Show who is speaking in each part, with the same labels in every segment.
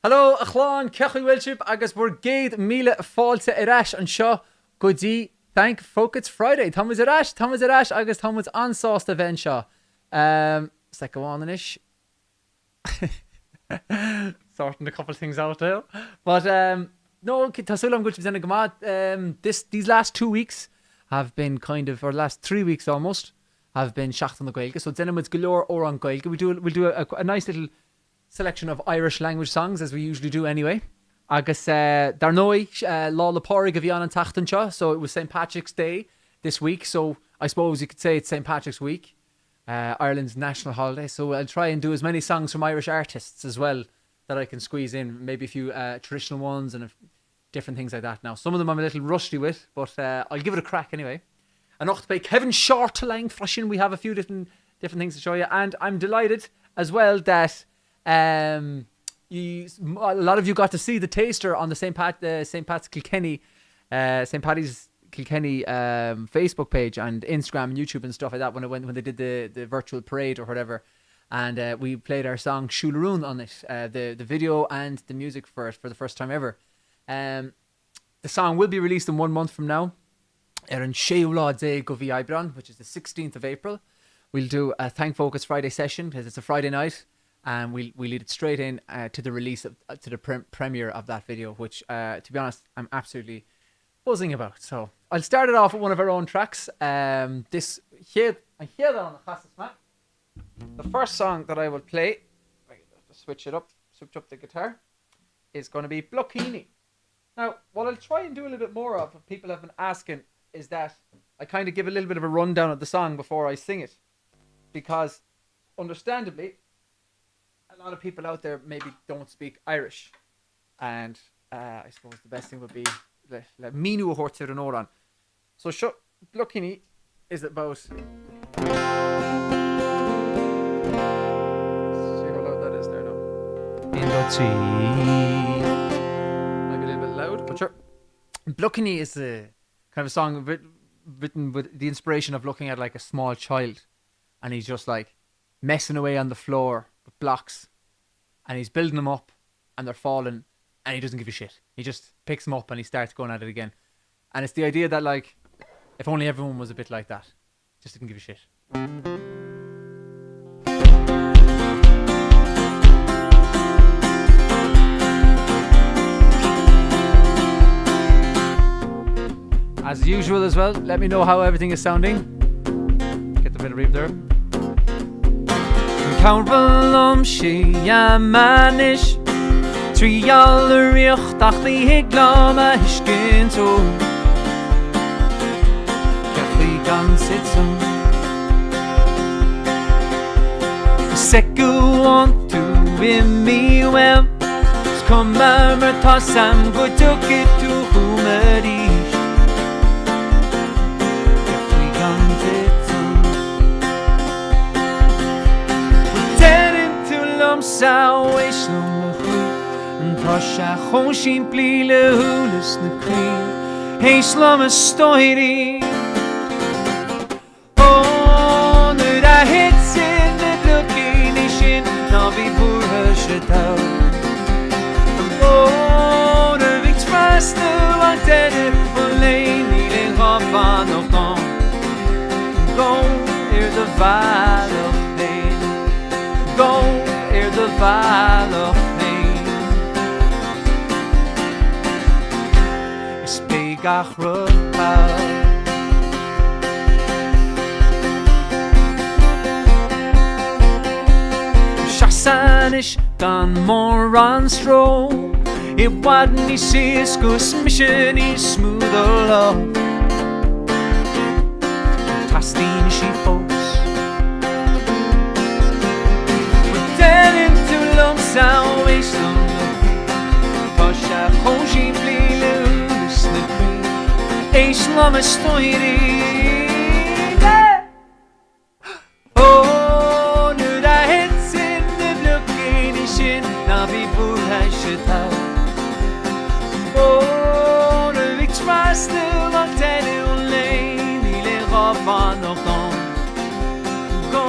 Speaker 1: Hello, Achlán, Cechu Wilship, agus bur géad míle fáilte irais an seo go dtí thank folk it's Friday. Thomas irais, agus Thomas ansásta bhein seo. Second sorting a couple of things out there. But no, Tasulam good to be these last 2 weeks have been kind of, or last 3 weeks almost, have been sheachtaine Gaeilge. So then it's galore or on Gaeilge. We'll do a nice little selection of Irish language songs as we usually do anyway. Agus Darnoi lá le páirg a bhí an tachtain seo. So it was St. Patrick's Day this week. So I suppose you could say it's St. Patrick's week, Ireland's national holiday. So I'll try and do as many songs from Irish artists as well that I can squeeze in. Maybe a few traditional ones and different things like that. Now some of them I'm a little rusty with, but I'll give it a crack anyway. And by Kevin Shortlang Freshin, we have a few different things to show you, and I'm delighted as well that a lot of you got to see the taster on the St. Pat's Kilkenny, St. Paddy's Kilkenny Facebook page and Instagram and YouTube and stuff like that when they did the virtual parade or whatever, and we played our song sheisiún on it, the video and the music for it for the first time ever. The song will be released in 1 month from now. Erin Sheula Day Govi Ibron, which is the 16th of April. We'll do a Thank Focus Friday session because it's a Friday night, and we'll lead it straight in to the release of to the premiere of that video, which to be honest I'm absolutely buzzing about. So I'll start it off with one of our own tracks. This here on the fastest map. The first song that I will play, switch up the guitar, is going to be Blockini. Now, what I'll try and do a little bit more of, what people have been asking, is that I kind of give a little bit of a rundown of the song before I sing it. Because, understandably, a lot of people out there maybe don't speak Irish. And I suppose the best thing would be Minu Hortir and Oran. So, Blockini is about... See how loud that is there now. Maybe a little bit loud, but sure. Blockini is a kind of a song written with the inspiration of looking at like a small child, and he's just like messing away on the floor with blocks, and he's building them up, and they're falling, and he doesn't give a shit. He just picks them up and he starts going at it again. And it's the idea that like, if only everyone was a bit like that, just didn't give a shit. As usual as well, let me know how everything is sounding. Get the bit of reverb there. Caurbalom she manish Trial riocht ach li higlama hiskinto Kefli gan sitson Seku want to me well Skommer tasam gotukit to humeri Sao is long and Tasha Hoshin Plile Hulis the Queen. Hey, Slum story. Oh, no, that hits in the location. Now be poor Hushatel. Oh, the Vic's fast, the one dead, one lane, needing off on the phone. Go, hear the vial of pain. Go. The vial of pain is begach rupal Shasanish dan moran stro It wadni siskus mission is smooth love Tastin she folks Sao is long Tasha Hoshin Plile Hulis the Queen. Hey, Slum story. Oh, nu da hits in the location. Now be poor Hushatel. Oh, the Vic's fast the one dead lane. Il est revant au temps. Go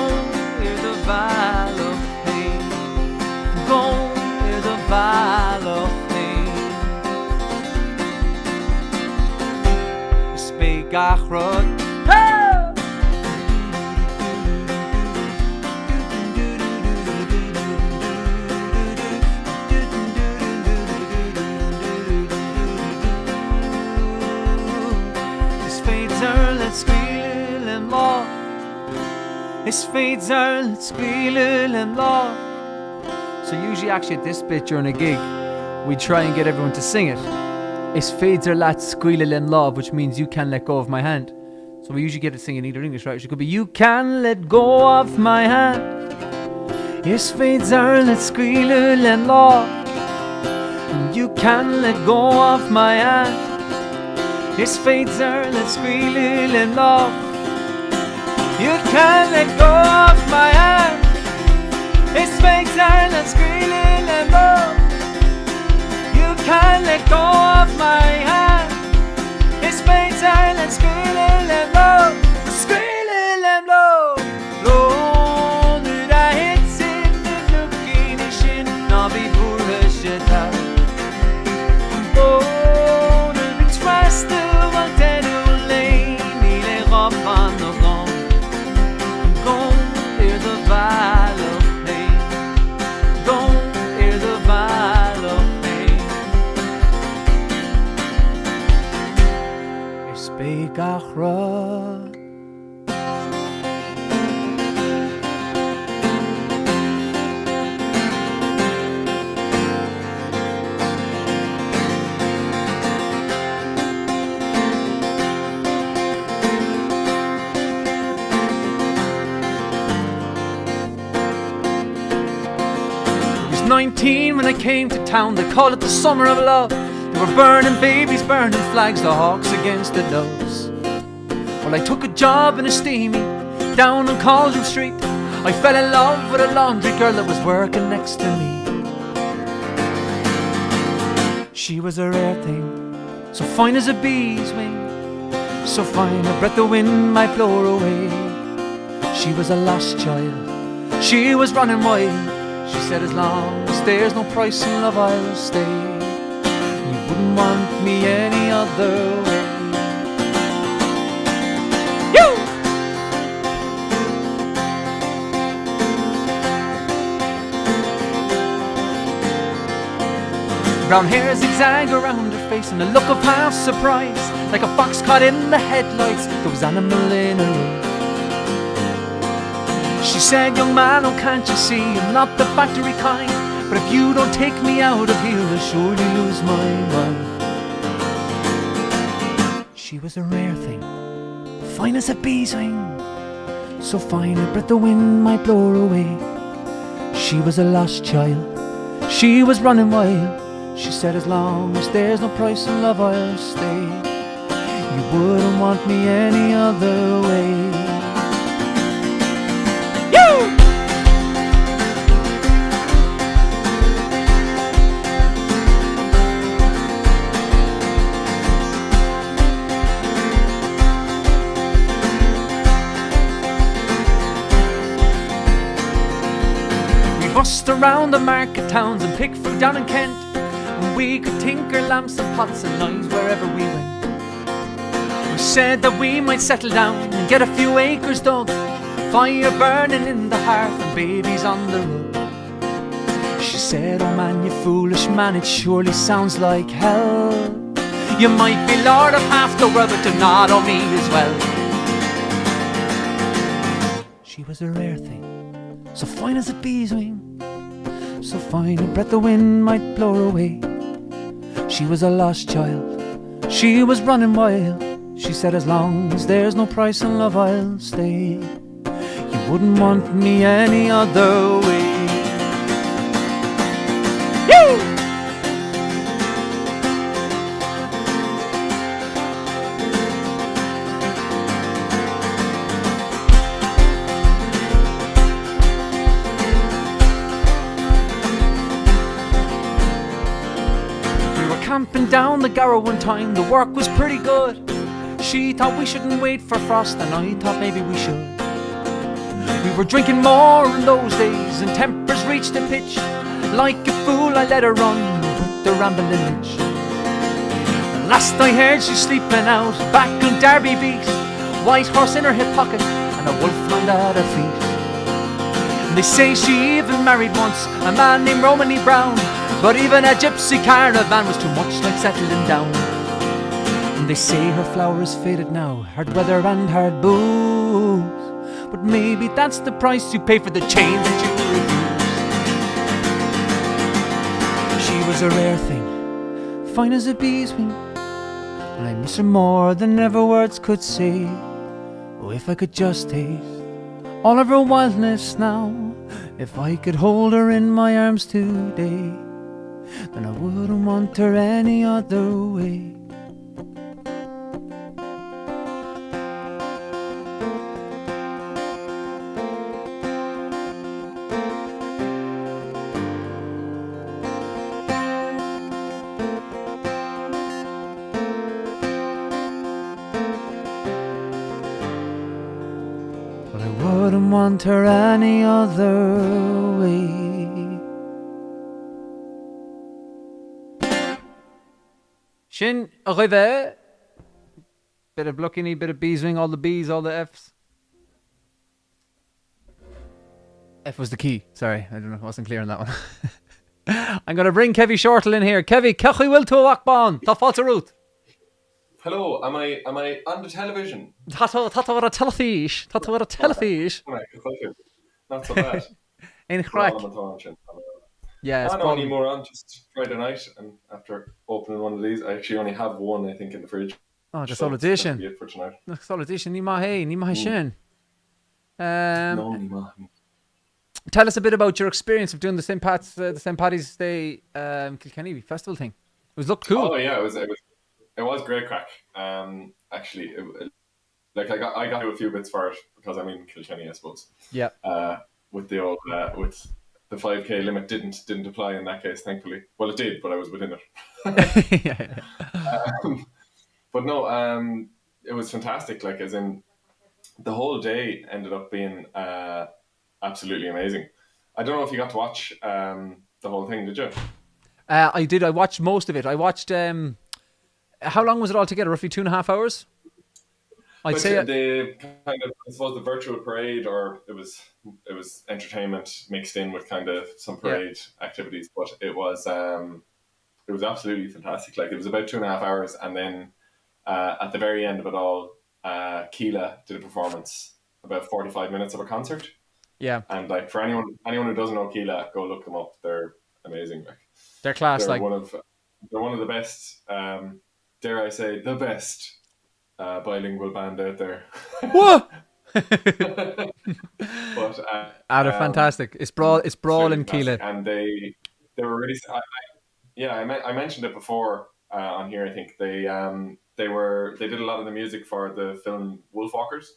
Speaker 1: hear the vial of pain. Go hear the vial. gachrod. Is féidir le scaoileadh an lá. Is féidir le scaoileadh an lá. So usually actually at this bit during a gig, we try and get everyone to sing it. Is féidir leat scaoileadh an lá, which means you can let go of my hand. So we usually get it singing either English, right? It could be you can let go of my hand. Is féidir leat scaoileadh an lá. You can let go of my hand. Is féidir leat scaoileadh an lá. You can let go of my hand. Is féidir leat scaoileadh an lá. You can let go of my hand. Is féidir leat scaoileadh an lá. Scaoileadh an lá. Lo nu da hits in the looking shin. Na be bura shita. Oh, nu be trust the one that will lay. Ni le rafan no gone. Gone hear the val of pain. Gone hear the val of pain. Is be gachrod. I was 19 when I came to town. They call it the summer of love. They were burning babies, burning flags, the hawks against the doves. Well, I took a job in a steamy down on Caldron Street. I fell in love with a laundry girl that was working next to me. She was a rare thing, so fine as a bee's wing, so fine a breath the wind might blow her away. She was a lost child, she was running wild. She said, as long as there's no price in love, I'll stay. You wouldn't want me any other way. You! Brown hair zigzag around her face and a look of half surprise, like a fox caught in the headlights. There was animal in her eye. She said, young man, oh can't you see, I'm not the factory kind, but if you don't take me out of here, I'll surely lose my mind. She was a rare thing, fine as a bee's wing, so fine a breath the wind might blow her away. She was a lost child, she was running wild. She said, as long as there's no price in love, I'll stay. You wouldn't want me any other way. Bust around the market towns and pick fruit down in Kent, and we could tinker lamps and pots and knives wherever we went. We said that we might settle down and get a few acres dug, fire burning in the hearth and babies on the rug. She said, oh man, you foolish man, it surely sounds like hell. You might be lord of half the world, but do not owe me as well. She was a rare thing, so fine as a bee's wing, so fine a breath the wind might blow her away. She was a lost child, she was running wild. She said, as long as there's no price in love, I'll stay. You wouldn't want me any other way. Camping down the Garrow one time, the work was pretty good. She thought we shouldn't wait for frost, and I thought maybe we should. We were drinking more in those days, and tempers reached a pitch. Like a fool I let her run with the rambling itch. Last I heard she's sleeping out back on Derby beat, white horse in her hip pocket and a wolfman at her feet. And they say she even married once a man named Romany Brown, but even a gypsy caravan was too much like settling down. And they say her flower is faded now, hard weather and hard booze, but maybe that's the price you pay for the chain that you refuse. She was a rare thing, fine as a bee's wing, and I miss her more than ever words could say. Oh, if I could just taste all of her wildness now, if I could hold her in my arms today, then I wouldn't want her any other way. Wouldn't want her any other way. Shin arrivé. Bit of Bluckini, bit of Beeswing, all the B's, all the F's. F was the key. Sorry, I don't know, I wasn't clear on that one. I'm going to bring Kevy Shortle in here. Kevy, Cachi will to Wakban. Ta falta root.
Speaker 2: Hello, am I on the television?
Speaker 1: Tata war a telefish. Tata war a telefish.
Speaker 2: Not so bad.
Speaker 1: In crack. Yeah, it's
Speaker 2: not anymore on just Friday night, and after opening one of these, I actually only have one, I think, in the fridge.
Speaker 1: Oh, the solid edition.
Speaker 2: That'll be it for tonight.
Speaker 1: The solid edition. Ni ma shin. Tell us a bit about your experience of doing the St. Paddy's Day Kilkenny festival thing. It looked cool.
Speaker 2: Oh yeah, it was great crack. Actually, like I got to a few bits for it because I'm in Kilkenny, I suppose.
Speaker 1: Yeah.
Speaker 2: With the old with the 5K limit didn't apply in that case, thankfully. Well, it did, but I was within it.
Speaker 1: Yeah.
Speaker 2: But no, it was fantastic. Like, as in, the whole day ended up being absolutely amazing. I don't know if you got to watch the whole thing, did you?
Speaker 1: I did. I watched most of it. I watched. How long was it all together? Roughly 2.5 hours. I'd say
Speaker 2: the kind of, I suppose, the virtual parade, or it was entertainment mixed in with kind of some parade activities. But it was absolutely fantastic. Like, it was about 2.5 hours, and then at the very end of it all, Keela did a performance, about 45 minutes of a concert.
Speaker 1: Yeah.
Speaker 2: And like, for anyone who doesn't know Keela, go look them up. They're amazing. Like,
Speaker 1: they're class.
Speaker 2: They're one of the best. Dare I say, the best bilingual band out there.
Speaker 1: What?
Speaker 2: But
Speaker 1: they're fantastic. It's brawl in Keela,
Speaker 2: and they were really. I mentioned it before on here. I think they did a lot of the music for the film Wolfwalkers,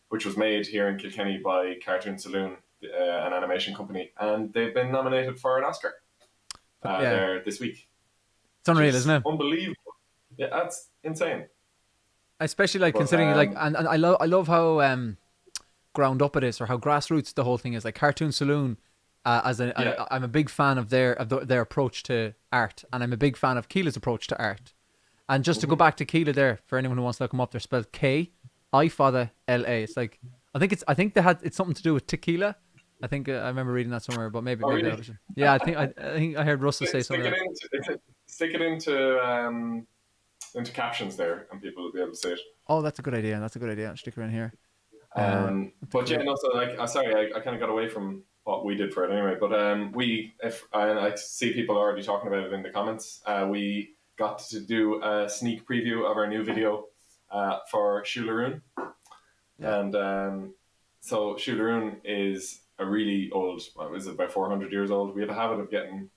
Speaker 2: which was made here in Kilkenny by Cartoon Saloon, an animation company, and they've been nominated for an Oscar there this week.
Speaker 1: It's unreal, isn't it?
Speaker 2: Unbelievable. Yeah, that's insane.
Speaker 1: Especially considering and I love how ground up it is, or how grassroots the whole thing is. Like Cartoon Saloon, I'm a big fan of their approach to art, and I'm a big fan of Keela's approach to art. And just to go back to Keela there, for anyone who wants to look them up, they're spelled K-I-F-A-L-A. It's like I think it's something to do with tequila. I think I remember reading that somewhere, but maybe
Speaker 2: really?
Speaker 1: Yeah, I think I heard Russell say something.
Speaker 2: Stick it into captions there, and people will be able to see it.
Speaker 1: Oh, that's a good idea. I'll stick it in here.
Speaker 2: But yeah, no. So like, sorry, I kind of got away from what we did for it anyway. But I see people already talking about it in the comments. We got to do a sneak preview of our new video for sheisiún.
Speaker 1: Yeah.
Speaker 2: And so sheisiún is a really old. Well, is it about 400 years old? We have a habit of getting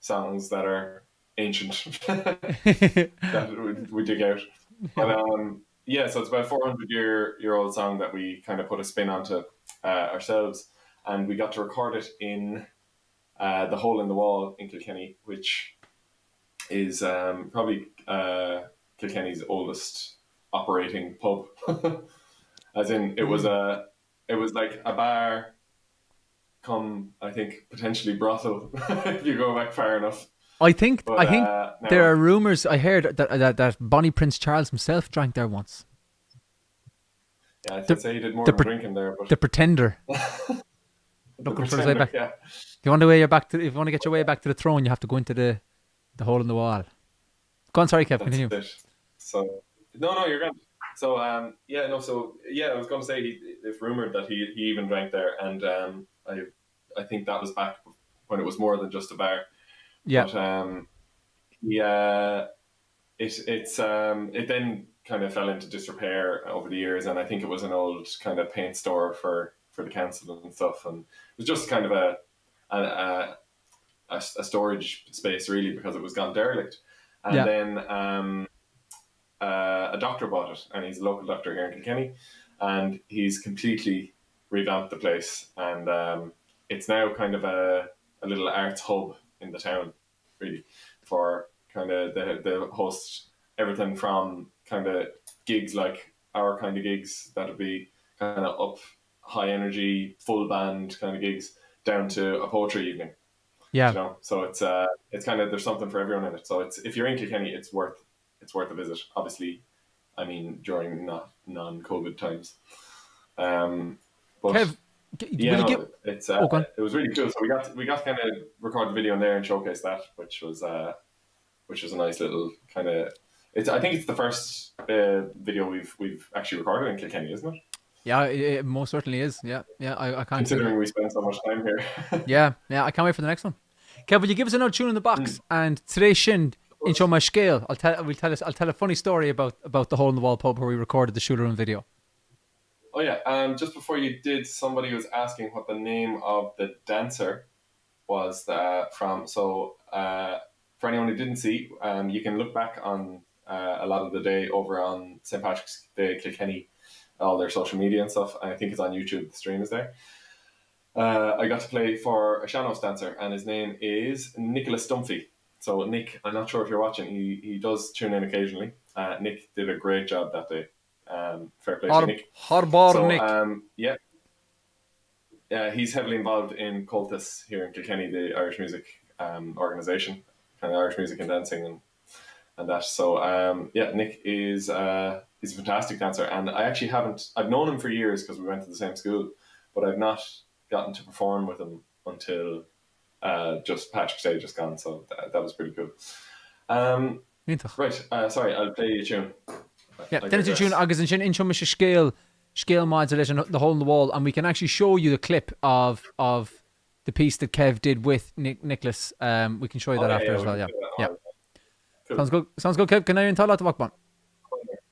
Speaker 2: songs that are ancient that we dig out. But so it's about a 400 year old song that we kind of put a spin onto ourselves, and we got to record it in the Hole in the Wall in Kilkenny, which is probably Kilkenny's oldest operating pub. As in, it was like a bar, come, I think, potentially brothel if you go back far enough.
Speaker 1: I think
Speaker 2: But
Speaker 1: I think there
Speaker 2: now,
Speaker 1: are rumors. I heard that Bonnie Prince Charles himself drank there once.
Speaker 2: yeah, I'd
Speaker 1: The
Speaker 2: say he did more
Speaker 1: the
Speaker 2: than
Speaker 1: pre-
Speaker 2: drinking there,
Speaker 1: the Pretender
Speaker 2: but the
Speaker 1: looking for his way
Speaker 2: Pretender,
Speaker 1: back.
Speaker 2: yeah.
Speaker 1: If you want to way your back to, if you want to get your way back to the throne, you have to go into the hole in the wall. Go on, sorry, Kev,
Speaker 2: That's
Speaker 1: continue.
Speaker 2: it. So no, you're grand. So yeah, no, so yeah, I was going to say it's rumored that he even drank there, and I think that was back when it was more than just a bar.
Speaker 1: Yeah,
Speaker 2: But yeah, it then kind of fell into disrepair over the years, and I think it was an old kind of paint store for the council and stuff, and it was just kind of a, a storage space really because it was gone derelict, and
Speaker 1: yeah,
Speaker 2: then a doctor bought it, and he's a local doctor here in Kilkenny, and he's completely revamped the place, and it's now kind of a little arts hub in the town, really, for kind of the host everything from kind of gigs like our kind of gigs that would be kind of up high energy full band kind of gigs down to a poetry evening,
Speaker 1: yeah.
Speaker 2: you know. So it's kind of there's something for everyone in it. So it's if you're in Kilkenny, it's worth a visit. Obviously, I mean during not non-COVID times. But
Speaker 1: Kev,
Speaker 2: yeah,
Speaker 1: will you
Speaker 2: no,
Speaker 1: give?
Speaker 2: it's
Speaker 1: Oh, go on.
Speaker 2: it was really cool. So we got to kind of record the video in there and showcase that, which was a nice little kind of. It's I think it's the first video we've actually recorded in Kilkenny, isn't it?
Speaker 1: Yeah, it most certainly is. Yeah, yeah. I can't.
Speaker 2: Considering we spend so much time here.
Speaker 1: Yeah, yeah. I can't wait for the next one. Kev, will you give us another tune in the box? And today's shin in show my scale. I'll tell a funny story about the hole in the wall pub where we recorded the sheisiún video.
Speaker 2: Oh yeah, just before you did, somebody was asking what the name of the dancer was from. So for anyone who didn't see, you can look back on a lot of the day over on St. Patrick's Day Kilkenny, all their social media and stuff. And I think it's on YouTube. The stream is there. I got to play for a Shanos dancer, and his name is Nicholas Stumphy. So Nick, I'm not sure if you're watching. He does tune in occasionally. Nick did a great job that day. Fair play to Nick.
Speaker 1: Harbour
Speaker 2: So
Speaker 1: Nick.
Speaker 2: yeah, he's heavily involved in Cultus here in Kilkenny, the Irish music organisation, kind of Irish music and dancing and that. So yeah, Nick is he's a fantastic dancer, and I actually I've known him for years because we went to the same school, but I've not gotten to perform with him until just Patrick's Day just gone. So that was pretty cool. Right, sorry, I'll play you a tune.
Speaker 1: Yeah, then it's a tune agus an sin incho mis scale mods the hole in the wall, and we can actually show you the clip of the piece that Kev did with Nicholas. We can show you that after as well. Yeah, yeah. Cool. Sounds good, Kev. Can I tell that to Walkman?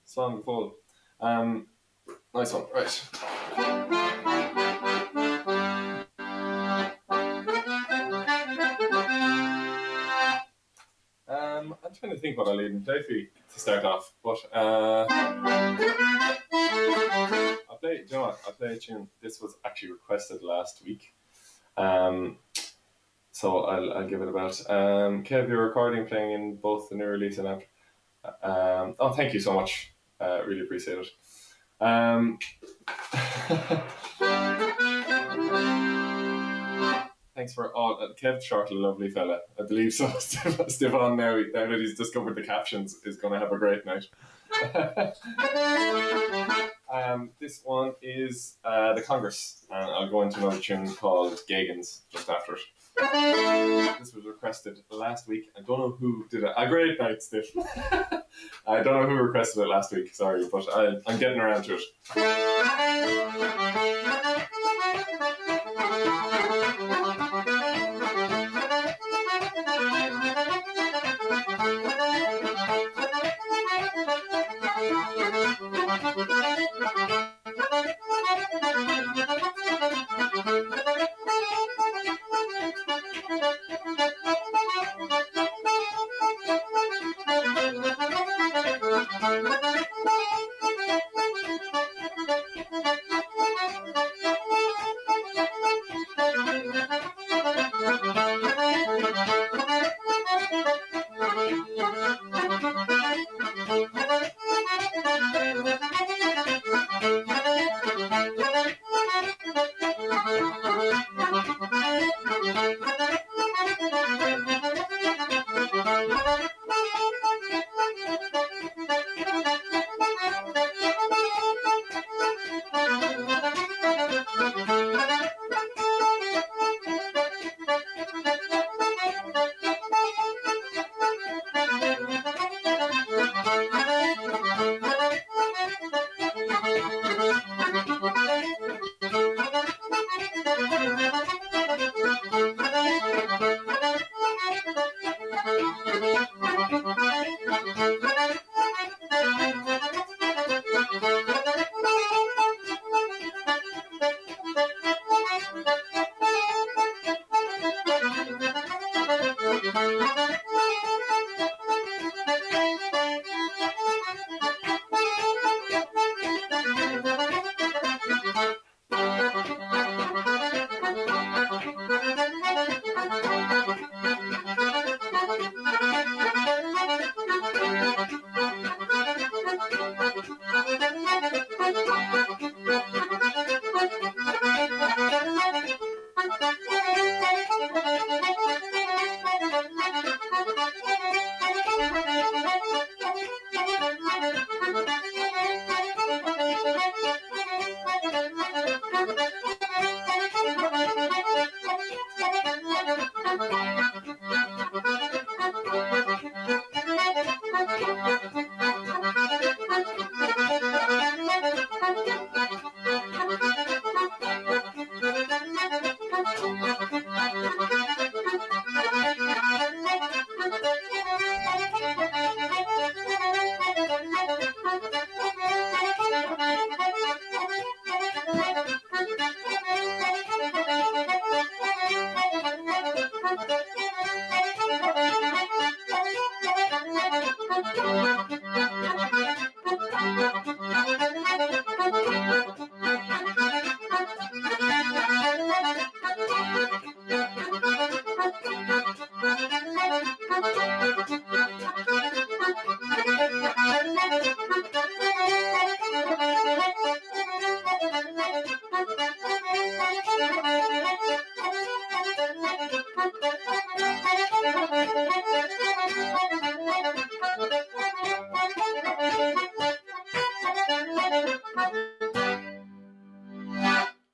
Speaker 2: Song full. Nice one. Right. I'm trying to think what I'll even play for you to start off, but I'll play. Do you know what? I'll play a tune. This was actually requested last week, so I'll give it about. Kev, your recording playing in both the new release and after. Oh, thank you so much. Really appreciate it. Thanks for all. Kev Short, a lovely fella. I believe so. Stefan, now that he's discovered the captions, is going to have a great night. This one is the Congress, and I'll go into another tune called Gagans just after it. This was requested last week. I don't know who did it. A great night, Steph. I don't know who requested it last week, sorry, but I'm getting around to it.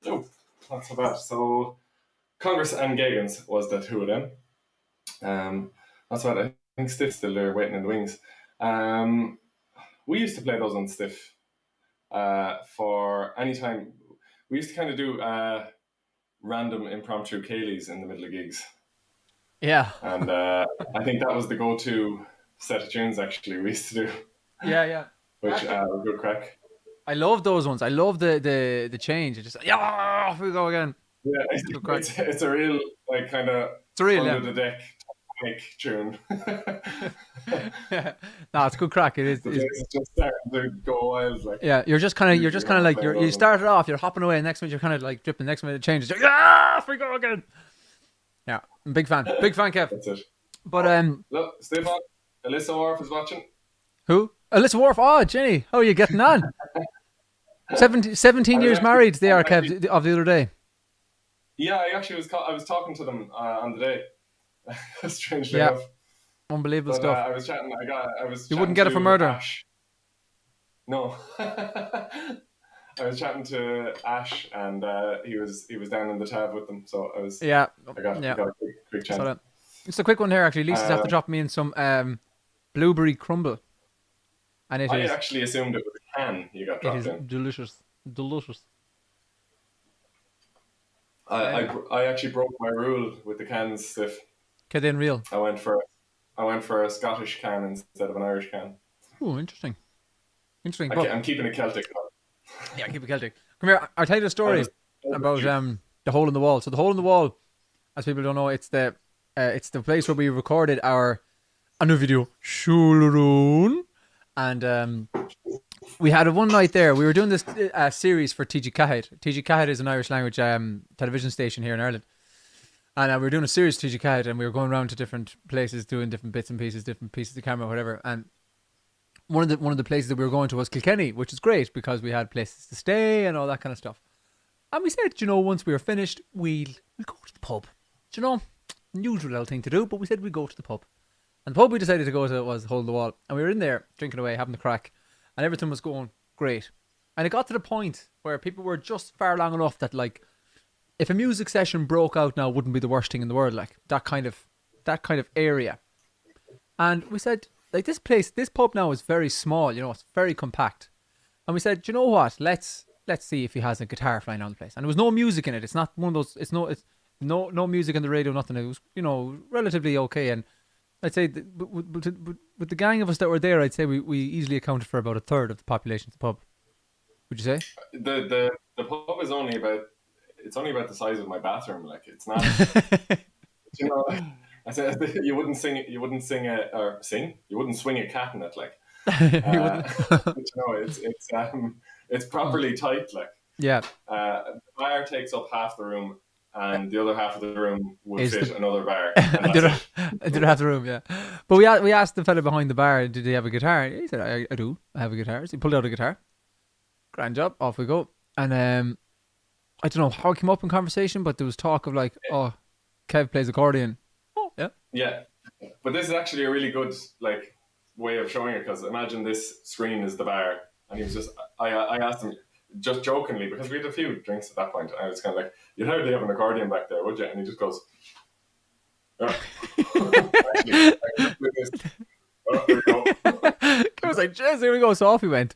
Speaker 2: Oh, not so bad. So Congress and Gagans was the two of them. That's what I think Stiff's still there waiting in the wings. We used to play those on Stiff for any time. We used to kind of do random impromptu Kayleys in the middle of gigs.
Speaker 1: Yeah.
Speaker 2: And I think that was the go-to set of tunes actually we used to do.
Speaker 1: Yeah.
Speaker 2: Which was good crack.
Speaker 1: I love those ones. I love the change. It just off we go again.
Speaker 2: Yeah, it's a real like kind of under the deck panic tune.
Speaker 1: No, it's good crack. It is.
Speaker 2: It's just starting to go wild. Like
Speaker 1: you're just kind of like you started off. You're hopping away. Next minute you're kind of like dripping. Next minute it changes. Off we go again. Yeah, I'm big fan, Kev.
Speaker 2: That's it.
Speaker 1: But
Speaker 2: look, Stefan, Alyssa Orff is watching.
Speaker 1: Who? Alyssa Worf. Oh, Jenny, how are you getting on? 17 years married they are, Kev, of the other day.
Speaker 2: Yeah, I was talking to them on the day. Strangely enough.
Speaker 1: Unbelievable stuff.
Speaker 2: I was chatting.
Speaker 1: You wouldn't get it for murder.
Speaker 2: Ash. No. I was chatting to Ash, and he was down in the tab with them. So I was.
Speaker 1: Yeah.
Speaker 2: I got a quick chat.
Speaker 1: So it's a quick one here. Actually, Lisa's after dropping me in some blueberry crumble, and I
Speaker 2: actually assumed it was a can you got dropped in.
Speaker 1: It is delicious.
Speaker 2: I actually broke my rule with the cans, Stiff.
Speaker 1: Okay, then real.
Speaker 2: I went for a Scottish can instead of an Irish can.
Speaker 1: Oh, interesting.
Speaker 2: I'm keeping it Celtic.
Speaker 1: Yeah, keep it Celtic. Come here, I'll tell you the story about the hole in the wall. So the hole in the wall, as people don't know, it's the place where we recorded a new video, sheisiún, and we had one night there. We were doing this series for TG Cahed. TG Cahed is an Irish language television station here in Ireland. And we were doing a series to TG Cahed, and we were going around to different places, doing different bits and pieces, different pieces of camera, whatever. And one of the places that we were going to was Kilkenny, which is great because we had places to stay and all that kind of stuff. And we said, once we were finished, we'll go to the pub. Unusual little thing to do, but we said we'd go to the pub. And the pub we decided to go to was Hole in the Wall. And we were in there, drinking away, having the crack. And everything was going great. And it got to the point where people were just far long enough that, like, if a music session broke out now, it wouldn't be the worst thing in the world. Like, that kind of area. And we said, like, this pub now is very small, it's very compact. And we said, you know what? Let's see if he has a guitar flying around the place. And there was no music in it. It's not one of those, it's no music on the radio, nothing. It was, relatively okay. And I'd say with the gang of us that were there, I'd say we easily accounted for about a third of the population of the pub. Would you say?
Speaker 2: The pub is only about the size of my bathroom. Like it's not. You know, I said you wouldn't swing a cat in it. Like, but, you know, it's properly tight. Like,
Speaker 1: yeah.
Speaker 2: The bar takes up half the room, and the other half of the room would fit another bar. And
Speaker 1: the other half of the room, yeah. But we asked the fella behind the bar, did he have a guitar? He said, I do. I have a guitar. So he pulled out a guitar. Grand job. Off we go. And I don't know how it came up in conversation, but there was talk of like, oh, Kev plays accordion. Oh, yeah.
Speaker 2: Yeah. But this is actually a really good like way of showing it, because imagine this screen is the bar, and he was just, I asked him just jokingly, because we had a few drinks at that point, and I was kind of like, you'd hardly have an accordion back there, would you? And he just goes, oh. Actually, oh, there we go.
Speaker 1: I was like, jeez, here we go. So off he went.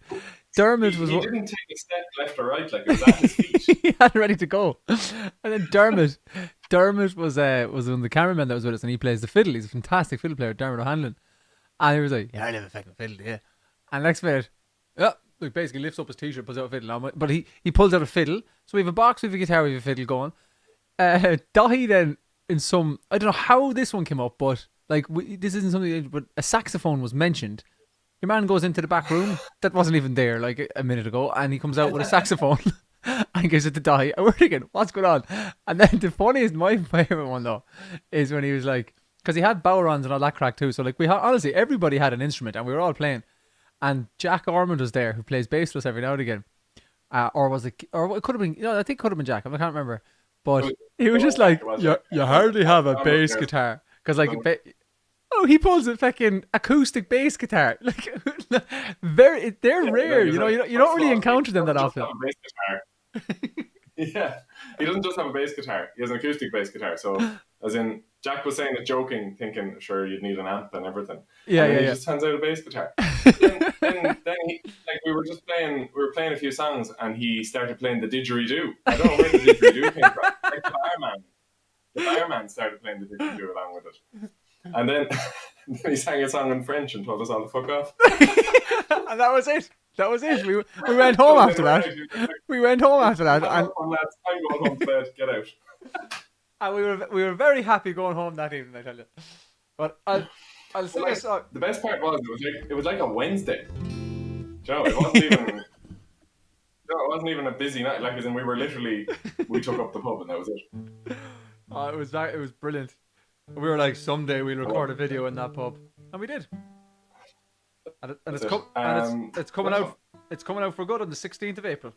Speaker 1: Dermot was.
Speaker 2: He didn't take a step left or right, like it was at his feet.
Speaker 1: He had it ready to go. And then Dermot was one of the cameramen that was with us, and he plays the fiddle. He's a fantastic fiddle player, Dermot O'Hanlon. And he was like, yeah, I live a fucking fiddle, yeah. And next minute, yeah, like basically lifts up his t-shirt, pulls out a fiddle. But he pulls out a fiddle. So we have a box, we have a guitar, we have a fiddle going. Dahi then, in some, I don't know how this one came up, but like this isn't something, but a saxophone was mentioned. Your man goes into the back room that wasn't even there like a minute ago, and he comes out with a saxophone and gives it to Dahi. And we're thinking, what's going on? And then the funniest, my favourite one though, is when he was like, because he had bowrons and all that crack too. So like honestly, everybody had an instrument and we were all playing. And Jack Ormond was there, who plays bass for us every now and again. Or it could have been, I think it could have been Jack. I can't remember. But he was just like, you hardly have a bass guitar. Because like, he pulls a fucking acoustic bass guitar. Like, they're rare. You don't really encounter them that often.
Speaker 2: Yeah, he doesn't just have a bass guitar. He has an acoustic bass guitar. So, as in, Jack was saying it joking, thinking, sure, you'd need an amp and everything.
Speaker 1: Yeah,
Speaker 2: and he just hands out a bass guitar. then he, like, we were playing a few songs, and he started playing the didgeridoo. I don't know where the didgeridoo came from. Like the barman started playing the didgeridoo along with it. And then he sang a song in French and told us all to fuck off.
Speaker 1: And that was it. We went home after that. And
Speaker 2: I'm going home to bed. Get out.
Speaker 1: And we were very happy going home that evening, I tell you. But I'll sing a song.
Speaker 2: The best part was it was like a Wednesday. Joe, it wasn't even a busy night. Like, as in, we took up the pub and that was it.
Speaker 1: Oh, it was brilliant. We were like, someday we'll record a video in that pub, and we did. And it's coming out. It's coming out for good on the 16th of April.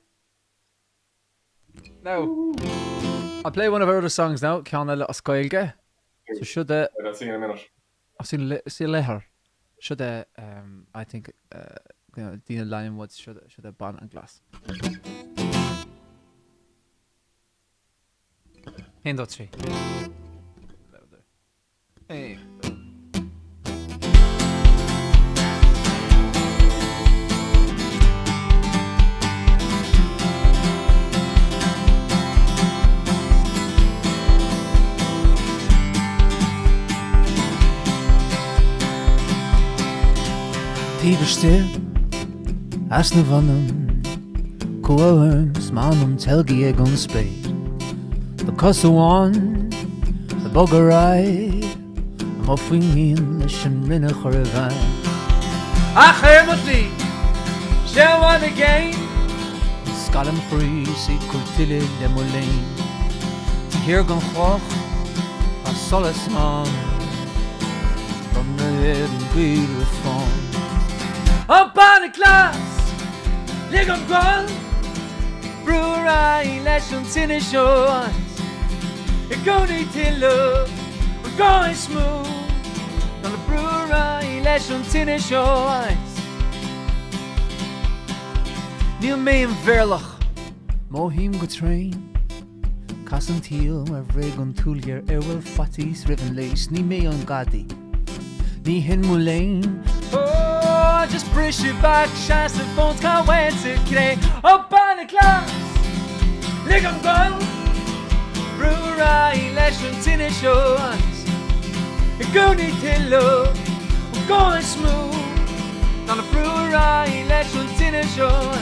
Speaker 1: Now, I'll play one of our other songs now. Ceanna le Oscailge. So should
Speaker 2: I'll see you in a minute.
Speaker 1: I'll see you later. Should I think Dina Lionwoods should have ban and glass. 1, 2, 3. Hey. Tíverste as na bhanam Coarms manam telgi ag an spade The Cosawan The Bogarai Moffwingin leis an rinne chur a bhain Ach hermotli Shall one again Scalam chrísi curtile le molain Tíhir gan choch A solas man From the head and beat of fun Up on the class Lig an gol Brewery leis an tinne shows I goni tillo We're going smooth On the brewery leis an tinne shows Níl mé an bhearlach Mohim go train Cas an tíl mar bhreig an túlgear bhfuil fatís riven leis Ní mé an gadi Ní hin mulain Oh, just push it back Chance the phones can't wait to create Up on the class Lig an gol Brewery leis an tinne shows Gúni til lo, going smooth. On a brewery, let's run dinner show.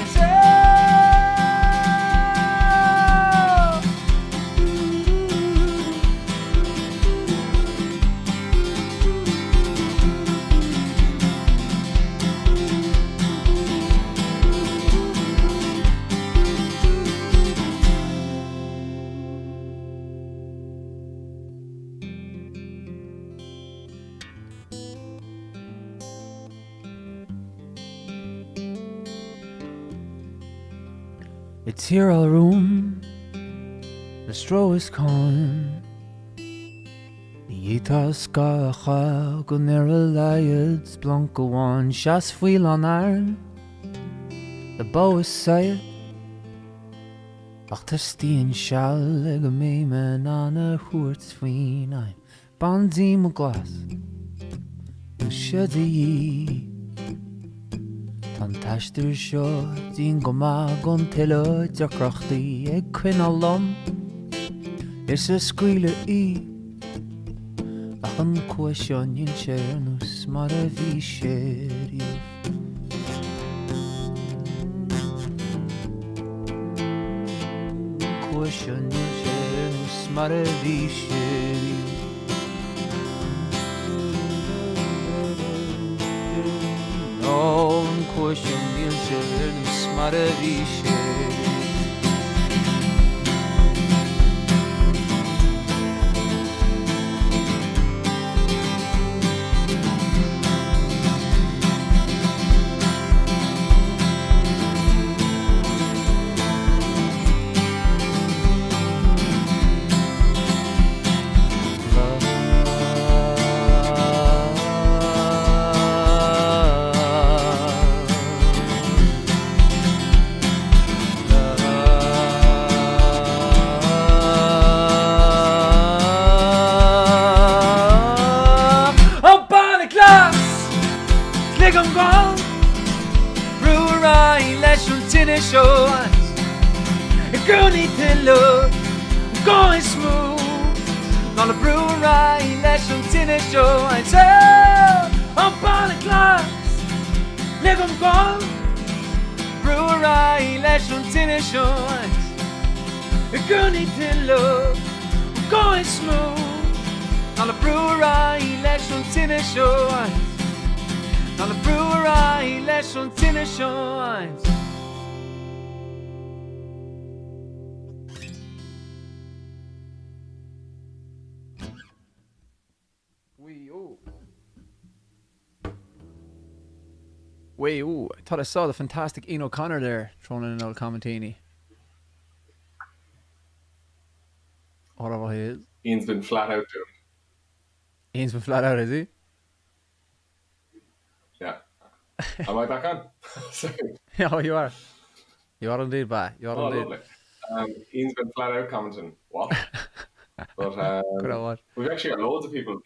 Speaker 1: It's here our room, the straw is calling. The Itas gacha gunera lions blanca one shas wheel on iron. The bow is sight. Ach stien shall leg a me man on a hoort sween. I'm bandy my glass. You shed ye. Tan taistir seo dín go má gon tiile deacrachtaí ag cuine lom is a scuile í ach an cuaiseoin séar nús mar a bhí séiríomh. Cuaiseoin séar nús mar a bhí séiríomh. On question bien cher nous smare viche. Gúni til lo, going smooth. On a brewery, let's run dinner show. I tell up on the glass, live on gone. Brewery, let's run dinner show. Gúni til lo, going smooth. On a brewery, let's run dinner show. On a brewery, let's run dinner show. I thought I saw the fantastic Ian O'Connor there throwing in an old commentini. Whatever he is.
Speaker 2: Ian's been flat out doing.
Speaker 1: Ian's been flat out, is he?
Speaker 2: Yeah. Am I back on? Sorry.
Speaker 1: Oh, you are. You are indeed, Ba. You are indeed.
Speaker 2: Lovely. Ian's been flat out commenting. What? But we've actually got loads of people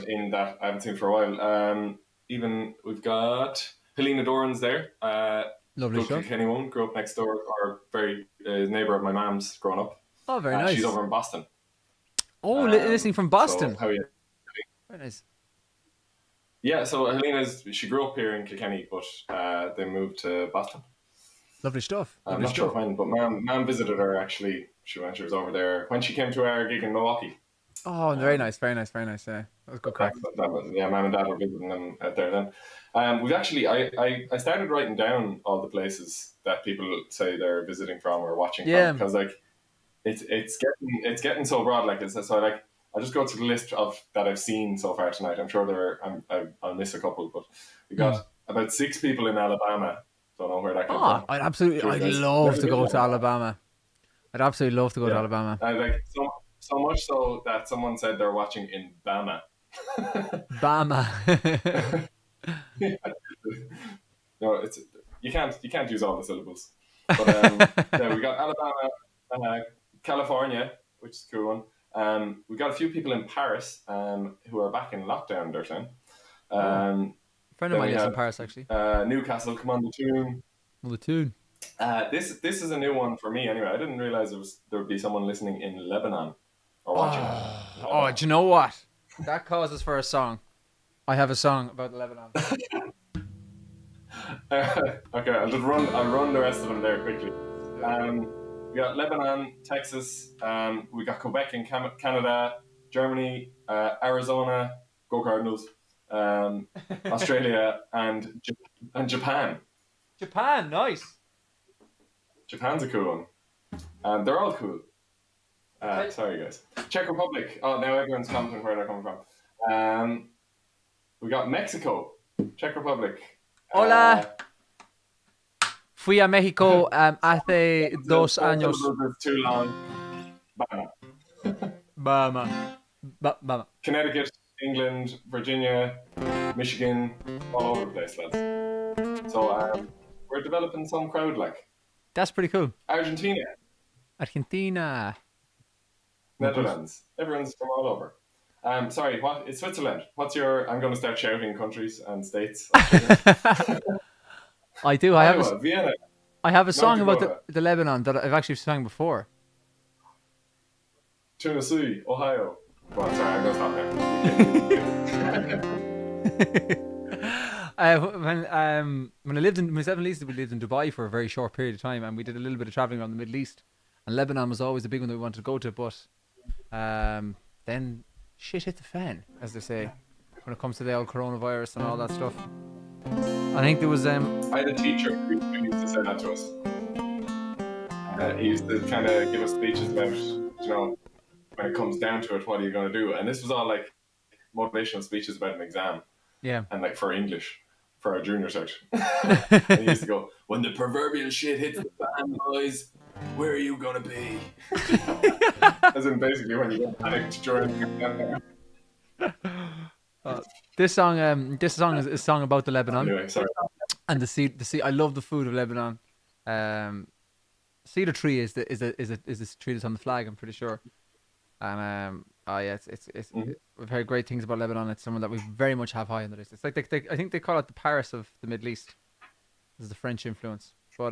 Speaker 2: in that I haven't seen for a while. Even we've got Helena Doran's there.
Speaker 1: Lovely stuff.
Speaker 2: Kilkenny one, grew up next door, or very neighbour of my mum's growing up.
Speaker 1: Oh, very nice.
Speaker 2: She's over in Boston.
Speaker 1: Oh, listening from Boston.
Speaker 2: So how are you?
Speaker 1: Very nice.
Speaker 2: Yeah, so she grew up here in Kilkenny, but they moved to Boston.
Speaker 1: Lovely stuff.
Speaker 2: I'm not sure when, but Mum visited her actually. She was over there when she came to our gig in Milwaukee.
Speaker 1: Oh, very nice. Yeah, that was good crack.
Speaker 2: Yeah, Mum and Dad were visiting them out there then. We've actually, I started writing down all the places that people say they're visiting from or watching from, because like it's getting so broad. Like so like I'll just go to the list of that I've seen so far tonight. I'm sure I'll miss a couple, but we got about 6 people in Alabama. Don't know where that came from.
Speaker 1: I'd love to go to Alabama. I'd absolutely love to go to Alabama.
Speaker 2: Like so much so that someone said they're watching in Bama.
Speaker 1: Bama.
Speaker 2: No, you can't use all the syllables. But yeah, we got Alabama, California, which is a cool one. We got a few people in Paris who are back in lockdown, they're saying.
Speaker 1: A friend of mine lives in Paris, actually.
Speaker 2: Newcastle, come on the tune.
Speaker 1: Well, the tune.
Speaker 2: This is a new one for me anyway. I didn't realize there would be someone listening in Lebanon or watching.
Speaker 1: Do you know what? That causes for a song. I have a song about Lebanon.
Speaker 2: Okay, I'll run the rest of them there quickly. We got Lebanon, Texas. We got Quebec in Canada, Germany, Arizona. Go Cardinals. Australia and Japan.
Speaker 1: Japan, nice.
Speaker 2: Japan's a cool one. They're all cool.
Speaker 1: Okay.
Speaker 2: Sorry, guys. Czech Republic. Oh, now everyone's commenting where they're coming from. We got Mexico, Czech Republic.
Speaker 1: Hola. Fui a México hace 2 años.
Speaker 2: It's too long.
Speaker 1: Bama.
Speaker 2: Connecticut, England, Virginia, Michigan, all over the place, lads. So we're developing some crowd, like.
Speaker 1: That's pretty cool.
Speaker 2: Argentina, Netherlands. Everyone's from all over. Sorry, what? It's Switzerland. What's your? I'm going to start shouting countries and states.
Speaker 1: I do.
Speaker 2: Vienna.
Speaker 1: I have a song about
Speaker 2: Dakota.
Speaker 1: the Lebanon that I've actually sung before.
Speaker 2: Tennessee, Ohio. Well, sorry, I'm going to stop now.
Speaker 1: When I lived in myself and Lisa, we lived in Dubai for a very short period of time, and we did a little bit of traveling around the Middle East. And Lebanon was always a big one that we wanted to go to, but then shit hit the fan, as they say, when it comes to the old coronavirus and all that stuff. I think there was
Speaker 2: I had a teacher who used to say that to us. He used to kind of give us speeches about, when it comes down to it, what are you going to do? And this was all like motivational speeches about an exam.
Speaker 1: Yeah.
Speaker 2: And like for English, for our junior cert. And he used to go, when the proverbial shit hits the fan, boys, where are you going to be? As in basically when you get panicked during...
Speaker 1: This song is a song about the Lebanon.
Speaker 2: Anyway, sorry.
Speaker 1: And the seed. I love the food of Lebanon. Cedar tree is this tree that's on the flag, I'm pretty sure. And we've heard great things about Lebanon. It's someone that we very much have high on the list. It's like I think they call it the Paris of the Middle East. This is the French influence. But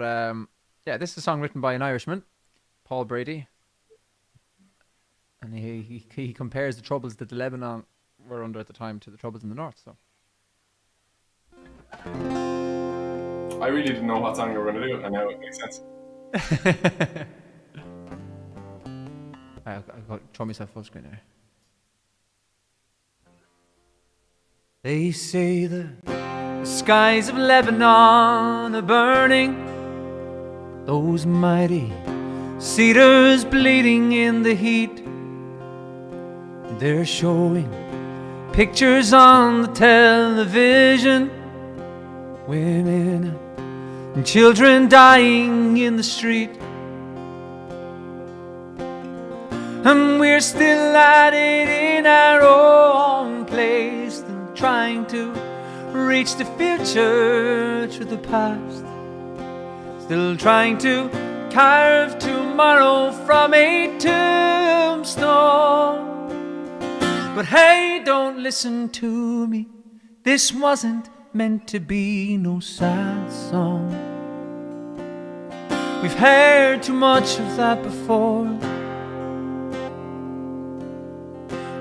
Speaker 1: this is a song written by an Irishman, Paul Brady, and he compares the troubles that the Lebanon were under at the time to the troubles in the north. So
Speaker 2: I really didn't know what song you were going to do, and now it makes sense.
Speaker 1: I got throw myself full screen there. They say the skies of Lebanon are burning, those mighty cedars bleeding in the heat. They're showing pictures on the television, women and children dying in the street. And we're still at it in our own place, and trying to reach the future through the past. Still trying to carve tomorrow from a tombstone. But hey, don't listen to me, this wasn't meant to be no sad song. We've heard too much of that before.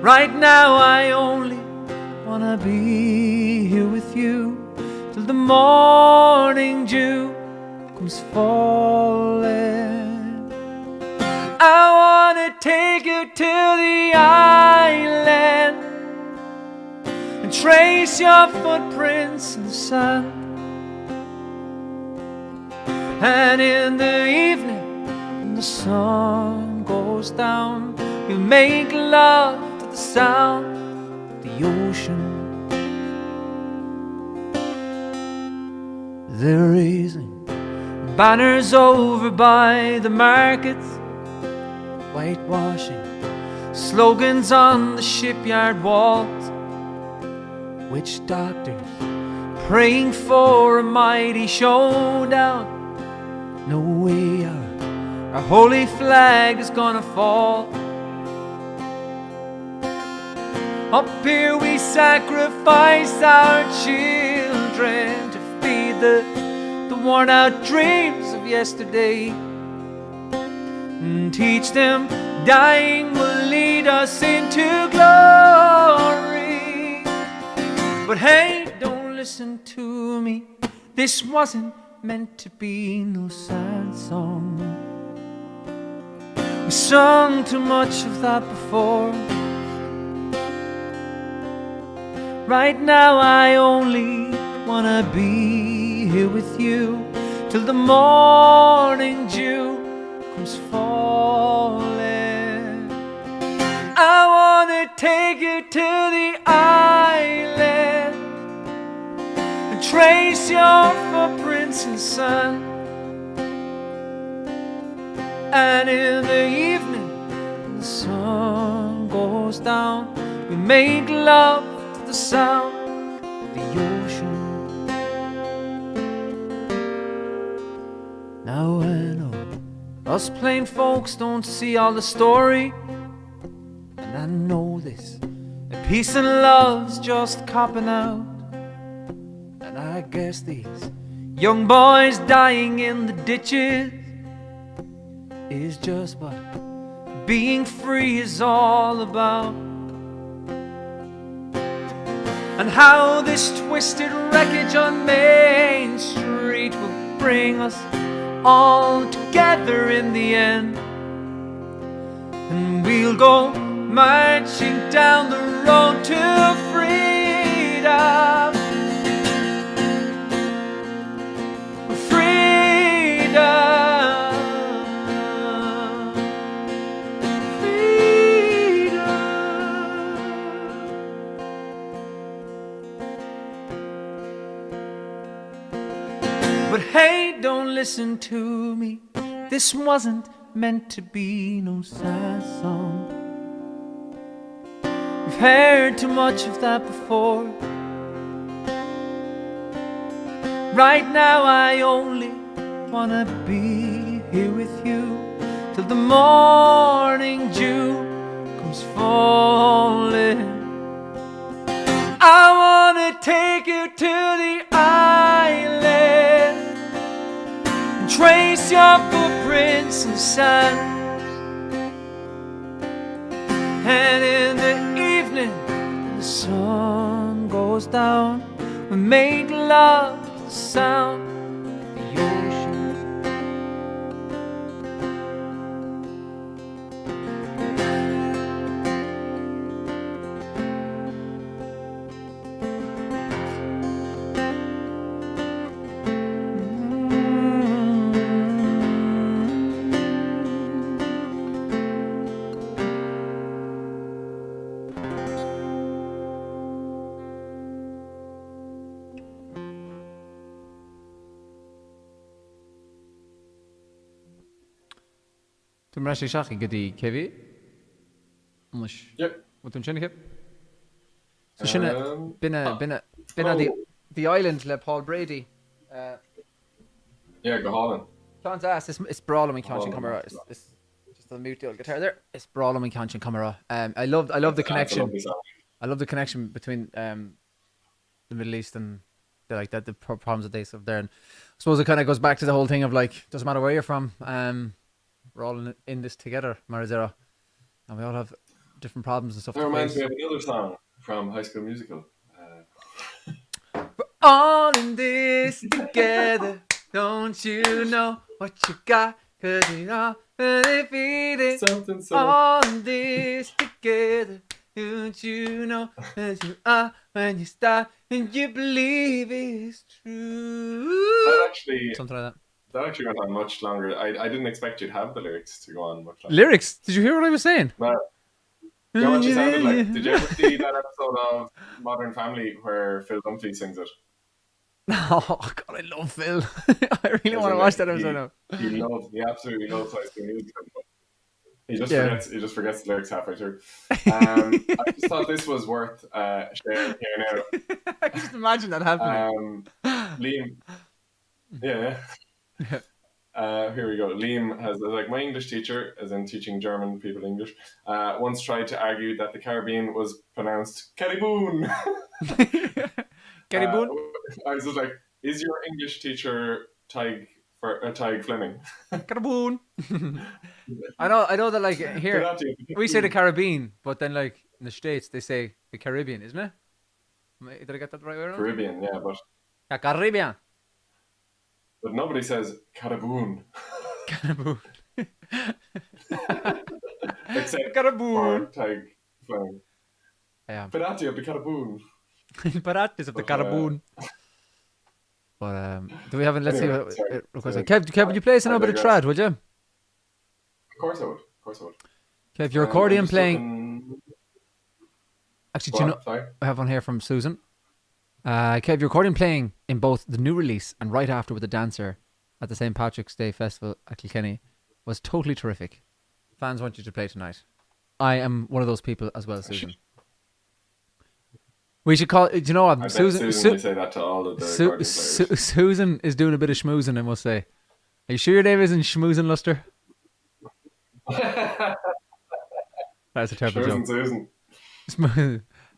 Speaker 1: Right now I only wanna be here with you till the morning dew comes falling. I wanna take you to the island and trace your footprints in the sand. And in the evening, when the sun goes down, we'll make love to the sound of the ocean. They're raising banners over by the markets, whitewashing slogans on the shipyard walls, witch doctors praying for a mighty showdown. No way our holy flag is gonna fall. Up here we sacrifice our children to feed the worn out dreams of yesterday, and teach them dying will lead us into glory. But hey, don't listen to me. This wasn't meant to be no sad song. We sung too much of that before. Right now I only wanna be here with you till the morning dew comes falling. I wanna take you to the island and trace your footprints in sand. And in the evening, when the sun goes down, we make love to the sound of the ocean. Now I know us plain folks don't see all the story, and I know this, that peace and love's just copping out. And I guess these young boys dying in the ditches is just what being free is all about. And how this twisted wreckage on Main Street will bring us all together in the end. And we'll go marching down the road to freedom. But hey, don't listen to me. This wasn't meant to be no sad song. We've heard too much of that before. Right now I only wanna be here with you till the morning dew comes falling. I wanna take you to the island and trace your footprints in sand. And in the evening, when the sun goes down, we make love to the sound of the ocean. تم راشي شاخي قدي كيفي مش وتم شنو كيف شنو بنا the island le Paul Brady
Speaker 2: Yeah, go Holland.
Speaker 1: Sean's asked it's brawling we can't camera it's just the mute the old guitar there it's brawling we can't camera I love the connection I love the connection between the Middle East and like that the problems that they have there, and I suppose it kind of goes back to the whole thing of like doesn't matter where you're from, we're all in this together, Marizera, and we all have different problems and stuff.
Speaker 2: That reminds me of another song from High School Musical.
Speaker 1: We're all in this together. Don't you know what you got? 'Cause you're all defeated.
Speaker 2: Something so.
Speaker 1: All in this together. Don't you know as you are when you start and you believe it's true?
Speaker 2: That actually,
Speaker 1: something like that.
Speaker 2: That actually went on much longer. I didn't expect you'd have the lyrics to go on much longer.
Speaker 1: Lyrics? Did you hear what I was saying?
Speaker 2: No. You know what you sounded like? Did you ever see that episode of Modern Family where Phil Dunphy sings it?
Speaker 1: Oh God, I love Phil. I really want to watch that episode now.
Speaker 2: He absolutely loves High School Musical. He just forgets the lyrics halfway through. I just thought this was worth sharing here now.
Speaker 1: I can just imagine that happening.
Speaker 2: Liam. Yeah. Here we go. Liam has like my English teacher, as in teaching German people English, once tried to argue that the Caribbean was pronounced Caribboon.
Speaker 1: Caribboon?
Speaker 2: I was just like, is your English teacher Tig for a Tig Fleming.
Speaker 1: Caraboon. I know that like here we say the Caribbean, but then like in the States they say the Caribbean, isn't it? Did I get that the right way around?
Speaker 2: Caribbean, yeah,
Speaker 1: Yeah, Caribbean.
Speaker 2: but nobody says Caraboon.
Speaker 1: Caraboon.
Speaker 2: Except
Speaker 1: Caraboon.
Speaker 2: for Tig Fleming.
Speaker 1: Yeah.
Speaker 2: Pirati of the Caraboon.
Speaker 1: Pirates of the Caraboon. But do we have? Let's
Speaker 2: Anyway,
Speaker 1: see.
Speaker 2: sorry.
Speaker 1: Kev, would you play us a bit of trad? Would you?
Speaker 2: Of course I would.
Speaker 1: Kev, your accordion playing.
Speaker 2: Looking...
Speaker 1: Actually, do you know?
Speaker 2: Sorry?
Speaker 1: I have one here from Susan. Kev, your accordion playing in both the new release and right after with the dancer at the St. Patrick's Day Festival at Kilkenny was totally terrific. Fans want you to play tonight. I am one of those people as well, Susan. We should call. Do you know what? Susan
Speaker 2: will say that to all of the accordion players.
Speaker 1: Susan is doing a bit of schmoozing, I must say. Are you sure your name isn't schmoozing, Luster? That's a terrible joke.
Speaker 2: Susan.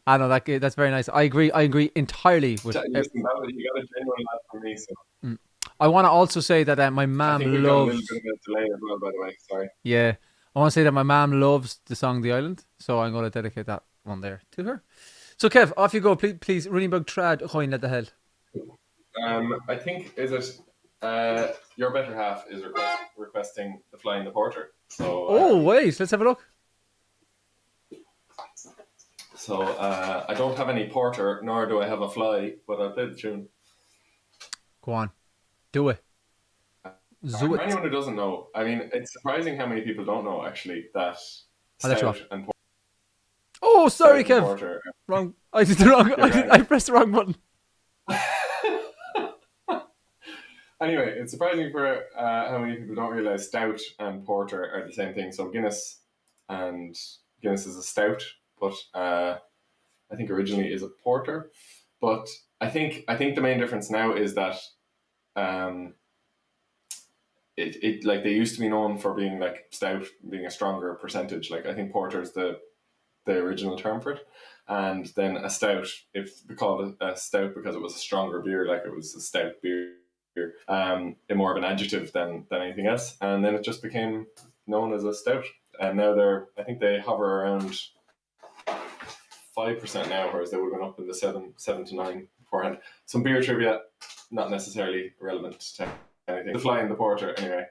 Speaker 1: I know that's very nice. I agree entirely with.
Speaker 2: Listen, you got a genuine laugh from me. So.
Speaker 1: I want to also say that my mum loves.
Speaker 2: I think we got a little bit of a delay as well, by the way. Sorry.
Speaker 1: Yeah, I want to say that my mum loves the song "The Island," so I'm going to dedicate that one there to her. So Kev, off you go, please. Running bug trad choin at the hell.
Speaker 2: I think is it your better half is requesting the Flying the Porter. So.
Speaker 1: Wait, let's have a look.
Speaker 2: So I don't have any porter, nor do I have a fly, but I'll play the tune.
Speaker 1: Go on, do it.
Speaker 2: For anyone who doesn't know, I mean, it's surprising how many people don't know actually that stout and porter.
Speaker 1: Oh, sorry, Kev. Porter. Wrong. I did the wrong. I pressed the wrong button.
Speaker 2: Anyway, it's surprising for how many people don't realize stout and porter are the same thing. So Guinness is a stout, but I think originally is a porter. But I think the main difference now is that it like they used to be known for being like stout, being a stronger percentage. Like I think porter is the original term for it, and then a stout, if they called it a stout because it was a stronger beer, like it was a stout beer, more of an adjective than anything else, and then it just became known as a stout. And now I think they hover around 5% now, whereas they would have been up in the 7 to 9 beforehand. Some beer trivia, not necessarily relevant to anything. The Flying the Porter, anyway.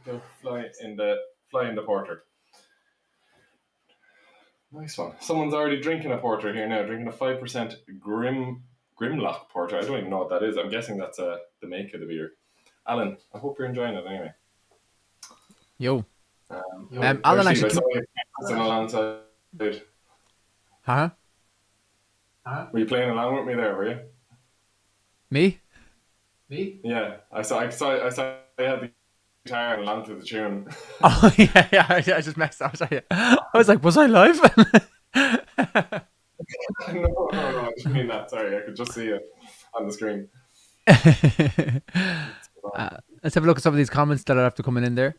Speaker 2: Go fly in the porter. Nice one. Someone's already drinking a porter here now. Drinking a 5% Grimlock porter. I don't even know what that is. I'm guessing that's the make of the beer. Alan, I hope you're enjoying it anyway.
Speaker 1: Yo.
Speaker 2: Alan,
Speaker 1: actually.
Speaker 2: Sitting alongside.
Speaker 1: Huh?
Speaker 2: Were you playing along with me there? Were you?
Speaker 1: Me?
Speaker 2: Yeah, I saw. You had the guitar along to the tune.
Speaker 1: Oh yeah. I just messed up. Sorry. I was like, was I live?
Speaker 2: No, I didn't mean that. Sorry, I could just see it on the screen.
Speaker 1: Let's have a look at some of these comments that are after coming in there.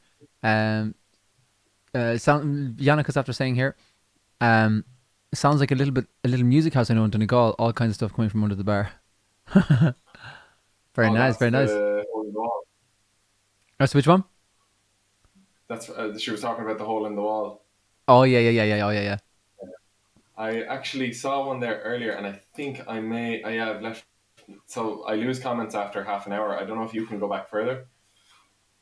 Speaker 1: Yannick after saying here, it sounds like a little music house I know in Donegal. All kinds of stuff coming from under the bar. Very nice. That's which one?
Speaker 2: That's she was talking about the hole in the wall.
Speaker 1: Oh yeah.
Speaker 2: I actually saw one there earlier, and I think I have left. So I lose comments after half an hour. I don't know if you can go back further.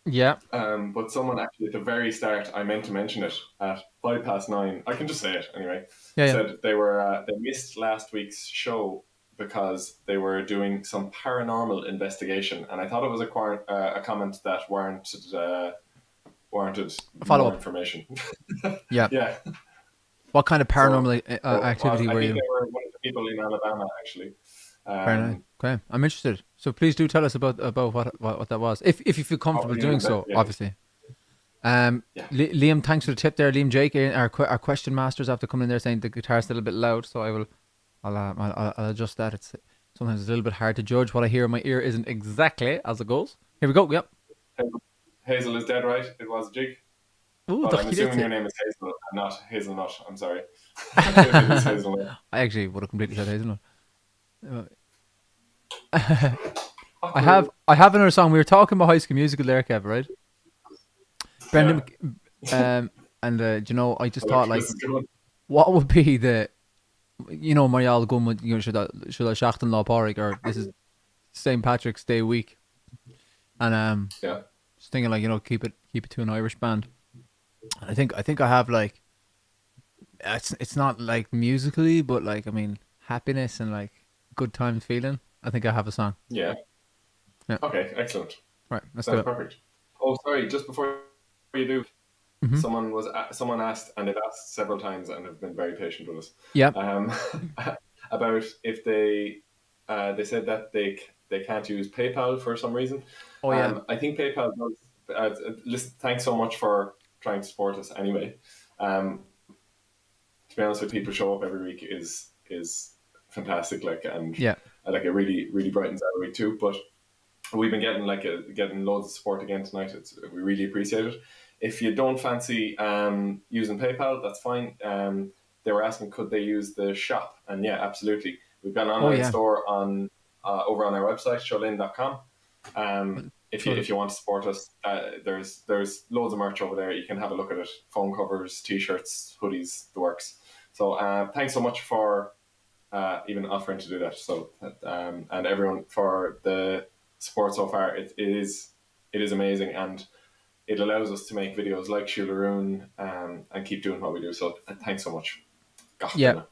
Speaker 1: Yeah.
Speaker 2: But someone actually at the very start, I meant to mention it at 9:05. I can just say it anyway. Said they missed last week's show because they were doing some paranormal investigation, and I thought it was a comment that warranted more information.
Speaker 1: Yeah.
Speaker 2: Yeah.
Speaker 1: What kind of paranormal activity were you?
Speaker 2: I think they were one of the people in Alabama, actually.
Speaker 1: Very nice. Okay, I'm interested. So please do tell us about what that was, if you feel comfortable doing so. Yeah. Obviously. Liam, thanks for the tip there. Liam Jake, our question masters, after coming in there saying the guitar's still a bit loud, so I'll adjust that. It's sometimes a little bit hard to judge. What I hear in my ear isn't exactly as it goes. Here we go. Yep.
Speaker 2: Hazel is dead right. It was a jig.
Speaker 1: Ooh,
Speaker 2: I'm assuming your name is Hazel and not Hazelnut. I'm sorry. Hazelnut.
Speaker 1: I actually would have completely said Hazelnut. I have another song. We were talking about High School Musical there, Kev, right? Brendan, and you know, I just thought, like, what would be the, you know, Marial going with, you know, should I sheachtaine lá pádraig, or this is St. Patrick's Day week, and just thinking, like, you know, keep it to an Irish band. I think I have, like, it's not like musically, but like, I mean, happiness and like good time feeling. I think I have a song.
Speaker 2: Yeah. Okay, excellent.
Speaker 1: Right, let's do it.
Speaker 2: Perfect. Oh, sorry, just before you do, someone asked, and they've asked several times, and have been very patient with us.
Speaker 1: Yeah.
Speaker 2: About if they said that they can't use PayPal for some reason.
Speaker 1: Oh yeah.
Speaker 2: I think PayPal does. Listen, thanks so much for trying to support us anyway. To be honest, with people show up every week is fantastic. Like, and like, it really, really brightens our week too. But we've been getting loads of support again tonight. We really appreciate it. If you don't fancy using PayPal, that's fine. They were asking, could they use the shop? And yeah, absolutely. We've got an online store on over on our website, sheisiún.com. If you want to support us, there's loads of merch over there. You can have a look at it: phone covers, t-shirts, hoodies, the works. So thanks so much for even offering to do that. So and everyone for the support so far. It is amazing, and it allows us to make videos like sheisiún and keep doing what we do. So thanks so much.
Speaker 1: Yeah.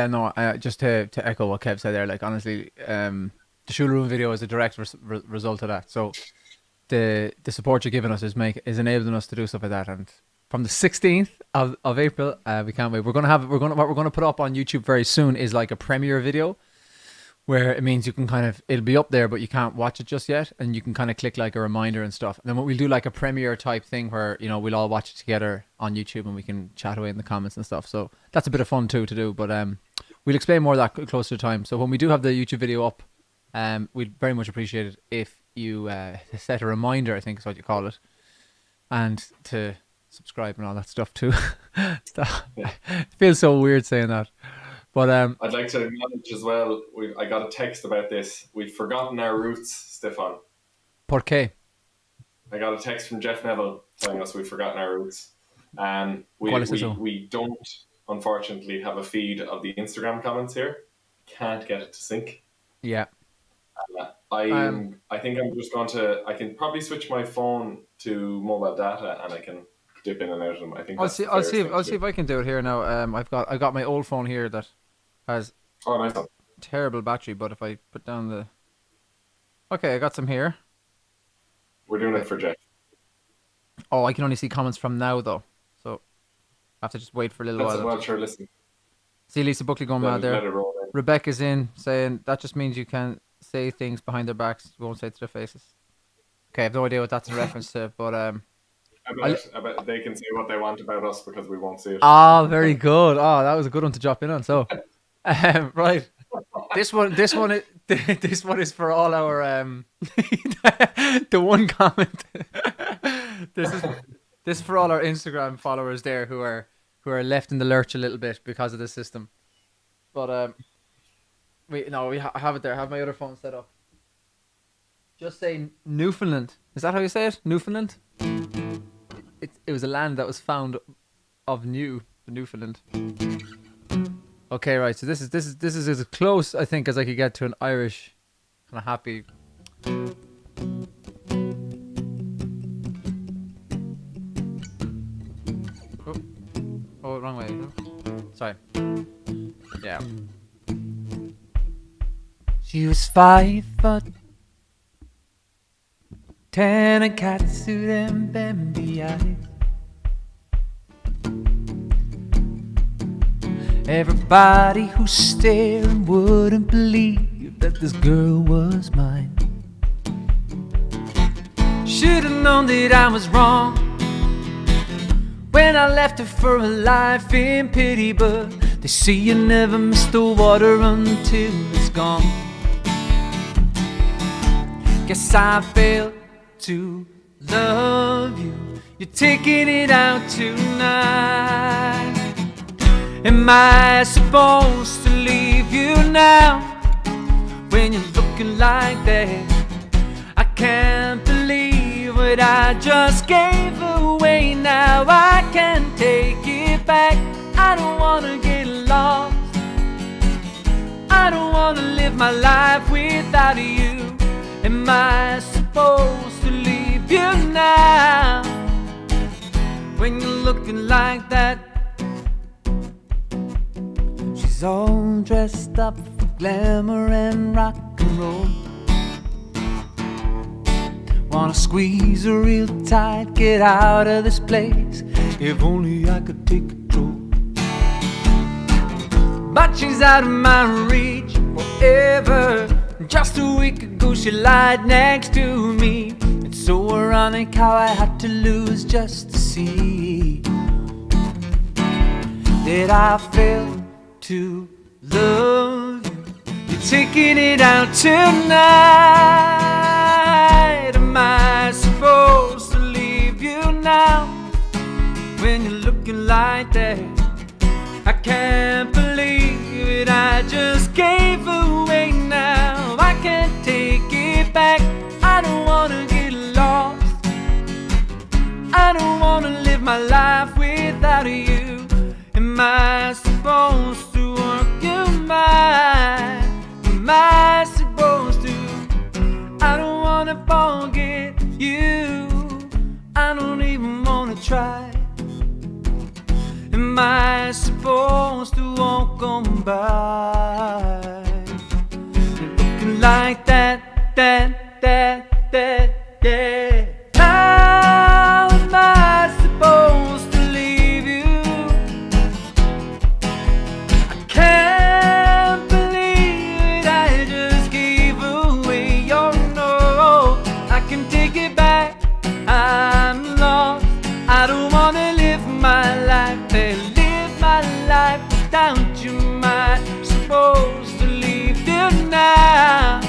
Speaker 1: No. Just to echo what Kev said there. Like, honestly, the sheisiún video is a direct result of that. So the support you're giving us is enabling us to do stuff like that. And from the 16th of April, we can't wait. What we're gonna put up on YouTube very soon is like a premiere video, where it means you can it'll be up there, but you can't watch it just yet, and you can kind of click like a reminder and stuff. And then we'll do like a premiere type thing where, you know, we'll all watch it together on YouTube and we can chat away in the comments and stuff. So that's a bit of fun too to do. But we'll explain more of that closer to time. So when we do have the YouTube video up, we'd very much appreciate it if you set a reminder, I think is what you call it, and to subscribe and all that stuff too. It feels so weird saying that. But
Speaker 2: I'd like to acknowledge as well, I got a text about this. We've forgotten our roots, Stefan.
Speaker 1: ¿Por qué?
Speaker 2: I got a text from Jeff Neville telling us we've forgotten our roots. We don't, unfortunately, have a feed of the Instagram comments here. Can't get it to sync.
Speaker 1: Yeah.
Speaker 2: I think I'm just going to. I can probably switch my phone to mobile data, and I can dip in and out of them. I think
Speaker 1: I'll
Speaker 2: that's
Speaker 1: see.
Speaker 2: the fairest thing
Speaker 1: I'll
Speaker 2: to
Speaker 1: see
Speaker 2: do.
Speaker 1: if I can do it here now. I got my old phone here that has
Speaker 2: Oh, nice one.
Speaker 1: terrible battery. But if I put down the, okay, I got some here.
Speaker 2: We're doing it for Jeff.
Speaker 1: Oh, I can only see comments from now though, so I have to just wait for a little
Speaker 2: That's
Speaker 1: while.
Speaker 2: it. Well, sure. Listen,
Speaker 1: See Lisa Buckley going mad there.
Speaker 2: let it roll in.
Speaker 1: Rebecca's in saying that just means you can say things behind their backs. You won't say it to their faces. Okay, I have no idea what that's in reference to, but
Speaker 2: I bet they can say what they want about us because we won't see it.
Speaker 1: very good. Oh, that was a good one to drop in on. So, right, this one is this one is for all our the one comment. this is for all our Instagram followers there who are left in the lurch a little bit because of the system. But I have it there. I have my other phone set up. Just say Newfoundland. Is that how you say it? Newfoundland? It was a land that was found of Newfoundland. Okay, right. So this is as close I think as I could get to an Irish kind of happy. Oh, wrong way. Sorry. Yeah. She was 5'10", a catsuit and Bambi eyes. Everybody who's staring wouldn't believe that this girl was mine. Should've known that I was wrong when I left her for a life in pity, but they say you never miss the water until it's gone. Guess I failed to love you. You're taking it out tonight. Am I supposed to leave you now when you're looking like that? I can't believe what I just gave away. Now I can't take it back. I don't wanna get lost. I don't wanna live my life without you. Am I supposed to leave you now when you're looking like that? She's all dressed up for glamour and rock and roll. Wanna squeeze her real tight, get out of this place. If only I could take control. But she's out of my reach forever. Just a week ago she lied next to me. It's so ironic how I had to lose just to see that I failed to love you. You're taking it out tonight. Am I supposed to leave you now when you're looking like that? I can't believe it, I just gave away now. I can't take it back. I don't wanna get lost. I don't wanna live my life without you. Am I supposed to work your mind? Am I supposed to? I don't wanna forget you. I don't even wanna try. Am I supposed to walk on by? You're looking like that, yeah. How am I supposed to leave you? I can't believe it, I just gave away your no. I can take it back, I'm lost. I don't wanna live my life, live my life without you. Am I supposed to leave you now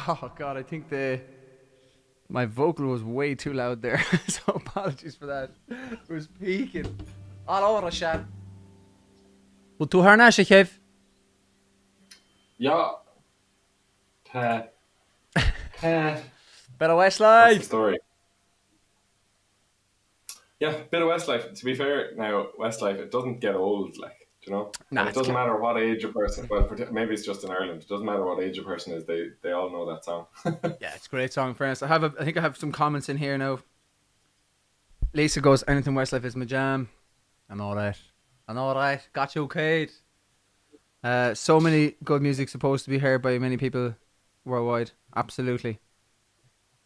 Speaker 1: Oh God, I think my vocal was way too loud there, so apologies for that. It was peaking. All over the shot. Well, tú harna sé Kev.
Speaker 2: Yeah. Bit
Speaker 1: Bit of
Speaker 2: That's the
Speaker 1: Westlife.
Speaker 2: story. Yeah, bit of Westlife. To be fair, now Westlife, it doesn't get old, like, do you know.
Speaker 1: Nah,
Speaker 2: And it
Speaker 1: it's
Speaker 2: doesn't matter what age a person. Well, maybe it's just in Ireland. It doesn't matter what age a person is. They all know that song.
Speaker 1: Yeah, it's a great song, friends. I think I have some comments in here now. Lisa goes, anything Westlife is my jam. I know that. Got you, Kate. So many good music supposed to be heard by many people worldwide. Absolutely.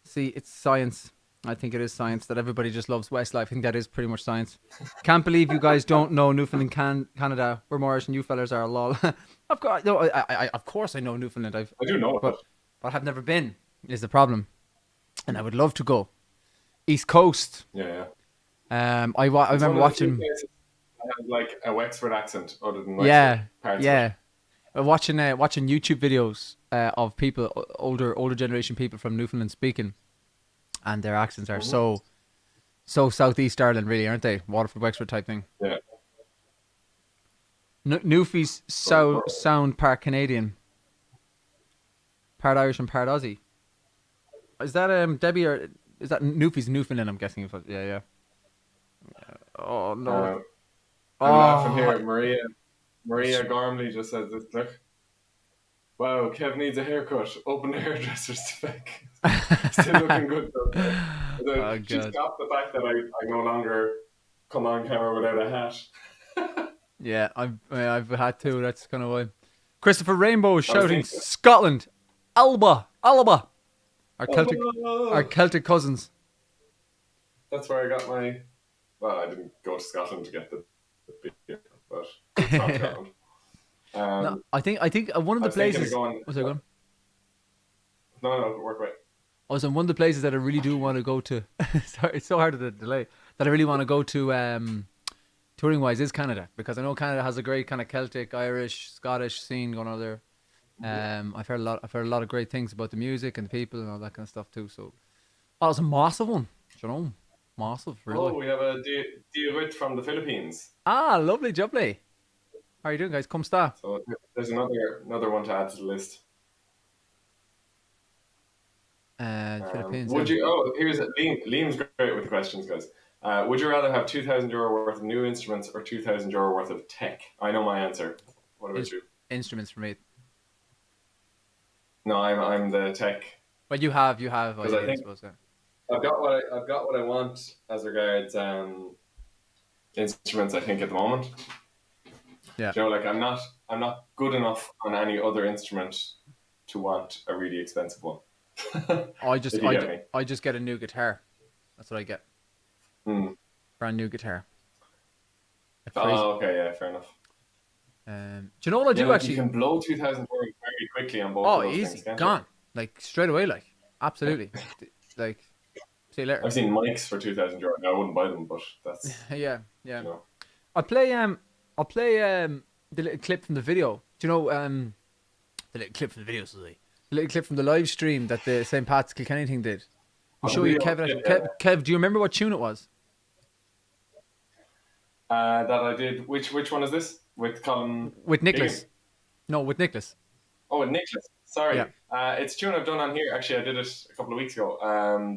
Speaker 1: See, it's science. I think it is science that everybody just loves Westlife. I think that is pretty much science. Can't believe you guys don't know Newfoundland, Canada. We're more than you fellas are, lol. Of course, no, of course I know Newfoundland.
Speaker 2: I do know,
Speaker 1: but I have never been. Is the problem, and I would love to go. East Coast.
Speaker 2: Yeah.
Speaker 1: I remember watching.
Speaker 2: I have like a Wexford accent, other than parts
Speaker 1: yeah. Watching YouTube videos of people, older generation people from Newfoundland speaking, and their accents are so Southeast Ireland, really, aren't they? Waterford, Wexford type thing.
Speaker 2: Yeah.
Speaker 1: Newfies sound part Canadian, part Irish, and part Aussie. Is that Debbie, or is that Newfies Newfoundland? I'm guessing. Yeah. Oh no.
Speaker 2: I'm laughing here. Maria Gormley just says this. Look. Wow, Kev needs a haircut. Open the hairdresser's spec. Still looking good though. She stopped the fact that I no longer come on camera without a hat.
Speaker 1: Yeah, I've had to. That's kind of why. Christopher Rainbow is shouting Scotland, Alba, our Celtic cousins.
Speaker 2: That's where I got my. Well, I didn't go to Scotland to get the beer, but it's not Scotland.
Speaker 1: No, I think one of the places. Was I going?
Speaker 2: No, work away.
Speaker 1: I was in one of the places that I really do want to go to. Sorry, it's so hard to delay. That I really want to go to, touring wise, is Canada, because I know Canada has a great kind of Celtic, Irish, Scottish scene going on there. I've heard a lot of great things about the music and the people and all that kind of stuff too. So, it's a massive one, you know, massive. Really.
Speaker 2: Oh, we have a Diawit from the Philippines.
Speaker 1: Lovely, jubbly. How are you doing, guys? Come start.
Speaker 2: So there's another one to add to the list.
Speaker 1: Philippines.
Speaker 2: Would you? Oh, here's it. Liam's great with the questions, guys. Would you rather have €2,000 worth of new instruments or €2,000 worth of tech? I know my answer. What about you?
Speaker 1: Instruments for me.
Speaker 2: No, I'm the tech.
Speaker 1: Well, you have.
Speaker 2: Because I suppose, yeah. I've got what I want as regards instruments. I think at the moment.
Speaker 1: Yeah.
Speaker 2: You know, like I'm not good enough on any other instrument to want a really expensive one.
Speaker 1: I just get a new guitar. That's what I get. Brand new guitar.
Speaker 2: Oh, okay, yeah, fair enough.
Speaker 1: Do you know what I do actually?
Speaker 2: You can blow €2,000 very quickly on both of those
Speaker 1: easy,
Speaker 2: things, can't
Speaker 1: gone.
Speaker 2: You?
Speaker 1: Like straight away, like absolutely. Like, see you later.
Speaker 2: I've seen mics for €2,000. No, I wouldn't buy them, but that's
Speaker 1: yeah.
Speaker 2: You know.
Speaker 1: I'll play the little clip from the video. Do you know the little clip from the video, Susie? The little clip from the live stream that the St. Pat's Kilkenny thing did. I'll show you, Kev. Kev, do you remember what tune it was?
Speaker 2: That I did. Which one is this? With Colin?
Speaker 1: With Nicholas. Higgin? No, with Nicholas.
Speaker 2: Oh, with Nicholas. Sorry.
Speaker 1: Yeah.
Speaker 2: It's a tune I've done on here. Actually, I did it a couple of weeks ago.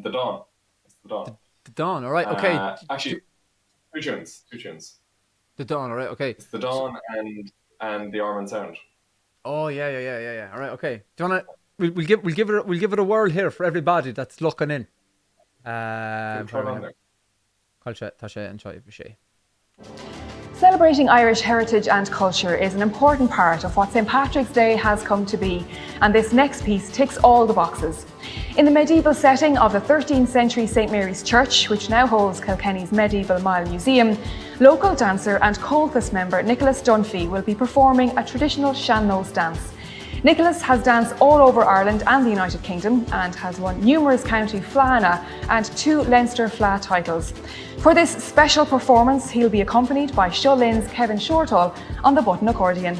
Speaker 2: The Dawn. It's the Dawn.
Speaker 1: The Dawn. All right. Okay.
Speaker 2: Actually, two tunes.
Speaker 1: The Dawn. All right. Okay.
Speaker 2: It's the Dawn and the Ormond Sound.
Speaker 1: Oh yeah. All right. Okay. Do you wanna? We'll give it a whirl here for everybody that's looking in.
Speaker 2: Try it on there.
Speaker 1: Tasha and Chai Vishay.
Speaker 3: Celebrating Irish heritage and culture is an important part of what St. Patrick's Day has come to be, and this next piece ticks all the boxes. In the medieval setting of the 13th century St. Mary's Church, which now holds Kilkenny's Medieval Mile Museum, local dancer and Colchas member Nicholas Dunphy will be performing a traditional sean-nós dance. Nicholas has danced all over Ireland and the United Kingdom and has won numerous county Fleadhna and 2 Leinster Fleadh titles. For this special performance, he'll be accompanied by Shullin's Kevin Shortall on the button accordion.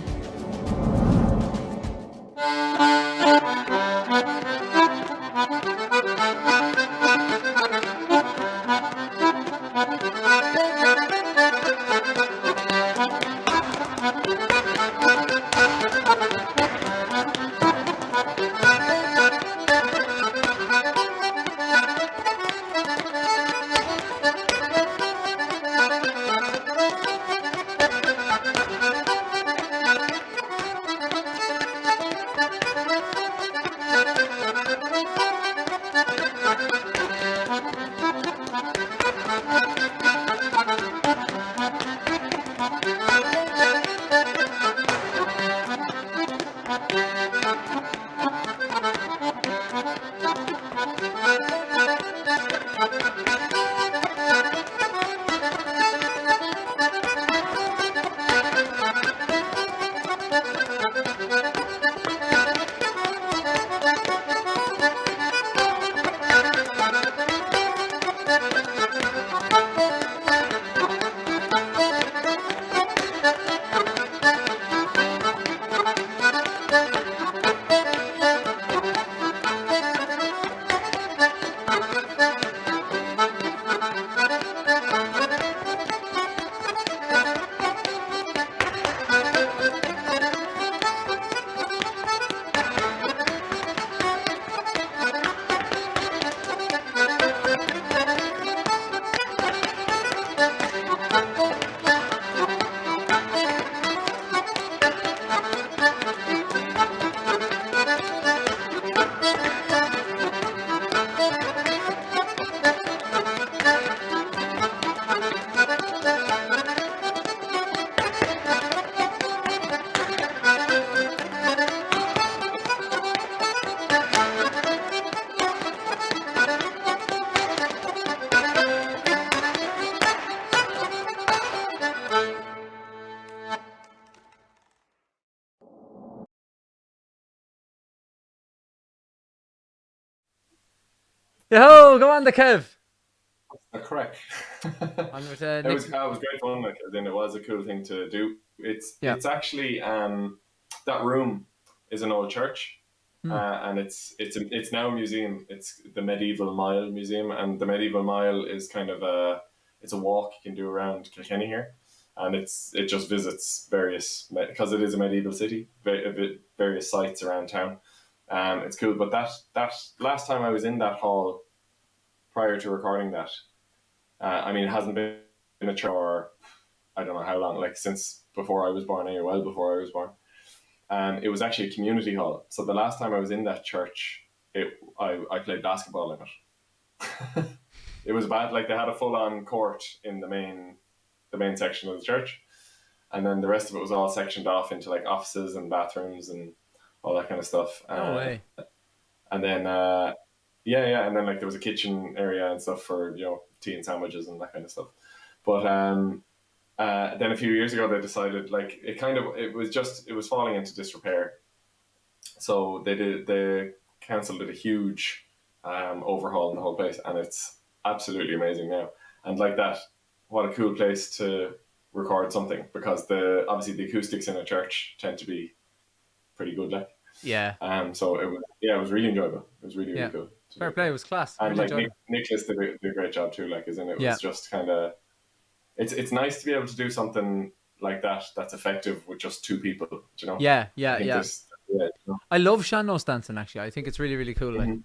Speaker 1: Yo, go on the Kev.
Speaker 2: Correct.
Speaker 1: On with,
Speaker 2: It
Speaker 1: Nick.
Speaker 2: was great fun. Like, then it was a cool thing to do.
Speaker 1: Yeah.
Speaker 2: It's actually that room is an old church, and it's now a museum. It's the Medieval Mile Museum, and the Medieval Mile is kind of it's a walk you can do around Kilkenny here, and it just visits various, because it is a medieval city, various sites around town. It's cool. But that last time I was in that hall prior to recording that, I mean, it hasn't been in a church for I don't know how long, like since before I was born, or well before I was born. It was actually a community hall. So the last time I was in that church, I played basketball in it. It was bad. Like, they had a full on court in the main section of the church, and then the rest of it was all sectioned off into like offices and bathrooms and all that kind of stuff.
Speaker 1: No way.
Speaker 2: And then and then like there was a kitchen area and stuff for tea and sandwiches and that kind of stuff. But then a few years ago they decided, like, it was falling into disrepair, so the council did a huge overhaul in the whole place, and it's absolutely amazing now. And like that, what a cool place to record something, because obviously the acoustics in a church tend to be pretty good, like.
Speaker 1: Yeah.
Speaker 2: So it was really enjoyable. It was really cool.
Speaker 1: Fair play. It was class.
Speaker 2: And
Speaker 1: Really
Speaker 2: like Nicholas did a great job too. Like, isn't it? It was just kind of. It's nice to be able to do something like that that's effective with just two people. Do you know?
Speaker 1: Yeah.
Speaker 2: I
Speaker 1: I love Shannos dancing. Actually, I think it's really, really cool. Like,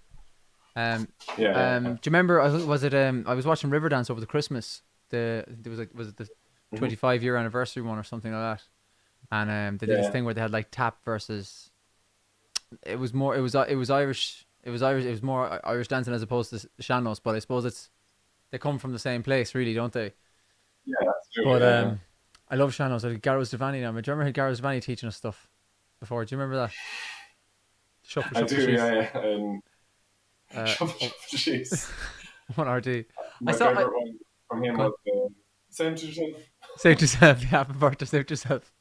Speaker 2: Mm-hmm.
Speaker 1: do you remember? Was it? I was watching Riverdance over the Christmas. Was it the 25-year anniversary one or something like that? And they did this thing where they had like tap versus. It was Irish. It was more Irish dancing as opposed to Shannos. But I suppose they come from the same place, really, don't they?
Speaker 2: Yeah, that's true.
Speaker 1: But I love Shannos. I had Garros Devani now. Do you remember had Garros Devani teaching us stuff before? Do you remember that? Shuffle,
Speaker 2: I
Speaker 1: shuffle,
Speaker 2: do.
Speaker 1: she's.
Speaker 2: Yeah. Shuffle, jeez.
Speaker 1: One RD.
Speaker 2: My favorite one from him was same to yourself.
Speaker 1: Save yourself. Yeah, happy birthday. Save yourself.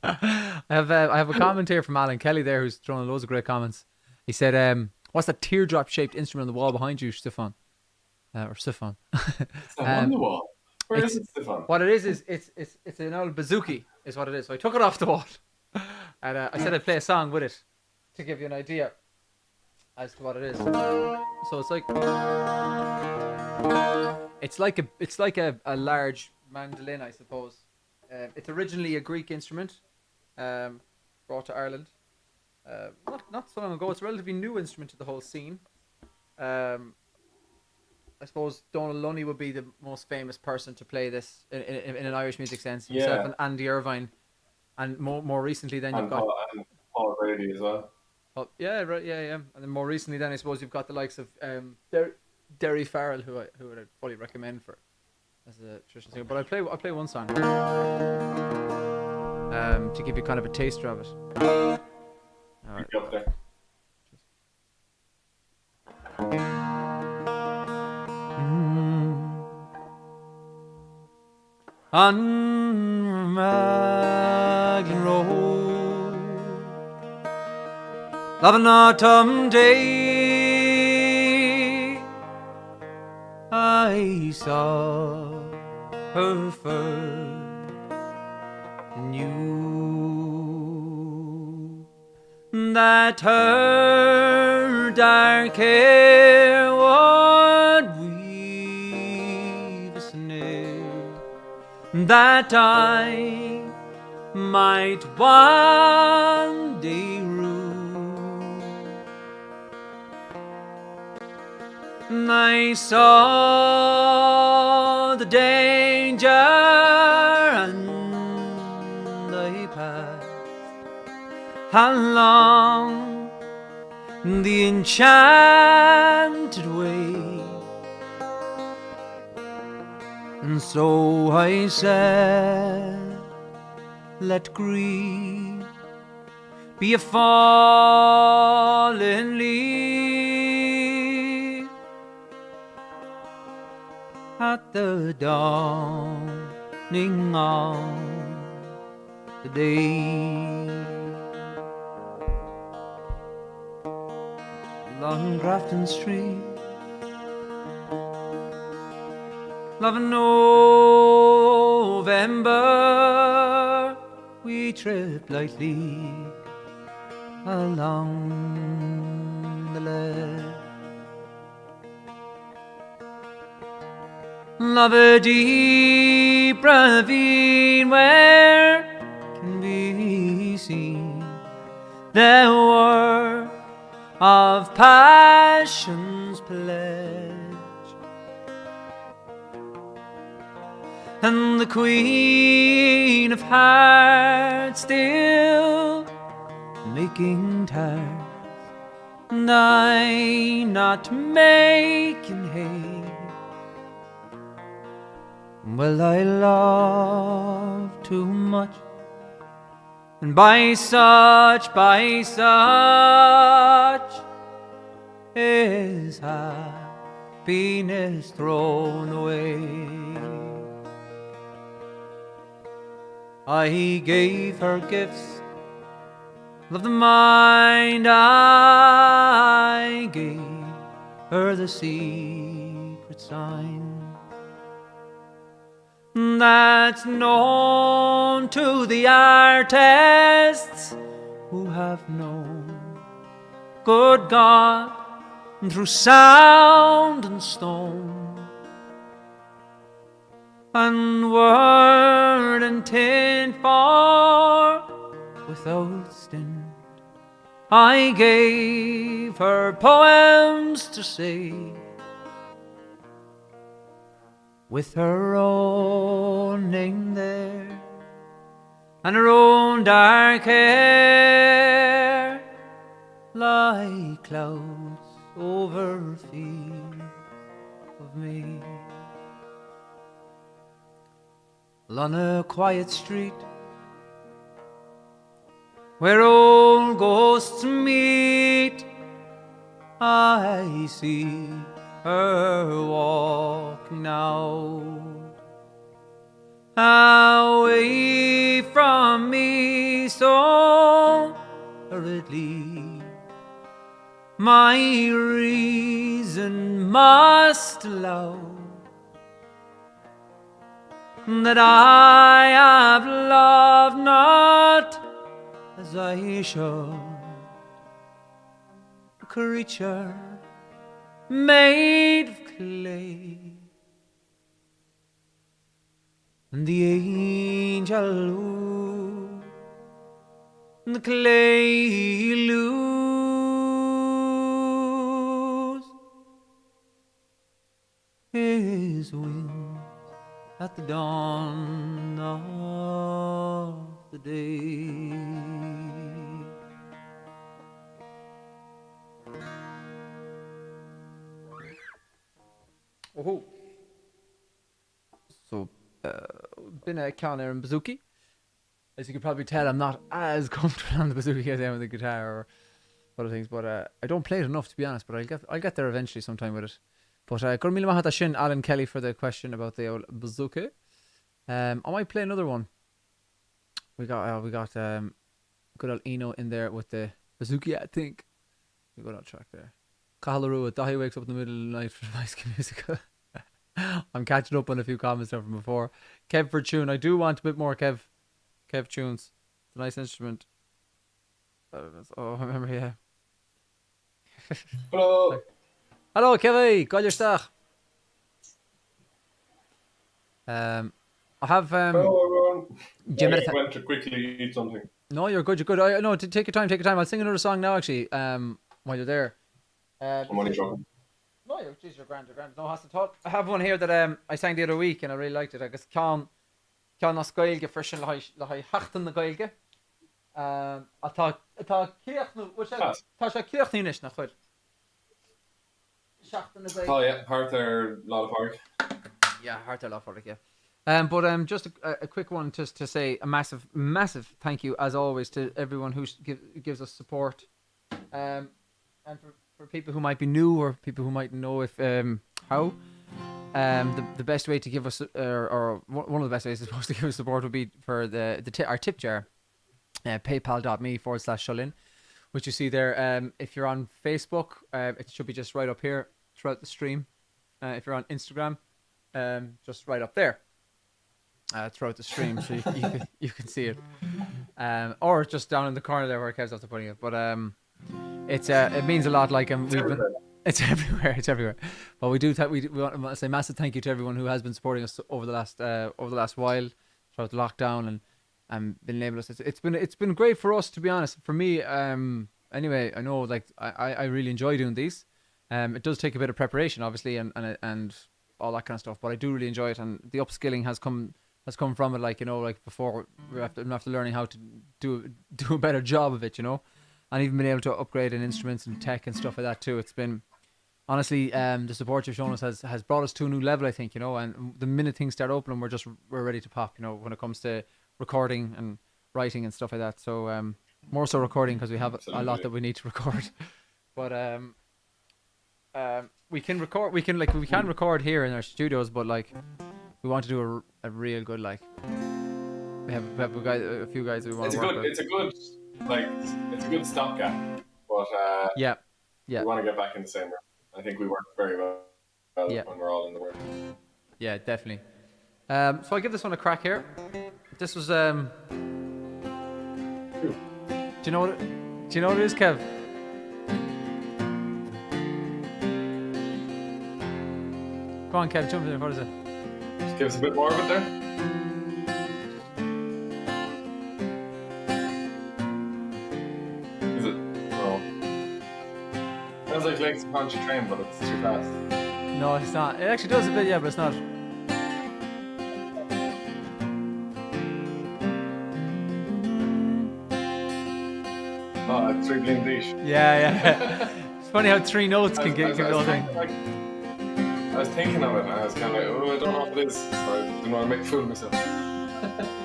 Speaker 1: I have a comment here from Alan Kelly there, who's thrown loads of great comments. He said, "What's that teardrop shaped instrument on the wall behind you, Stefan?" Or Stefan.
Speaker 2: It's on the wall. Where is it, Stefan?
Speaker 1: What it is it's an old bazooki, is what it is. So I took it off the wall, and I said I'd play a song with it to give you an idea as to what it is. So it's like a large mandolin, I suppose. It's originally a Greek instrument, brought to Ireland. Not so long ago. It's a relatively new instrument to the whole scene. I suppose Donal Lunny would be the most famous person to play this in an Irish music sense. Himself and Andy Irvine, and more recently then you've got
Speaker 2: Paul Brady as well.
Speaker 1: Oh, yeah, right, yeah. And then more recently then I suppose you've got the likes of Derry Farrell, who I'd fully recommend for as a traditional singer. But I'll play one song to give you kind of a taster of it. All right.
Speaker 2: Up there.
Speaker 1: On Magdalen Road, of an autumn day, I saw her first and knew that her dark hair would weave a snare, that I might one day rule. I saw the danger and I passed along the enchanted way. And so I said, let grief be a fallen leaf at the dawning of the day. Along Grafton Street Love in November, we trip lightly along the lake. Love a deep ravine where can be seen the war of passion's pledge, and the Queen of Hearts still making tarts, and I not making hay. Well, I love too much, and by such is happiness thrown away. I gave her gifts, love the mind, I gave her the secret sign that's known to the artists who have known good God through sound and stone, and word and tint for without stint. I gave her poems to say, with her own name there, and her own dark hair, like clouds over a field of me. On a quiet street, where old ghosts meet, I see her walk now, away from me so hurriedly. My reason must allow that I have loved not as I should, a creature made of clay, and the angel who the clay lose his wings at the dawn of the day. Oh, so been a Conner and Bazooki. As you can probably tell, I'm not as comfortable on the Bazooki as I am with the guitar or other things, but I don't play it enough, to be honest. But I'll get there eventually sometime with it. But gur míle maith sin Alan Kelly for the question about the old Bazooki. I might play another one. We got good old Eno in there with the Bazooki, I think. We got that track there. Cahalarua, Dahi wakes up in the middle of the night for the High School Musical. I'm catching up on a few comments there from before. Kev for tune. I do want a bit more Kev tunes. It's a nice instrument. Oh, I remember, yeah.
Speaker 2: Hello.
Speaker 1: Hello, Kevy. Got your stuff. I have
Speaker 2: Hello, everyone.
Speaker 1: Jim,
Speaker 2: I went to quickly eat something.
Speaker 1: No, you're good. No, take your time. I'll sing another song now, actually. While you're there.
Speaker 2: I'm only joking.
Speaker 1: No, you're grand. No, has to talk. I have one here that I sang the other week and I really liked it. I guess Ceann nas Gaeilge freshen le hachtan na Gaeilge. Atá cíochtnú, tá sé cíochtnínis nach chud. Seachtain na Gaeilge.
Speaker 2: Oh yeah, Harther Lotta Park.
Speaker 1: Yeah, Harther Lotta Park, yeah. But just a quick one just to say a massive thank you as always to everyone who gives us support. And for people who might be new or people who might know if how, the best way to give us or one of the best ways I suppose to give us support would be for our tip jar, paypal.me/sheisiún, which you see there. If you're on Facebook, it should be just right up here throughout the stream. If you're on Instagram, just right up there throughout the stream, so you can see it, or just down in the corner there where Kev's after putting it. But it means a lot. Like it's everywhere. It's everywhere. But we want to say massive thank you to everyone who has been supporting us over the last while throughout the lockdown and been able to. It's been great for us, to be honest. For me, anyway, I know like I really enjoy doing these. It does take a bit of preparation, obviously, and all that kind of stuff. But I do really enjoy it, and the upskilling has come from it. Like, you know, like before we're after learning how to do a better job of it, you know, and even being able to upgrade in instruments and tech and stuff like that too. It's been honestly the support you've shown us has brought us to a new level, I think, you know. And the minute things start opening, we're ready to pop, you know, when it comes to recording and writing and stuff like that. So more so recording, because we have a lot that we need to record. But we can record here in our studios, but like we want to do a real good, like we have a few guys we want to work with.
Speaker 2: It's a good stopgap, but
Speaker 1: yeah,
Speaker 2: we want to get back in the same room. I think we work very well when we're all in the room.
Speaker 1: Yeah, definitely. So I'll give this one a crack here. This was Do you know what it is, Kev? Go on, Kev, jump in there. What is it?
Speaker 2: Just give us a bit more of it there. Is it? Oh. Sounds like Legs to Punch a Train, but it's too fast.
Speaker 1: No, it's not. It actually does a bit, yeah, but it's not.
Speaker 2: Oh, that's 3 Blin Dish.
Speaker 1: Yeah. It's funny how 3 notes can give the whole thing.
Speaker 2: I was thinking of it, and I was kind of like, oh, I don't know what it is, so I didn't want to make a fool of myself.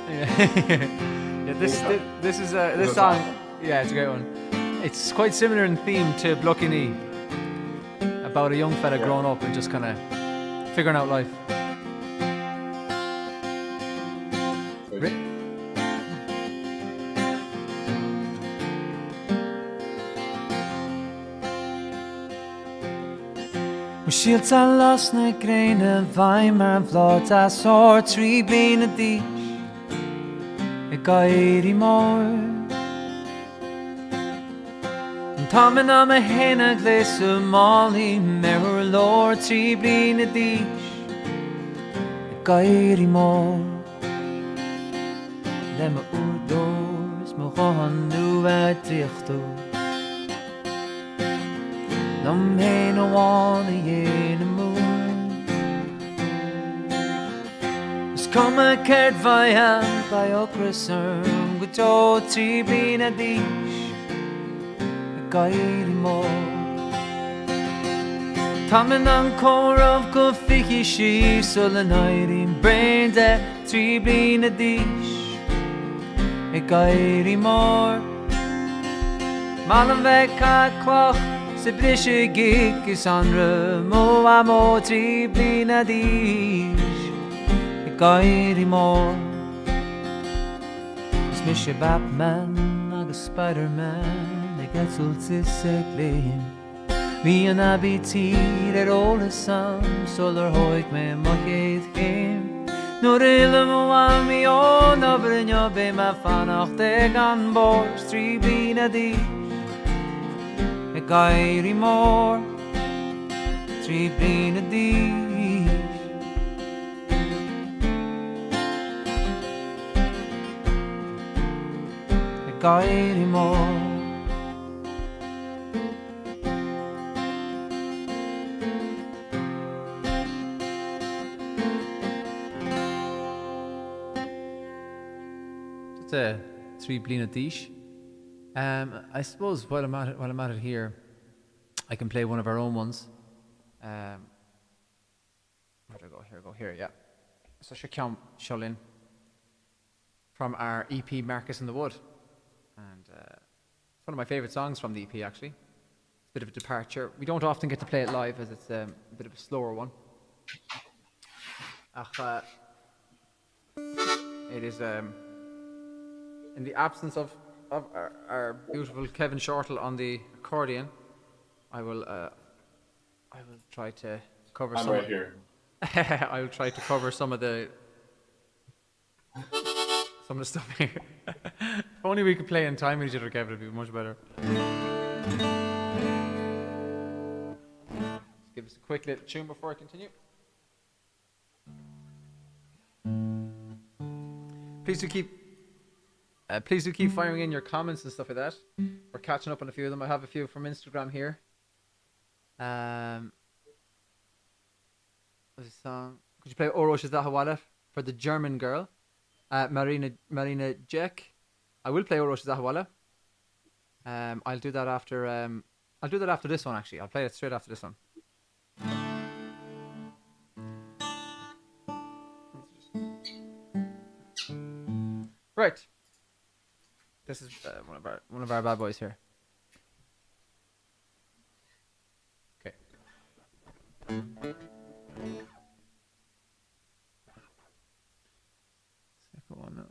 Speaker 1: Yeah, this song. Yeah, it's a great one. It's quite similar in theme to Blucky Knee, about a young fella growing up and just kind of figuring out life. Shields a los na gréine Weimar vlot a sor 3 blin a dís I gairí mór An tamen am a héna glés a máli Meror lor 3 blin a dís I gairí mór Le ma úrdós ma gohan nu a dichtú Lum hain a wan a yin a moon Is come a cared via by ocrasum Go to 3 blin a dish A gairí mór Tamen an cor of go fichi she Sul an airin brain de 3 blin a dish A gairí mór Malan ve ca cloch Se brishe gig is andre Mo a mo 3 blin a dish I gairí mór Is mishe Batman agus Spider-Man I getsul tis e gleim Mi an abitir óla sam Solar hoig me mochid chéim Nor ille mo a mi o Nobrinjo be ma fanach de gan bors 3 blin a dish A gairí mór 3 blin a dish A gairí mór That's 3 blin a dish. I suppose while I'm at it here, I can play one of our own ones. Where do I go? Here, yeah. So sheisiún Sholin from our EP Marcus in the Wood, and it's one of my favourite songs from the EP actually. It's a bit of a departure. We don't often get to play it live as it's a bit of a slower one. It is in the absence of our beautiful Kevin Shortle on the accordion, I will try to cover some.
Speaker 2: I'm right here.
Speaker 1: I'll try to cover some of the stuff here. If only we could play in time with each other, Kevin, it'd be much better. Let's give us a quick little tune before I continue. Please do keep firing in your comments and stuff like that. We're catching up on a few of them. I have a few from Instagram here. What's the song? Could you play Oro Shizda Hawala for the German girl? Marina Jack. I will play Oro Shizda Hawala. I'll do that after this one actually. I'll play it straight after this one. Right. This is one of our bad boys here. Okay. Second one now.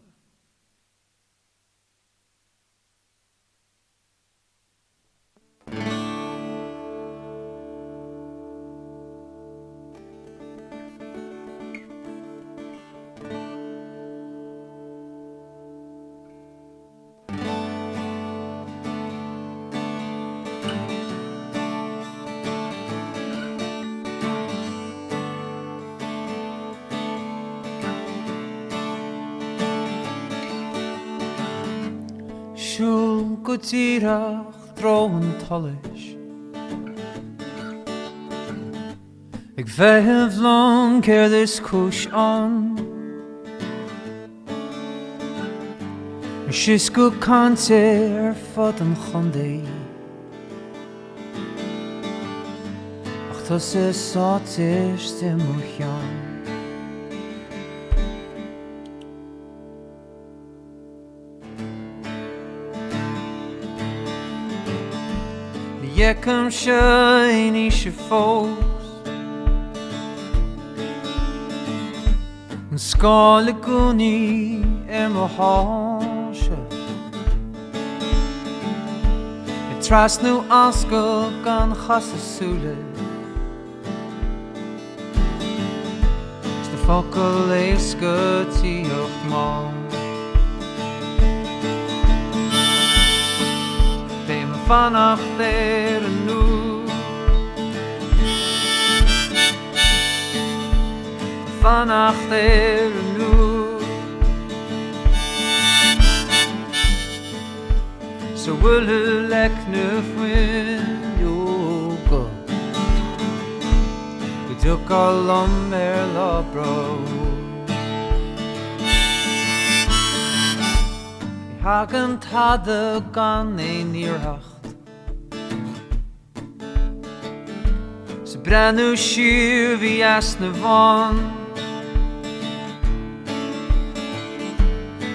Speaker 1: Siúl go dtíreach dróin tolis ag bheith long céir this cúis an Sis go cante fod an chondaí ach tá sé sátis de muchian Yekam shiny shifos and scarleguni emahasha It tras nu askal gan chasasule Stafokal eiskati ochman Vanach der nu Vanach der nu So will you like when you go We took all on their love bro Hagant had the gun in nearach Brand siúr bhí as na bhain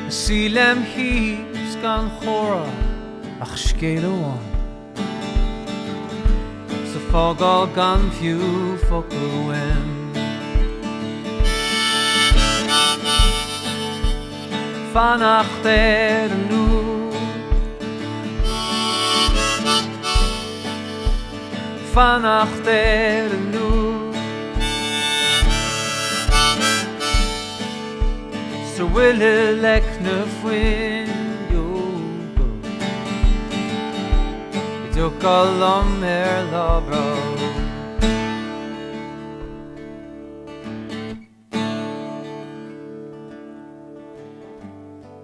Speaker 1: Sílam híos gan chóra ach scéile bhain Sa fágáil gan fiú focail uin Fanacht nu Vannacht nu So will it like no when you go We took all on their labro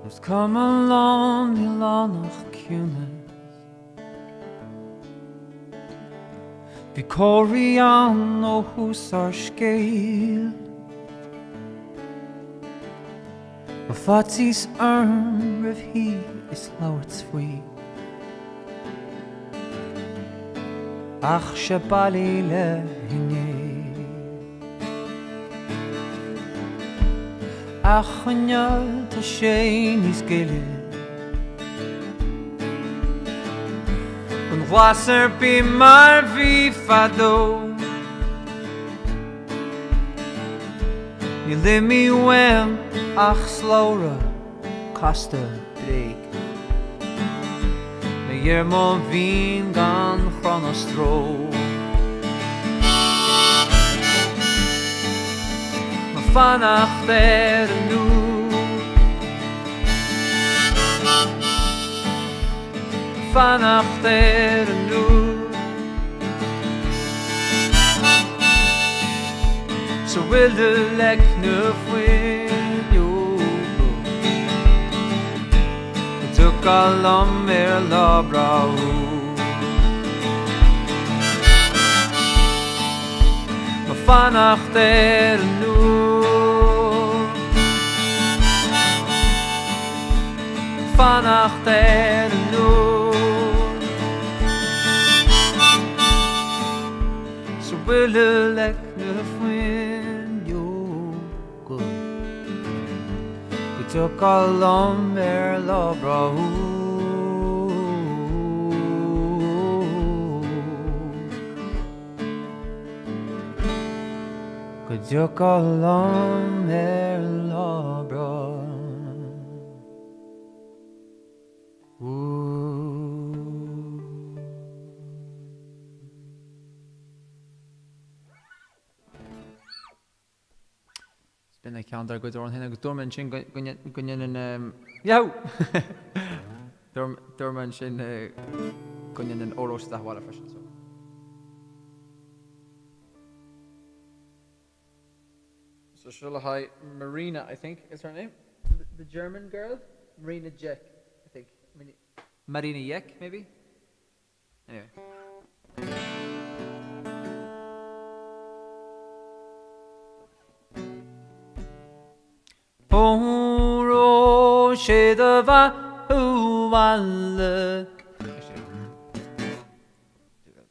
Speaker 1: It's come along the lánach cúna Bhí cóirí an ó hús ar scéil Má fatís arm rah hí is labhairt faoi Ach se bailí le hinné Ach chuneal tá sé níos gile Wasser be mar vi fado You leave me when ach slowra costa break Na year mo vín gan chronostro Fanach der nu Fanach der nu So will the lekne fwin yo Took along mer la brau Fanach der nu Fanach der nu So will the lekne fwin yo We took along mer la brau Yo colom er labra It's been a counter good on hin dorman chin gunyan yow dorman chin gunyan and oros that wala fashion so So shall I Marina, I think, is her name? The German girl? Marina Jeck, I think. Marina Jeck, maybe? Anyway. Oro shedava uwale. Actually,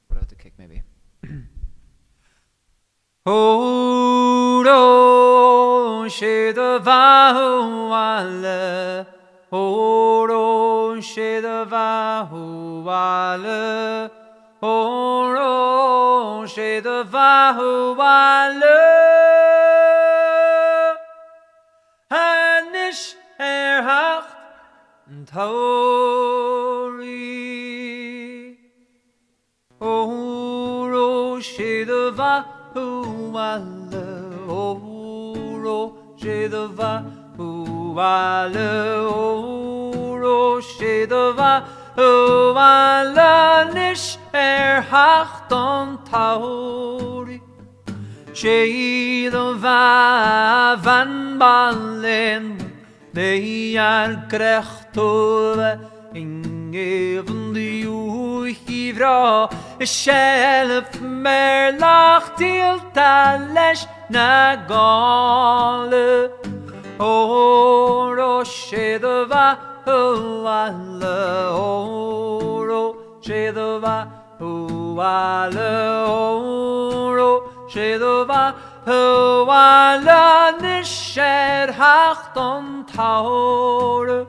Speaker 1: without the kick, maybe. Oro shedava uwale. Oro shedava uwale. Oro shedava uwale. Hanish erhacht tauri. Oro shedava uwale. Oro shedava uwale. Oro shedava uwale. Nish erhacht tauri. Sheidava van balen de krechtowe ingeven de uivra shelf mer lach til talesh na gale oro shedava uwale oro shedava uwale oro shedava uwale nisher hachton taure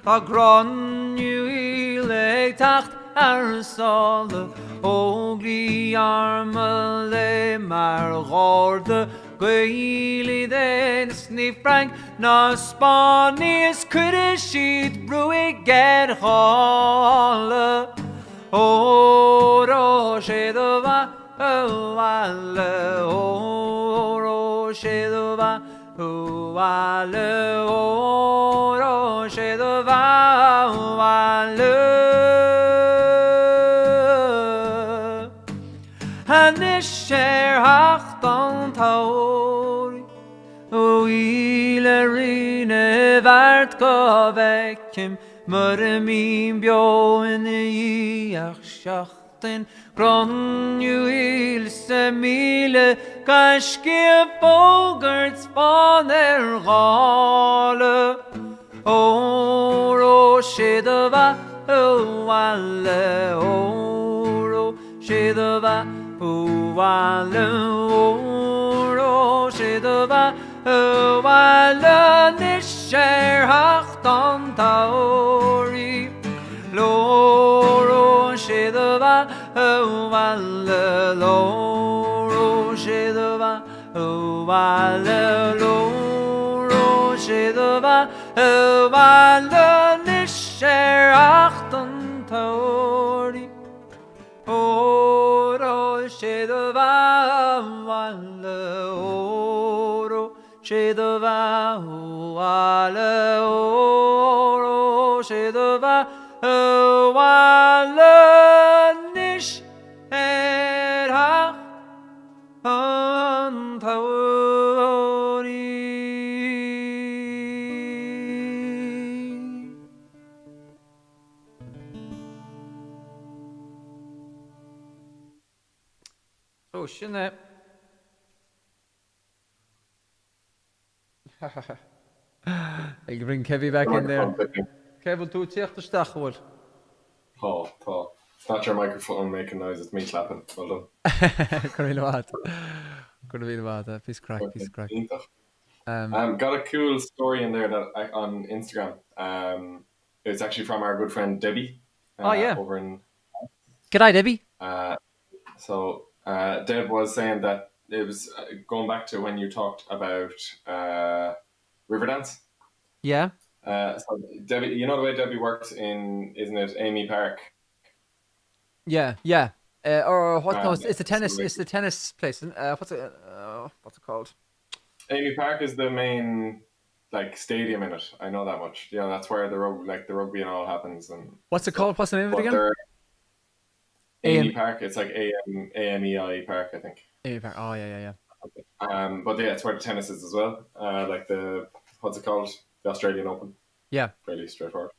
Speaker 1: a gron yuile tacht arsale ogri armele mar gorde Gweili den sniff frank na spanis kudishit bruig ger hale oro shedava uwale oro shedava uwale oro shedava uwale hanisher hachton tauri oilerine vart gavekim murmin bjoen iach sheachtaine Gron juil semile Gashke bogerts van gale Oro shedava uwale Oro shedava uwale Oro shedava uwale Nisher hachton tauri Loro shedava uwale loro shedava uwale loro shedava uwale nisher achton tauri oro shedava uwale oro she deva wale o she deva wale nish ha an tauri. Oh, shouldn't it? I can bring Kevy back in there. Kev, tú tíochttasteach bhfuil.
Speaker 2: Tá. It's not your microphone making noise, it's me clapping. Well done.
Speaker 1: Could have been about Peace crack.
Speaker 2: Got a cool story in there that on Instagram. It's actually from our good friend Debbie. Over in.
Speaker 1: G'day, Debbie.
Speaker 2: So Deb was saying that it was going back to when you talked about Riverdance.
Speaker 1: Yeah.
Speaker 2: So Debbie, you know the way Debbie works in, isn't it, Amy Park?
Speaker 1: Yeah. Or what? No, it's the tennis. It's the tennis place. What's it called?
Speaker 2: Amy Park is the main stadium in it. I know that much. Yeah, that's where the rugby and all happens. And
Speaker 1: what's it called? What's the name of it again?
Speaker 2: Amy Park. It's like AMEI Park, I think.
Speaker 1: Amy Park. Oh yeah.
Speaker 2: But yeah, it's where the tennis is as well. Like what's it called? The Australian Open.
Speaker 1: Yeah.
Speaker 2: Fairly straightforward.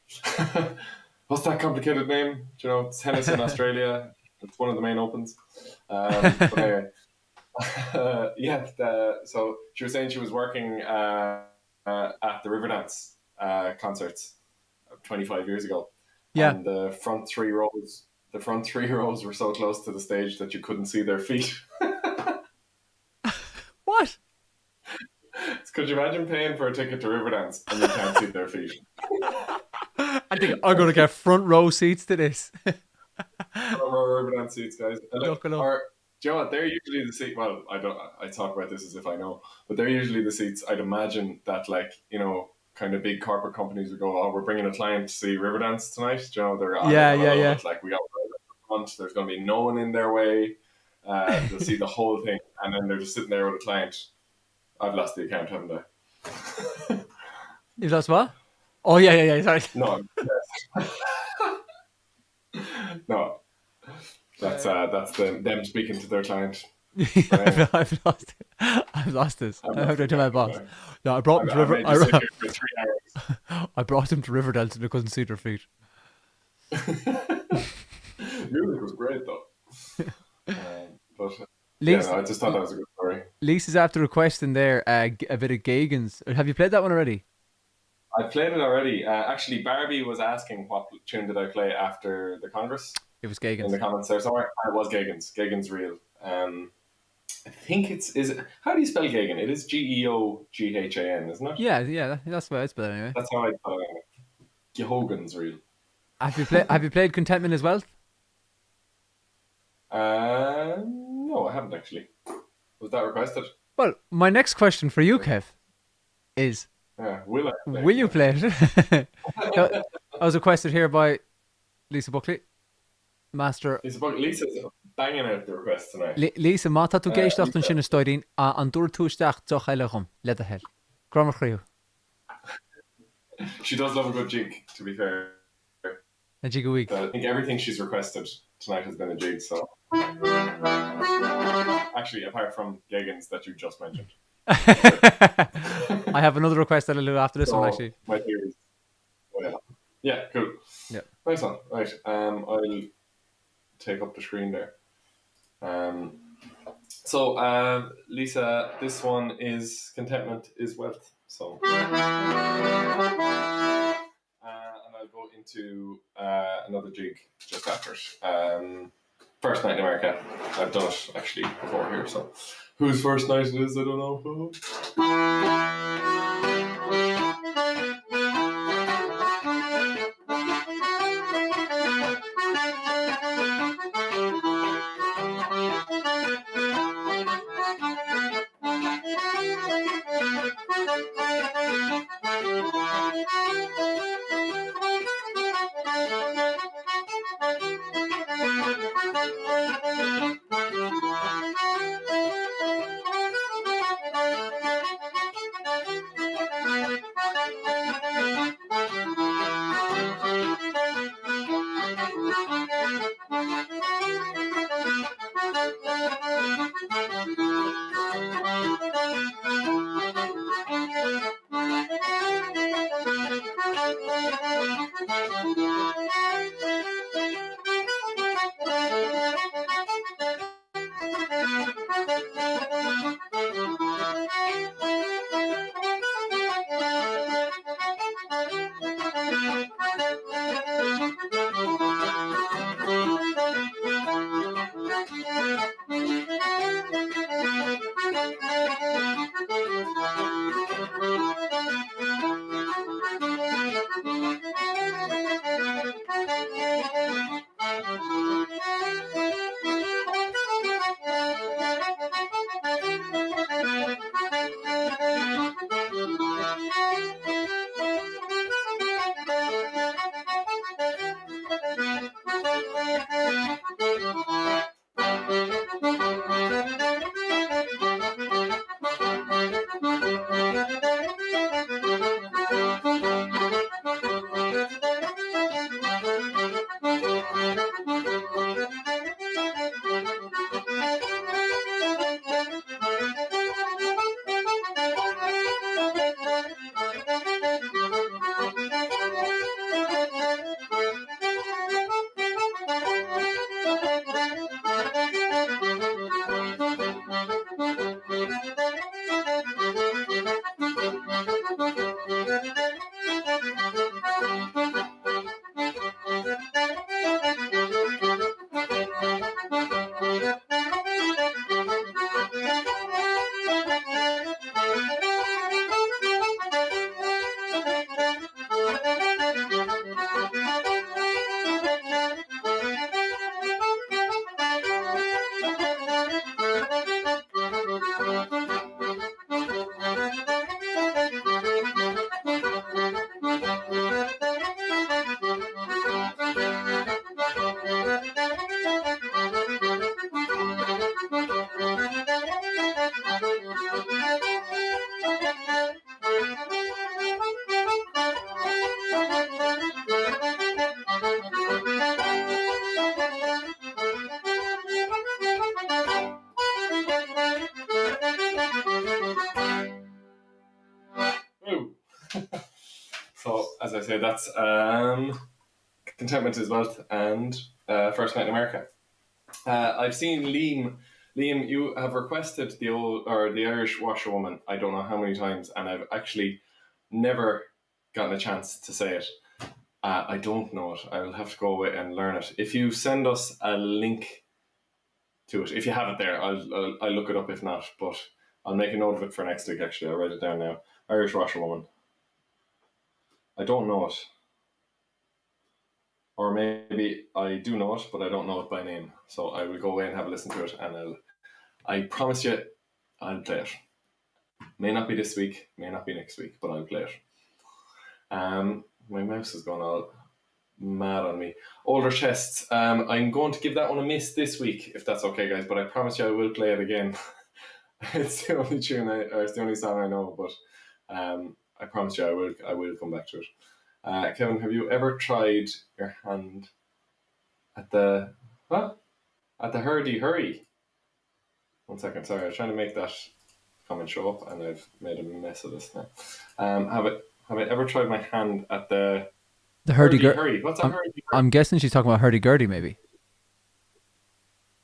Speaker 2: What's that complicated name? Do you know, tennis in Australia. It's one of the main opens. But anyway. So she was saying she was working at the Riverdance concerts 25 years ago.
Speaker 1: Yeah.
Speaker 2: And the front three rows were so close to the stage that you couldn't see their feet.
Speaker 1: What?
Speaker 2: Could you imagine paying for a ticket to Riverdance and you can't see their feet?
Speaker 1: I think I'm going to get front row seats to this.
Speaker 2: Front row Riverdance seats, guys.
Speaker 1: Look.
Speaker 2: Do you know what? They're usually the seat. Well, I talk about this as if I know, but they're usually the seats. I'd imagine that, kind of big corporate companies would go, "Oh, we're bringing a client to see Riverdance tonight." Do you know, they're
Speaker 1: yeah.
Speaker 2: Like we got front. There's going to be no one in their way. They'll see the whole thing, and then they're just sitting there with a client. I've lost the account, haven't I?
Speaker 1: You've lost what? Oh yeah. Sorry.
Speaker 2: No. No. That's them speaking to their client.
Speaker 1: I've lost it. I've lost this. I heard it to my boss. No, I brought him to River. I brought him to Riverdale and I couldn't see their feet.
Speaker 2: Music was great though. But
Speaker 1: Lisa,
Speaker 2: I just thought that was a good story.
Speaker 1: Lisa's after requesting there a bit of Gagan's. Have you played that one already?
Speaker 2: I played it already. Actually, Barbie was asking what tune did I play after the Congress.
Speaker 1: It was Gagan's.
Speaker 2: In the comments there somewhere. It was Gagan's. Gagan's real. I think is it? How do you spell Gagan? It is Geoghan, isn't it?
Speaker 1: Yeah. That's what I spell anyway.
Speaker 2: That's how I spell it. Gehogan's real.
Speaker 1: Have you played Contentment as well?
Speaker 2: No, I haven't actually. Was that requested?
Speaker 1: Well, my next question for you, Kev, is
Speaker 2: will
Speaker 1: you play it? That was requested here by Lisa Buckley, Master.
Speaker 2: Lisa's banging out the request tonight.
Speaker 1: Lisa, mata tú géisteach an sin stoirín an dúr túisteach do chaile chum, le a hell. Gromar chríú.
Speaker 2: She does love a good jig, to be fair.
Speaker 1: A jig a week.
Speaker 2: I think everything she's requested tonight has been a jig, so. Actually, apart from Gagan's that you just mentioned.
Speaker 1: I have another request that I'll do after this one, actually.
Speaker 2: My theories. Yeah, cool.
Speaker 1: Yeah.
Speaker 2: Nice one. Right. I'll take up the screen there. So, Lisa, this one is Contentment is Wealth. So, and I'll go into another jig just after it. First Night in America. I've done it actually before here. So, whose first night it is, I don't know. So, as I say, that's Contentment is Wealth and First Night in America. I've seen Liam. Liam, you have requested the Irish washerwoman. I don't know how many times, and I've actually never gotten a chance to say it. I don't know it. I will have to go away and learn it. If you send us a link to it, if you have it there, I'll look it up. If not, but I'll make a note of it for next week. Actually, I'll write it down now. Irish washerwoman. I don't know it. Or maybe I do know it, but I don't know it by name. So I will go away and have a listen to it, and I promise you, I'll play it. May not be this week, may not be next week, but I'll play it. My mouse has gone all mad on me. Older Chests. I'm going to give that one a miss this week, if that's okay, guys. But I promise you, I will play it again. It's the only it's the only song I know, but I promise you, I will come back to it. Kevin, have you ever tried your hand at the hurdy hurry? 1 second, sorry, I was trying to make that comment show up, and I've made a mess of this now. Have I ever tried my hand at the hurdy-gurdy? What's a hurdy-gurdy?
Speaker 1: I'm guessing she's talking about hurdy-gurdy, maybe.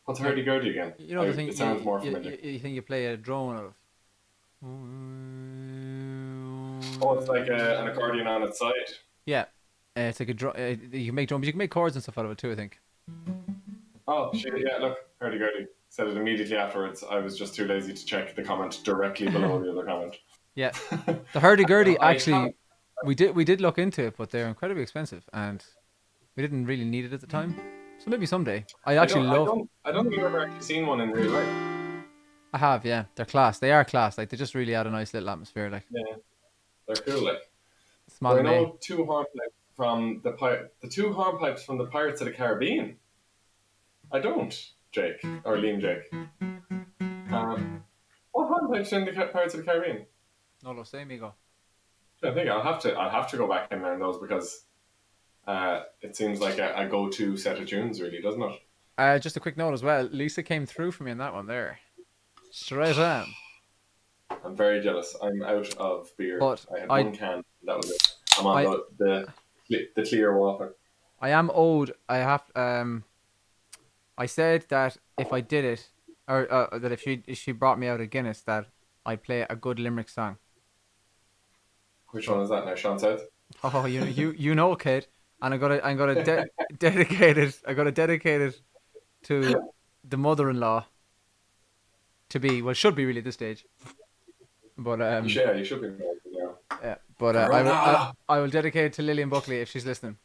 Speaker 2: What's a hurdy-gurdy again?
Speaker 1: You know the thing.
Speaker 2: It sounds more familiar.
Speaker 1: You think you play a drone out of?
Speaker 2: Oh, it's like an accordion on its side.
Speaker 1: Yeah, it's like a drum. You can make drums, but you can make chords and stuff out of it too, I think.
Speaker 2: Oh shit! Yeah, look, hurdy-gurdy. Said it immediately afterwards. I was just too lazy to check the comment directly below the other comment.
Speaker 1: Yeah, the hurdy-gurdy actually, we did look into it, but they're incredibly expensive, and we didn't really need it at the time. So maybe someday. I don't think
Speaker 2: I've ever actually seen one in real life.
Speaker 1: I have, yeah. They're class. They are class. Like, they just really add a nice little atmosphere. Like,
Speaker 2: yeah, they're cool. Like,
Speaker 1: small.
Speaker 2: I know two hornpipes from the two hornpipes from the Pirates of the Caribbean. I don't, Jake or Liam Jake. What hornpipes are in the Pirates of the Caribbean?
Speaker 1: No lo sé, amigo.
Speaker 2: I think I'll have to go back and learn those, because it seems like a go-to set of tunes, really, doesn't it?
Speaker 1: Just a quick note as well. Lisa came through for me on that one there. Straight on.
Speaker 2: I'm very jealous. I'm out of beer.
Speaker 1: But
Speaker 2: I had one can. That was it. I'm on the clear water.
Speaker 1: I am owed. I have. I said that if I did it, or that if she brought me out a Guinness, that I'd play a good Limerick song.
Speaker 2: Which one is that now, Sean South?
Speaker 1: Oh, you know, kid. And I'm gonna dedicate it. I gotta dedicate it to the mother-in-law. To be, well, should be really at this stage. But
Speaker 2: yeah, you should be.
Speaker 1: Yeah, but I will dedicate it to Lillian Buckley if she's listening.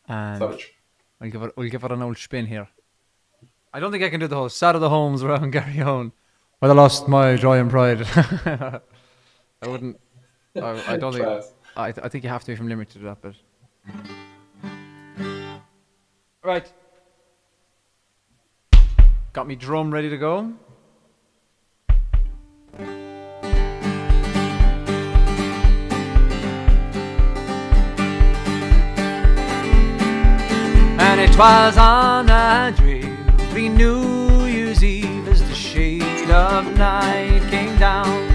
Speaker 1: And
Speaker 2: Savage.
Speaker 1: we'll give it an old spin here. I don't think I can do the whole "Sad of the Homes" around Garryowen. Well, I lost my joy and pride. I wouldn't. I don't think. I think you have to be from Limerick to do that, but. Right. Got me drum ready to go. And it was on a dreary New Year's Eve as the shade of night came down.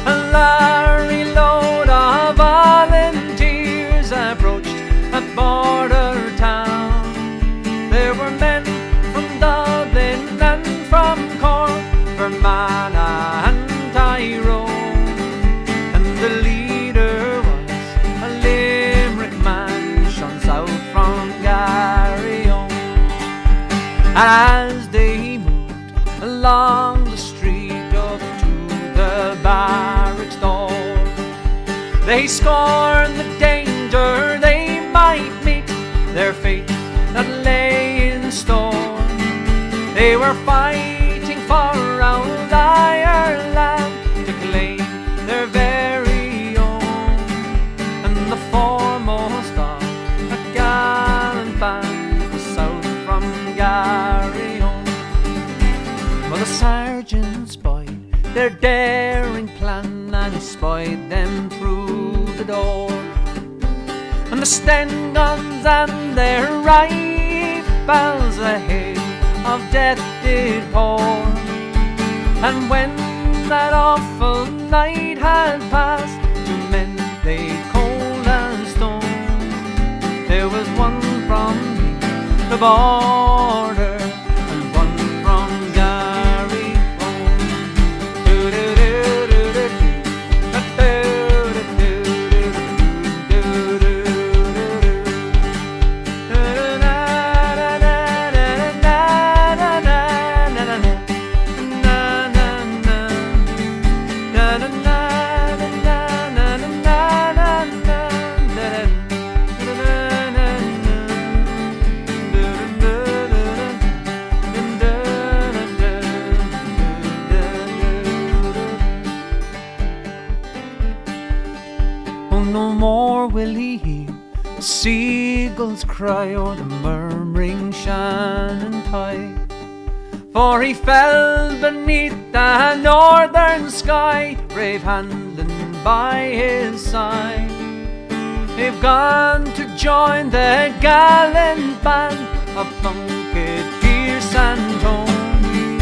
Speaker 1: A lorry load of volunteers approached a border town. There were men from Dublin and from Cork, Fermanagh and Tyrone, and the leader was a Limerick man, shone south from Garryowen. As they moved along the street up to the barracks door, they scorned the danger they might meet, their fate that lay in store. They were fighting for old Ireland to claim their very own, and the foremost of a gallant band was south from Garryowen. Well, the sergeant spied their daring plan, and he spied them through the door. And the Sten guns and their rifles ahead of death did pour. And when that awful night had passed, 2 border, and one from Gary Oh, no more will he hear the seagulls cry or the murmuring Shannon tide, for he fell beneath the northern sky, brave Hanlon by his side. They've gone to join the gallant band of Plunkett, Pierce and Tony,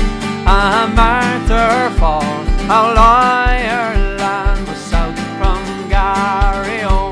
Speaker 1: a martyr for our Ireland was south from Garryowen.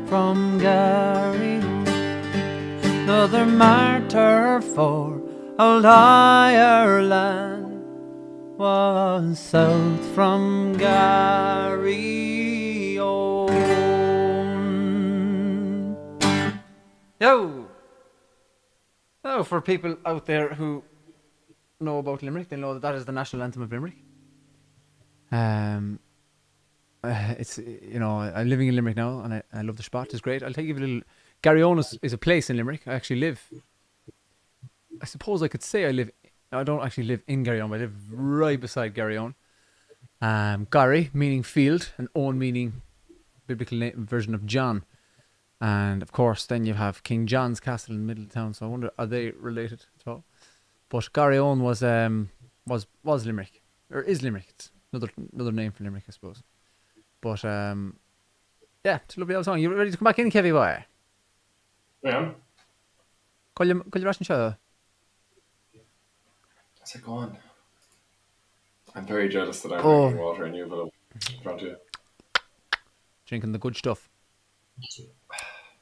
Speaker 1: From Gary, another martyr for old Ireland was south from Gary. Yo! Oh, for people out there who know about Limerick, they know that that is the national anthem of Limerick. It's, you know, I'm living in Limerick now, and I love the spot. It's great. I'll take you a little. Garryowen is a place in Limerick. I actually live. I suppose I could say I live. I don't actually live in Garryowen, but I live right beside Garryowen. Gary meaning field, and Owen meaning biblical name, version of John, and of course then you have King John's Castle in the middle of town. So I wonder, are they related at all? But Garryowen was Limerick, or is Limerick? It's another name for Limerick, I suppose. But yeah, it's a lovely old song. You ready to come back in, Kevy boy?
Speaker 2: Yeah.
Speaker 1: Could you rush show?
Speaker 2: How's it going? I'm very jealous that I'm drinking water and you've a in front of you.
Speaker 1: Drinking the good stuff.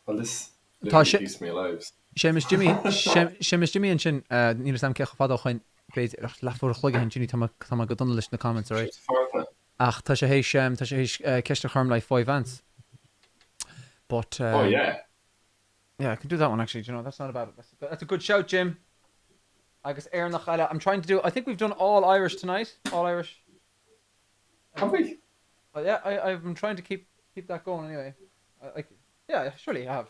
Speaker 2: Well, this literally keeps me alive.
Speaker 1: Seamus Jimmy and Shin, Neil Sam Kech Fado Hunt, please, Lafur Huggy and Ginny Tama got done the list in the comments, alright? Ach, Tasha Keshta Harm like 5 ants. But
Speaker 2: oh yeah.
Speaker 1: Yeah, I can do that one actually. Do you know, that's not a bad. That's a good shout, Jim. I guess Aaron Nachala. I'm trying to do. I think we've done all Irish tonight. All Irish.
Speaker 2: Have we?
Speaker 1: Yeah, I've been trying to keep that going anyway. Yeah, surely I have.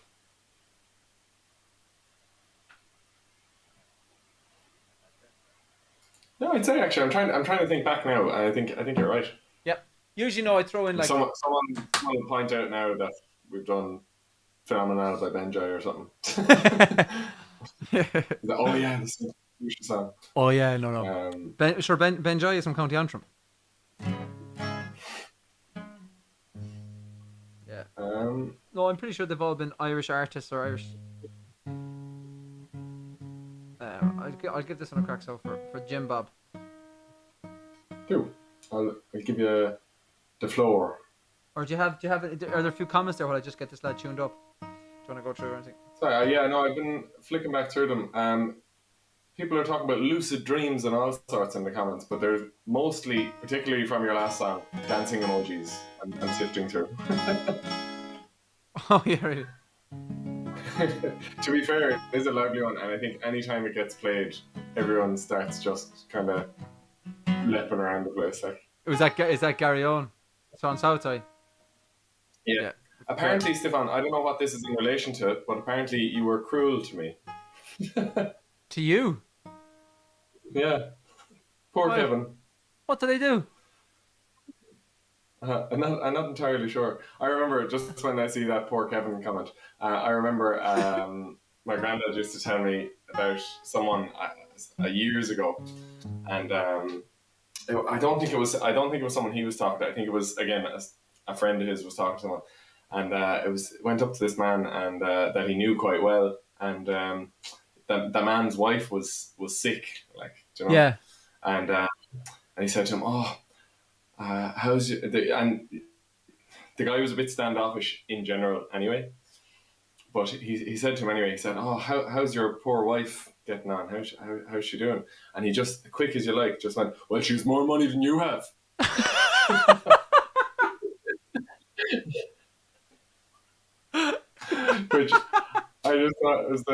Speaker 2: No, I'd say actually I'm trying to think back now, and I think you're right.
Speaker 1: Yep. Usually, no, I throw in like
Speaker 2: someone will point out now that we've done Phenomenal by Benjai or something. Oh yeah, this is a song.
Speaker 1: Oh yeah, no. Benjai is from County Antrim. Yeah. No, I'm pretty sure they've all been Irish artists or Irish. I'll give this one a crack so for Jim Bob.
Speaker 2: Do. I'll give you the floor.
Speaker 1: Or do you have? Are there a few comments there while I just get this lad tuned up? Do you want to go through or anything?
Speaker 2: Sorry, yeah, no, I've been flicking back through them. People are talking about lucid dreams and all sorts in the comments, but there's mostly, particularly from your last song, dancing emojis. I'm sifting through.
Speaker 1: Oh yeah, really.
Speaker 2: To be fair, it is a lively one, and I think anytime it gets played, everyone starts just kind of leaping around the place. Like,
Speaker 1: is that Garryowen? It's on Southside.
Speaker 2: Yeah. Apparently, Stefan, I don't know what this is in relation to, but apparently you were cruel to me.
Speaker 1: To you?
Speaker 2: Yeah. Poor Kevin.
Speaker 1: What did I do?
Speaker 2: I'm not entirely sure. I remember just when I see that poor Kevin comment, I remember my granddad used to tell me about someone years ago, and I don't think it was someone he was talking to. I think it was again a friend of his was talking to someone, and went up to this man and that he knew quite well, and the man's wife was sick, like, do you know,
Speaker 1: Yeah.
Speaker 2: and he said to him, "Oh, how's you?" And the guy was a bit standoffish in general, anyway. But he said to him anyway. He said, "Oh, how's your poor wife getting on? How's she doing?" And he just, quick as you like, just went, "Well, she's more money than you have." Which I just thought was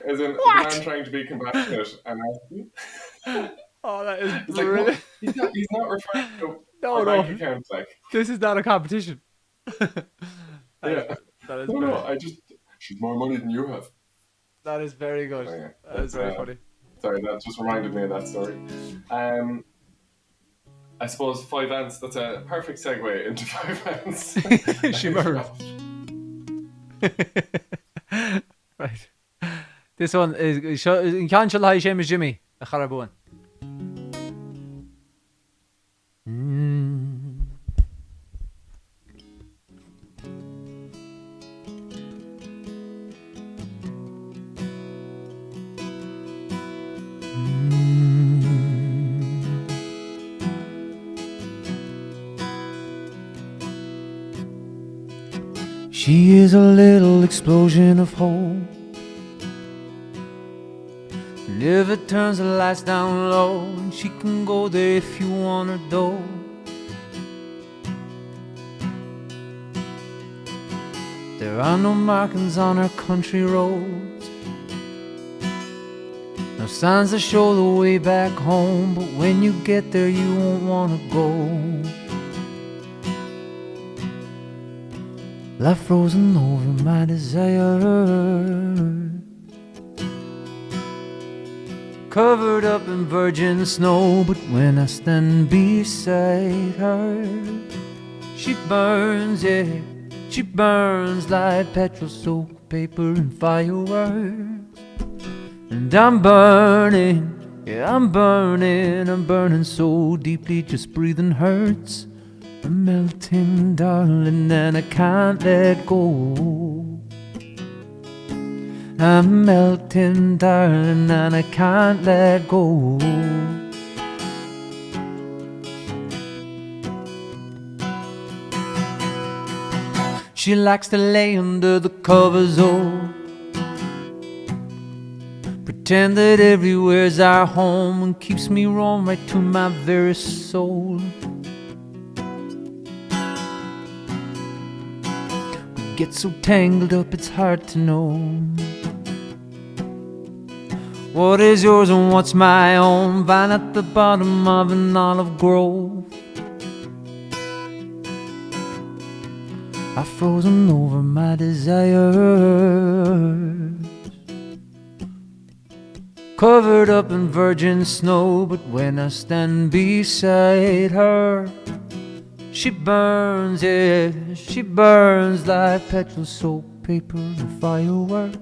Speaker 2: as in a man trying to be compassionate and asking.
Speaker 1: Oh, that is
Speaker 2: It's like, no,
Speaker 1: brilliant.
Speaker 2: he's not referring to
Speaker 1: No,
Speaker 2: our
Speaker 1: no.
Speaker 2: bank account, like.
Speaker 1: This is not a competition.
Speaker 2: Yeah.
Speaker 1: That is
Speaker 2: No,
Speaker 1: brilliant.
Speaker 2: she's more money than you have.
Speaker 1: That is very good.
Speaker 2: Oh, yeah.
Speaker 1: That is very funny.
Speaker 2: Sorry, that just reminded me of that story. I suppose 5 ants, that's a perfect segue into 5 ants.
Speaker 1: Shimmer. Right. This one is in Canchal High Shame is Jimmy, a Charabuan. She is a little explosion of hope. And if it turns the lights down low, and she can go there if you want her though. There are no markings on her country roads, no signs that show the way back home. But when you get there, you won't want to go. Life frozen over my desire, covered up in virgin snow. But when I stand beside her, she burns, yeah, she burns like petrol-soaked paper and fireworks. And I'm burning, yeah, I'm burning so deeply, just breathing hurts. I'm melting, darling, and I can't let go. I'm melting, darling, and I can't let go. She likes to lay under the covers, oh, pretend that everywhere's our home, and keeps me warm right to my very soul. Get so tangled up it's hard to know what is yours and what's my own. Vine at the bottom of an olive grove, I've frozen over my desires, covered up in virgin snow. But when I stand beside her, she burns, yeah, she burns like petrol-soaked paper and fireworks.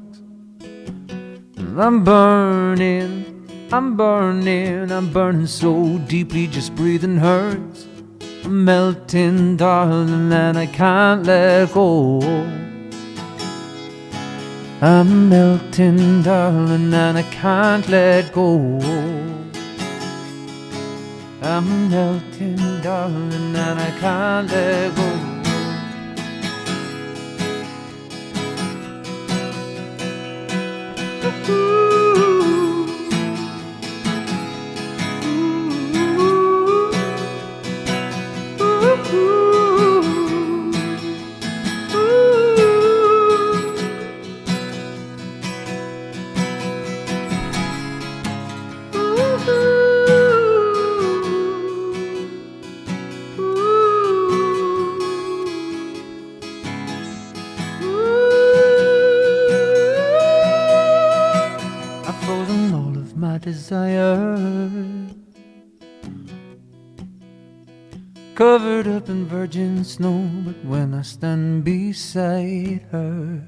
Speaker 1: And I'm burning, I'm burning, I'm burning so deeply, just breathing hurts. I'm melting, darling, and I can't let go. I'm melting, darling, and I can't let go. I'm melting, darling, and I can't let go. Desire, covered up in virgin snow. But when I stand beside her,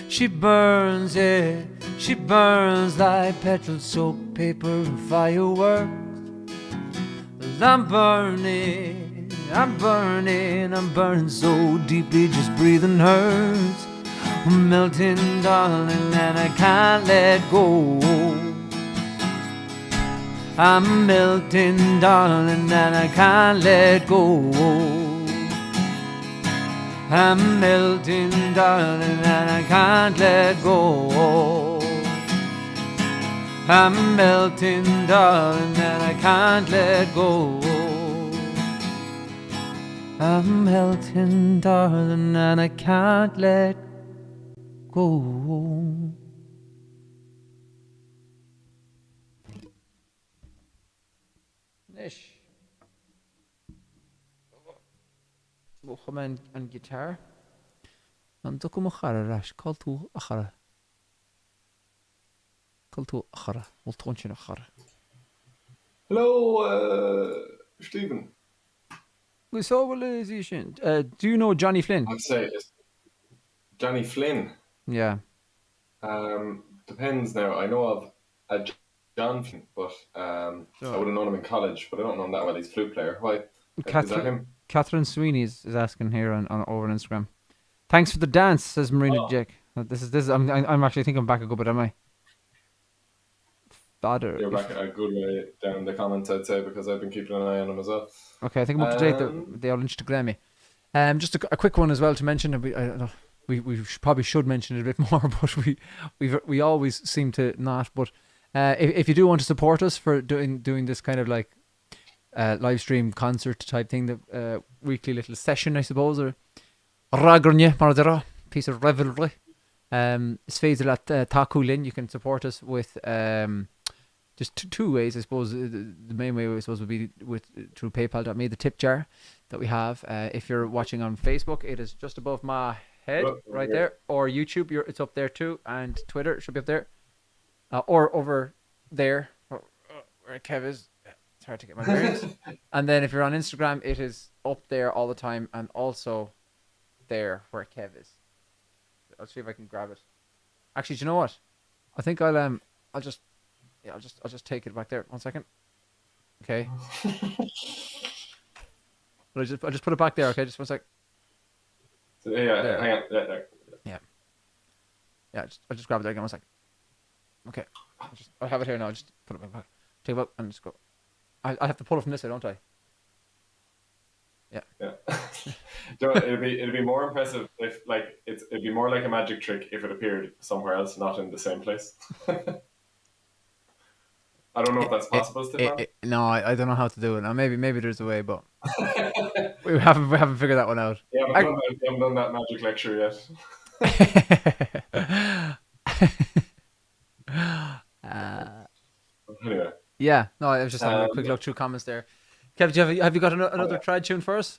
Speaker 1: she burns, yeah, She burns like petrol-soaked paper and fireworks. I'm burning, I'm burning, I'm burning so deeply, just breathing hurts. I'm melting, darling, and I can't let go. I'm melting, darling, and I can't let go. I'm melting, darling, and I can't let go. I'm melting, darling, and I can't let go. I'm melting, darling, and I can't let go. Nish. Come on guitar. An dukum achara rash. Call to achara. Call to achara. We'll touch in achara.
Speaker 2: Hello, Stephen.
Speaker 1: We saw realization. Do you know Johnny Flynn?
Speaker 2: I'd say it's Johnny Flynn.
Speaker 1: Yeah.
Speaker 2: Depends now. I know of a John Flynn, but I would have known him in college, but I don't know him that well. He's a flute player. Why? Is that him?
Speaker 1: Catherine Sweeney is asking here on over on Instagram. Thanks for the dance, says Marina Jack. This is. I'm actually thinking back a good bit, am I? Father.
Speaker 2: You're back a good way down the comments, I'd say, because I've been keeping an eye on him as well.
Speaker 1: Okay, I think I'm up to date. They all Instagram me. Just a quick one as well to mention. We probably should mention it a bit more, but we always seem to not. But if you do want to support us for doing this kind of like live stream concert type thing, the weekly little session, I suppose, or ragairne mar piece of revelry. Sfeidr at Takulin, you can support us with just two ways, I suppose. The main way, I suppose, would be through PayPal.me, the tip jar that we have. If you're watching on Facebook, it is just above my head, right there. Or YouTube, it's up there too, and Twitter, it should be up there, or over there, where Kev is. It's hard to get my bearings. And then if you're on Instagram, it is up there all the time, and also there where Kev is. I'll see if I can grab it. Actually, do you know what? I think I'll just take it back there. 1 second. Okay. I'll just put it back there. Okay, just 1 sec.
Speaker 2: So, yeah, there. Hang on. There.
Speaker 1: Yeah, I'll just grab it there again. 1 sec. Okay. I'll have it here now. I'll just put it back. Take it back and just go. I have to pull it from this side, don't I? Yeah.
Speaker 2: It'd be more impressive if it'd be more like a magic trick if it appeared somewhere else, not in the same place. I don't know if that's possible, Stefan.
Speaker 1: No, I don't know how to do it. Now maybe there's a way, but we haven't figured that one out.
Speaker 2: Yeah, we haven't done that magic lecture yet. Anyway.
Speaker 1: Yeah, no, I was just having a quick look through comments there. Kev, have you got another trad tune for us?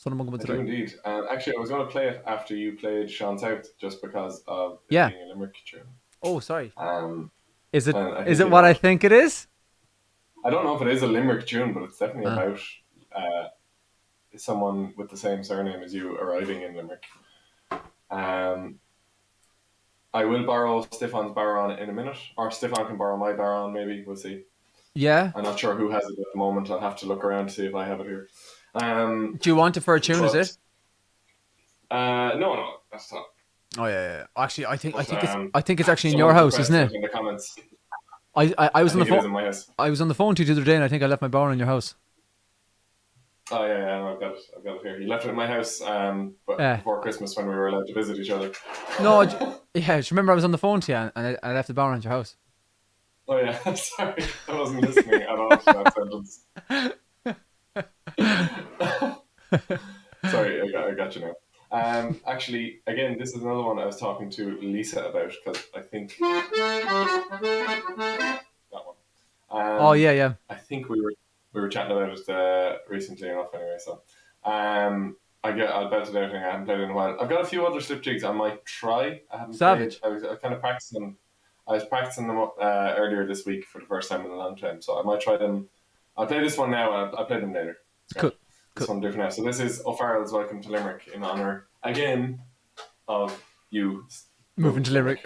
Speaker 2: I do indeed. Actually, I was going to play it after you played Sean South, just because of it being a Limerick tune.
Speaker 1: Oh, sorry. Is it what I think it is?
Speaker 2: I don't know if it is a Limerick tune, but it's definitely about someone with the same surname as you arriving in Limerick. I will borrow Stefan's baron in a minute, or Stefan can borrow my baron, maybe. We'll see.
Speaker 1: Yeah.
Speaker 2: I'm not sure who has it at the moment. I'll have to look around to see if I have it here.
Speaker 1: Do you want it for a tune, is it?
Speaker 2: No, that's not.
Speaker 1: Oh yeah. Actually, I think it's actually in your house, isn't it?
Speaker 2: In the comments.
Speaker 1: I was on the phone.
Speaker 2: In my house.
Speaker 1: I was on the phone to you the other day, and I think I left my baron in your house.
Speaker 2: Oh yeah, no, I've got it here. You left it in my house, but before Christmas when we were allowed to visit each other.
Speaker 1: No, just remember I was on the phone to you, and I left the baron at your house.
Speaker 2: Oh yeah, sorry, I wasn't listening at all to that sentence. Sorry, I got you now. Actually, again, this is another one I was talking to Lisa about, because I think that one.
Speaker 1: Oh yeah.
Speaker 2: I think we were chatting about it recently enough, anyway. So, I'll bet it out. I haven't played in a while. I've got a few other slip jigs I might try. I haven't
Speaker 1: Savage.
Speaker 2: Played. I was kind of practicing. I was practicing them earlier this week for the first time in a long time, so I might try them. I'll play this one now, and I'll play them later.
Speaker 1: Cool.
Speaker 2: This one different now. So this is O'Farrell's Welcome to Limerick, in honour again of you,
Speaker 1: Moving to Limerick.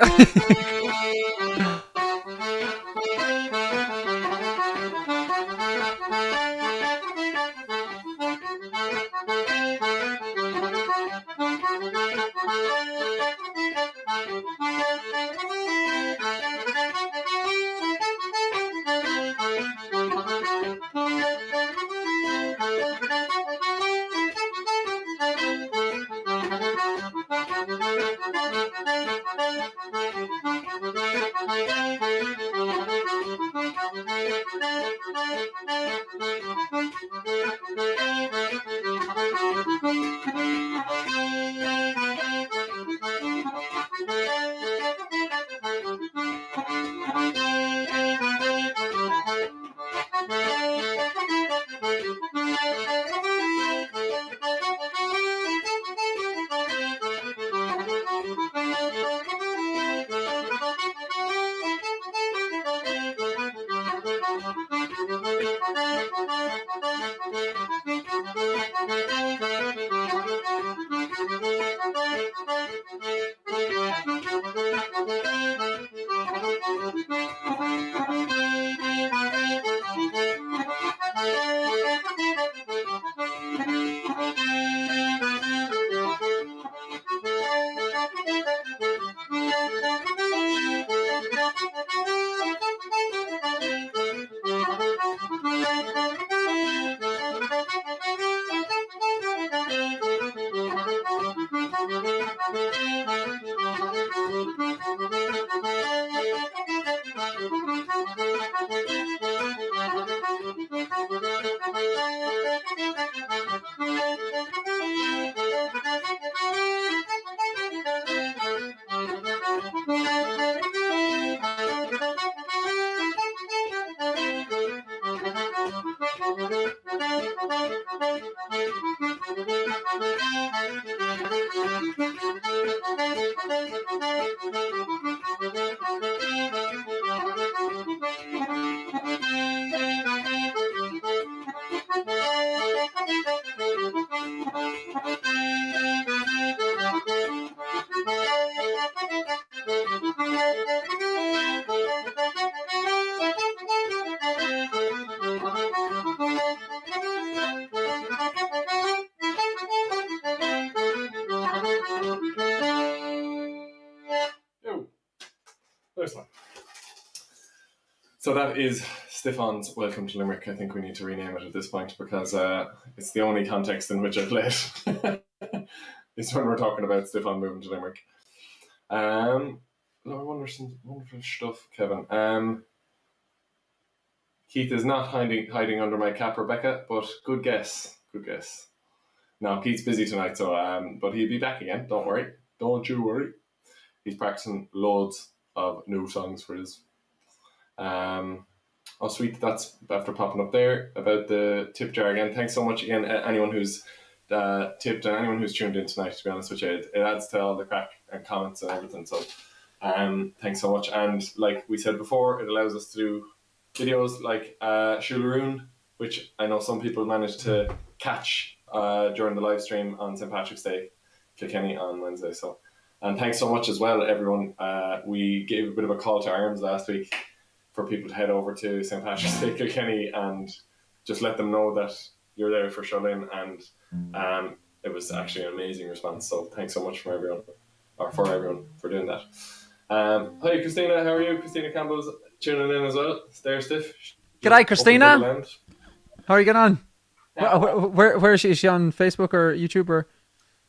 Speaker 2: Oh, there's one. So that is Stefan's Welcome to Limerick. I think we need to rename it at this point because it's the only context in which I play it. It's when we're talking about Stefan moving to Limerick. Wonderful stuff, Kevin. Keith is not hiding under my cap, Rebecca, but good guess. No, Keith's busy tonight, so but he'll be back again. Don't worry. Don't you worry. He's practicing loads of new songs for his. Oh, sweet. That's after popping up there about the tip jar again. Thanks so much again, anyone who's tipped and anyone who's tuned in tonight. To be honest with you, it adds to all the crack and comments and everything. So, thanks so much. And like we said before, it allows us to do videos like sheisiún, which I know some people managed to catch during the live stream on St. Patrick's Day, Kilkenny on Wednesday. So, and thanks so much as well, everyone. We gave a bit of a call to arms last week for people to head over to St. Patrick's Day, Kilkenny, and just let them know that you're there for Charlene, and it was actually an amazing response. So thanks so much for everyone for doing that. Hi Christina, how are you? Christina Campbell's tuning in as well. Stay stiff.
Speaker 1: G'day Christina. How are you getting on? Where is she? Is she on Facebook or YouTube or?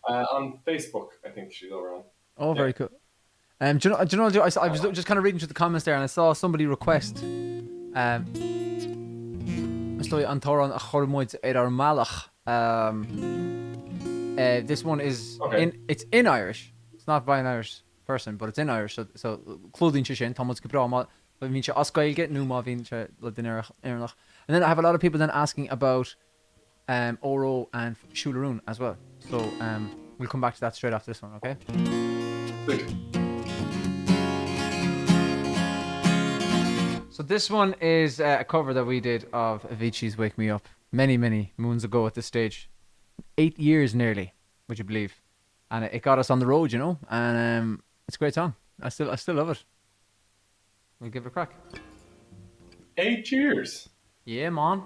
Speaker 2: On Facebook, I think she's over on.
Speaker 1: Oh, very cool. Do you know? I was just kind of reading through the comments there, and I saw somebody request. Estoy an toran a chormoid ar malach. This one is it's in Irish. It's not by an Irish person, but it's in Irish. So clothing sheisiún Thomas Gibra. But mean Oscar get new Marvin and then I have a lot of people then asking about Oro and sheisiún as well. So we'll come back to that straight after this one, okay? So this one is a cover that we did of Avicii's Wake Me Up many moons ago at this stage. 8 years nearly, would you believe? And it got us on the road, you know. And It's a great song. I still love it. We'll give it a crack.
Speaker 2: 8 years.
Speaker 1: Yeah, man.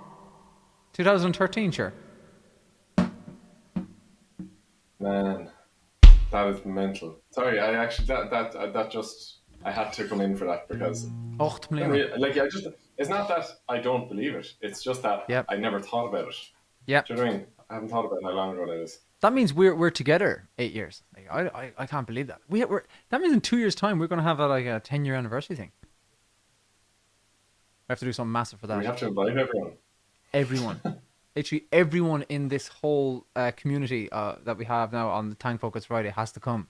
Speaker 1: 2013, sure.
Speaker 2: Man, that is mental. Sorry, I actually that just I had to come in for that because
Speaker 1: 8 miljoen.
Speaker 2: it's not that I don't believe it. It's just that
Speaker 1: Yep.
Speaker 2: I never thought about it.
Speaker 1: Yep.
Speaker 2: Do you know what I mean? I haven't thought about how long ago that is.
Speaker 1: That means we're together 8 years. Like, I can't believe that. We're that means in 2 years' time we're gonna have a 10-year anniversary thing. We have to do something massive for that.
Speaker 2: We have to invite everyone.
Speaker 1: Everyone, literally everyone in this whole community that we have now on the Tank Focus Friday has to come.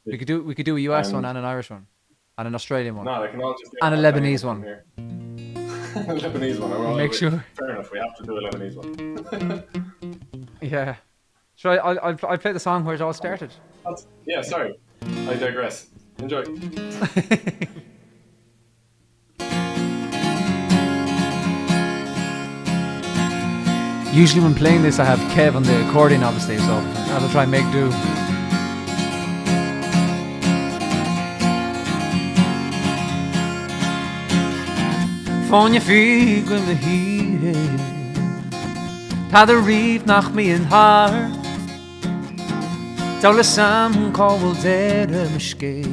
Speaker 1: We could do a US one and an Irish one, and an Australian one,
Speaker 2: No, they can all just
Speaker 1: and a Lebanese one.
Speaker 2: here. A Lebanese one. Well,
Speaker 1: Make sure.
Speaker 2: Fair enough. We have to do a Lebanese one.
Speaker 1: Yeah. Sure, I'll play the song where it all started.
Speaker 2: Yeah. Sorry, I digress. Enjoy.
Speaker 1: Usually when playing this, I have Kev on the accordion, obviously, so I'll try and make do. Van je fiig in de hier, ta de rief nach me in haar. Zou sam call dere miske,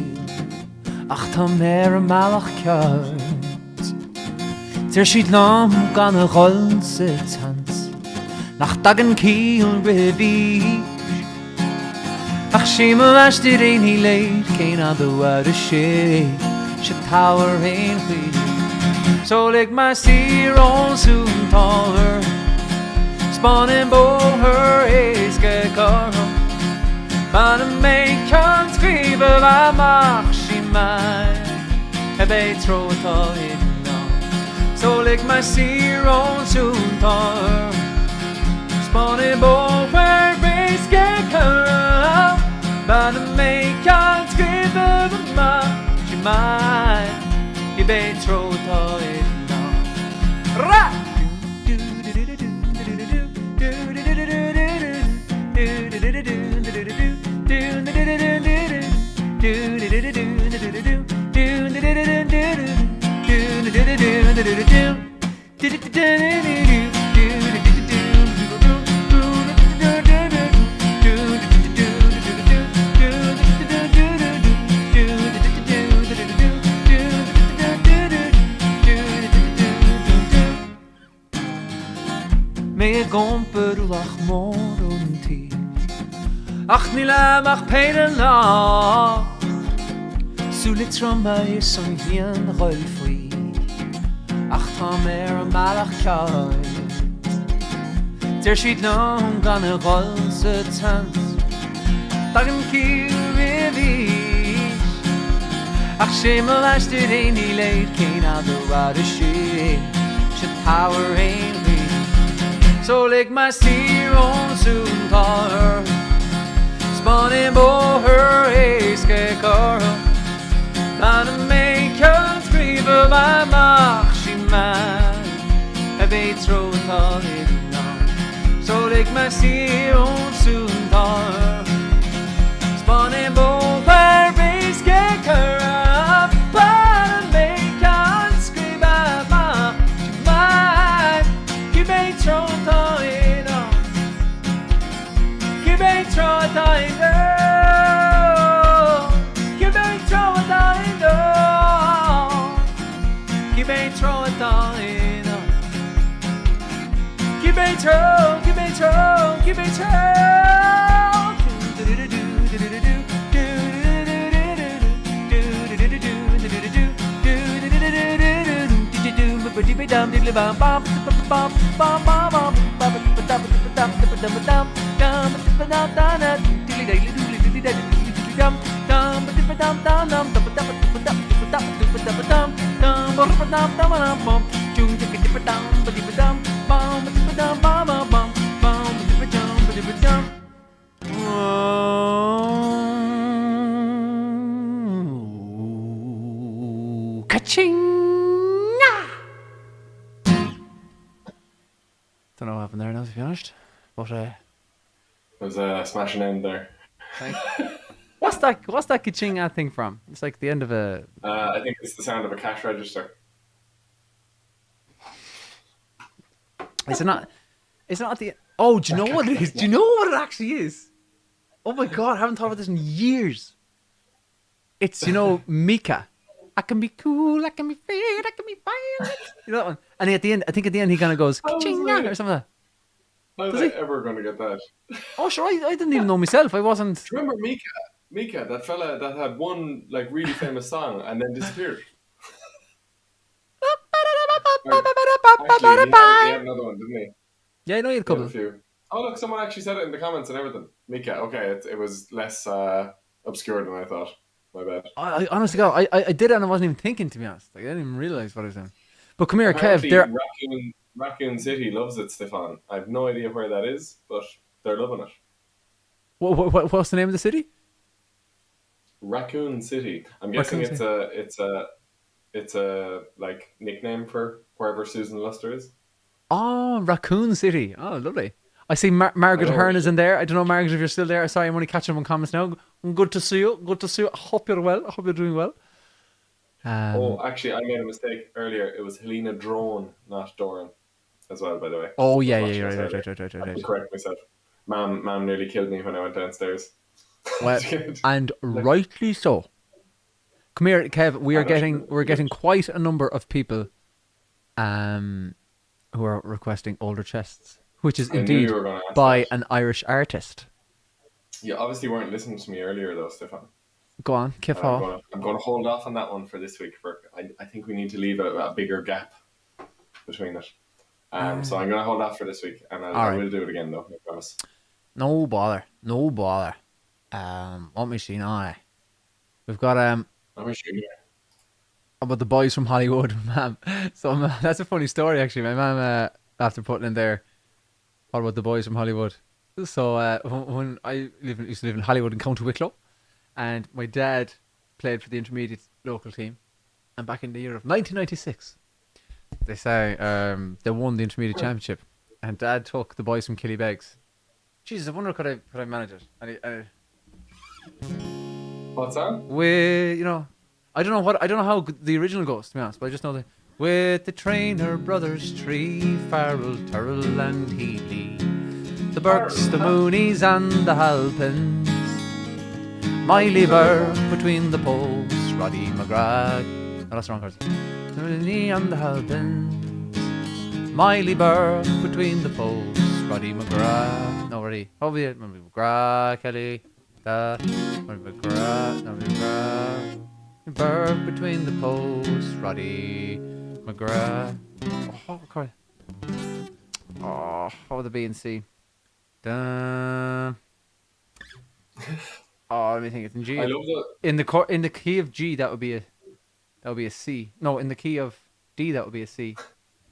Speaker 1: ach ta mer malach kart. Ter schiet lam gan a rolse tanz, nach dagen kiel revish. Ach shima as dir ein he leid, kein other word a she tower ein we. So leg my seer on soon taller, spawning bo her is get car. But a make can skrive va mach she mine, have a throw it all in now. So leg my seer on soon taller, spawning bo her is get car. But a make can skrive va mach she mine. You better throw it all in now. Right! Me gomper lach morgen ti. Ach nila mach peiden la. Sule tromba is son vien rolfui. Ach ta mer malach kai. Der schiet lang gan a rolse tanz. Dagen kiel revish. Ach schemel as dit ein die leid kein other rade she. Power ain't we. So leg my steer on soon car, spawning bo her eske car. But a make her scream of my mach she man, a bait throw it all in now. So leg my steer on soon car, spawning bo her eske car. But a make her scream of my she man, you bait throw it all in now. You bait throw it all in now. You bait throw it all in now. You bait throw it all in now. You bait throw, you bait throw, you bait throw. Ka-ching! Don't know what happened there now, to be honest. But
Speaker 2: There's a smashing end there.
Speaker 1: what's What's that ka-ching thing from? It's like the end of a.
Speaker 2: I think it's the sound of a cash register.
Speaker 1: Is it not? It's not the. Oh, do you know what it is? Do you know what it actually is? Oh my god, I haven't thought about this in years. It's Mika. I can be cool, I can be fair, I can be violent. You know that one? And at the end, I think at the end he kind of goes ka-ching or something like that.
Speaker 2: How was I ever going to get that?
Speaker 1: Oh sure, I didn't even know myself. I wasn't.
Speaker 2: Do you remember Mika? Mika, that fella that had one like really famous song and then disappeared. Actually, he had another one, didn't he?
Speaker 1: Yeah, I know you had a couple.
Speaker 2: Few. Oh look, someone actually said it in the comments and everything. Mika, okay, it was less obscure than I thought. My bad.
Speaker 1: I honestly, God, I did it and I wasn't even thinking, to be honest. Like, I didn't even realize what I was doing. But come here,
Speaker 2: Apparently,
Speaker 1: Kev.
Speaker 2: Raccoon City loves it, Stefan. I have no idea where that is, but they're loving it.
Speaker 1: What's the name of the city?
Speaker 2: Raccoon City. I'm guessing it's a like nickname for wherever Susan Luster is.
Speaker 1: Oh, Raccoon City. Oh, lovely. I see Margaret Hearn is in there. I don't know, Margaret, if you're still there. Sorry, I'm only catching up on comments now. Good to see you. Good to see you. I hope you're well. I hope you're doing well.
Speaker 2: Actually, I made a mistake earlier. It was Helena Drone, not Doran, as well, by the way.
Speaker 1: Oh, yeah, right.
Speaker 2: I correct myself. Mom nearly killed me when I went downstairs.
Speaker 1: Well, and rightly so. Come here, Kev. We're getting quite a number of people who are requesting older chests, which is indeed by an Irish artist.
Speaker 2: You obviously weren't listening to me earlier, though, Stefan.
Speaker 1: Go on, Kif.
Speaker 2: I'm going to hold off on that one for this week. I think we need to leave a bigger gap between it. So I'm going to hold off for this week, and I will do it again, though. I promise.
Speaker 1: No bother. Let me see now. We've got about the boys from Hollywood, ma'am. So that's a funny story, actually. My mum, after putting in there, what about the boys from Hollywood? So when I used to live in Hollywood in County Wicklow, and my dad played for the intermediate local team, and back in the year of 1996, they say they won the intermediate championship, and Dad took the boys from Killybegs. Jesus, I wonder could I manage it?
Speaker 2: What's that?
Speaker 1: I don't know how the original goes, to be honest, but I just know that with the Trainer brothers, Tree, Farrell, Turrell, and Healy, the Burks, the Moonies, and the Halpins, Miley Burke between the posts, Roddy McGrath. Oh, that's the wrong cards. Mooney and the Halpins, Miley Burke between the posts, Roddy McGrath. No, Roddy. Probably it. McGrath, Kelly. McGrath. Burke between the posts, Roddy McGrath. What would the B and C? Let me think. It's in G.
Speaker 2: I love that.
Speaker 1: In the key of G, that would be a C. No, in the key of D, that would be a C.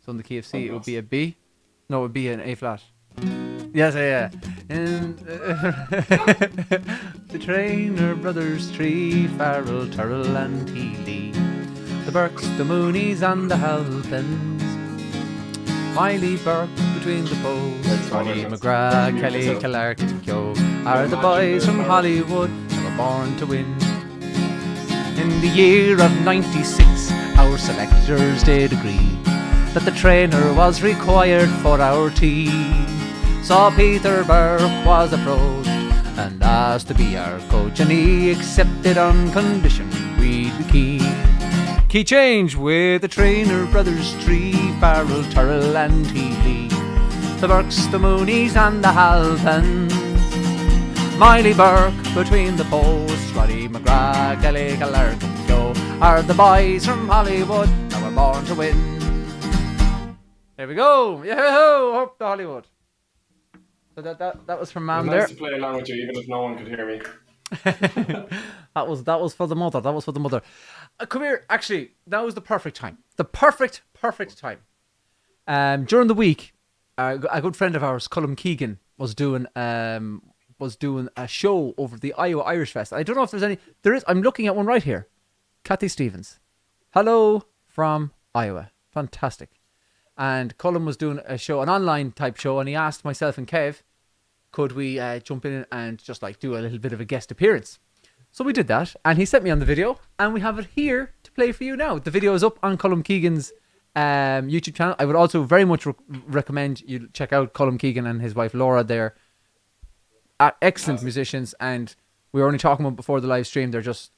Speaker 1: So in the key of C, it would be a B. No, it would be an A flat. Yes, yeah. And the Trainer brothers, Tree, Farrell, Turrell, and Healy, the Burks, the Moonies, and the Halpins, Miley Burke between the posts, Roddy McGrath, Kelly, Clark, and Kyo are the boys from Hollywood that were born to win. In the year of 96, our selectors did agree that the trainer was required for our team. So Peter Burke was approached and asked to be our coach, and he accepted on condition we'd be key. Key change with the Trainer brothers, Tree, Farrell, Turrell, and Healy, the Burks, the Moonies, and the Halpins, Miley Burke between the posts, Roddy McGrath, Kelly, Clark, and Joe are the boys from Hollywood that were born to win. There we go. Yo, up to Hollywood. So that was from Mum there.
Speaker 2: Nice to play along with you, even if no one could hear me.
Speaker 1: that was for the mother. That was for the mother. Come here. Actually, that was the perfect time. The perfect time. During the week, a good friend of ours, Colm Keegan, was doing a show over the Iowa Irish Fest. I don't know if there's any. There is. I'm looking at one right here. Kathy Stevens. Hello from Iowa. Fantastic. And Colm was doing a show, an online type show, and he asked myself and Kev, could we jump in and just like do a little bit of a guest appearance? So we did that, and he sent me on the video, and we have it here to play for you now. The video is up on Colm Keegan's YouTube channel. I would also very much recommend you check out Colm Keegan and his wife Laura. They're excellent musicians, and we were only talking about before the live stream. They're just...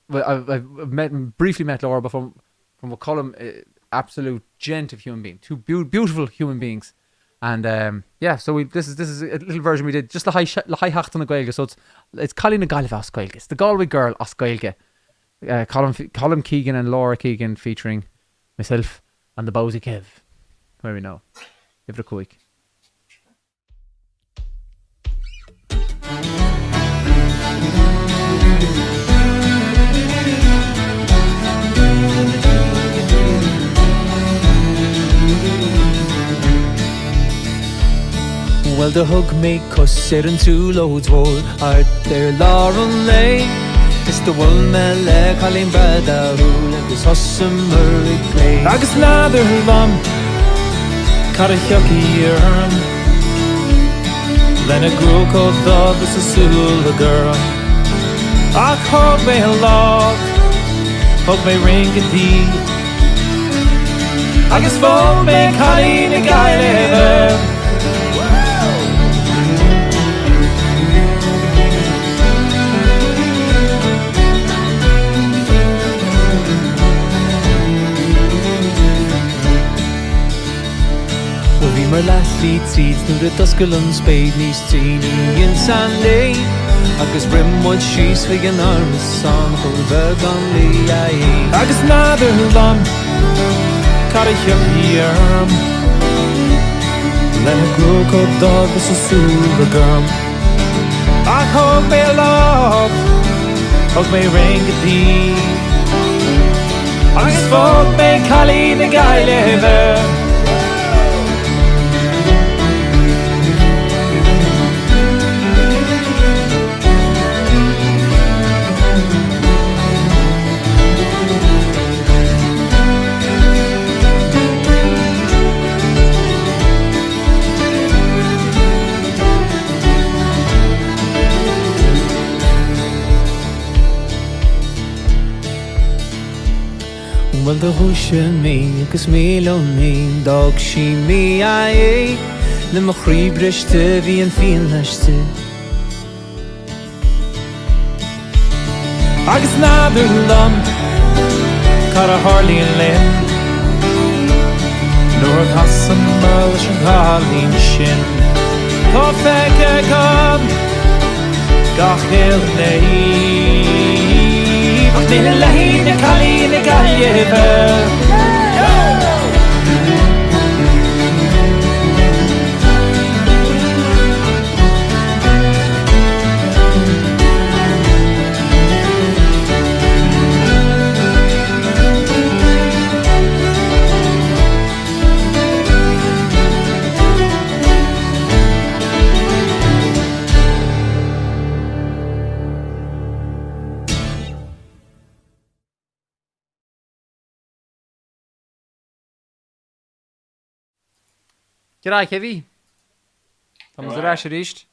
Speaker 1: Well, I've briefly met Laura before from what Colm, absolute gent of human being. Two beautiful human beings. And so this is a little version we did, just the high hacht on the Gaeilge. So it's Colleen na Gailge as Gaeilge. It's the Galway girl as Gaeilge. Colm Keegan and Laura Keegan featuring myself and the Bowsy Kev. Where we know. Give it a quick.
Speaker 4: Well, the hug make us sit in two loads wall. Art there Lauren Lane. It's the one mele Colleen Brada who let us Murray play. Agus lather lum, cut a yucky arm. Then a girl called dog is a sula girl. I hug me log, hug me ring a dee. Agus phone me Colleen a guy liver. Mar lastly treats nu the duskelun spade nís teeny in Sunday. Agus brimwood she's wigan arms song for Bergon Lee. Agus nather lum, cut a yucky arm. Then a girl called dog is a silver girl. I hug me love, hug me ring a dee. Agus folk me Colleen a guy liver. Well, the húise me agus míle mí dog sí mí é le mo chríbriste bhí an fion leiste. Agus náidir lum car a Harlín linn nuair hasan mar leis an Harlín sin. Tá feice gom gach ilné. Ach níl lein a Colleen a Gailge.
Speaker 1: G'day, Kevy. Thomas the Rash Rist.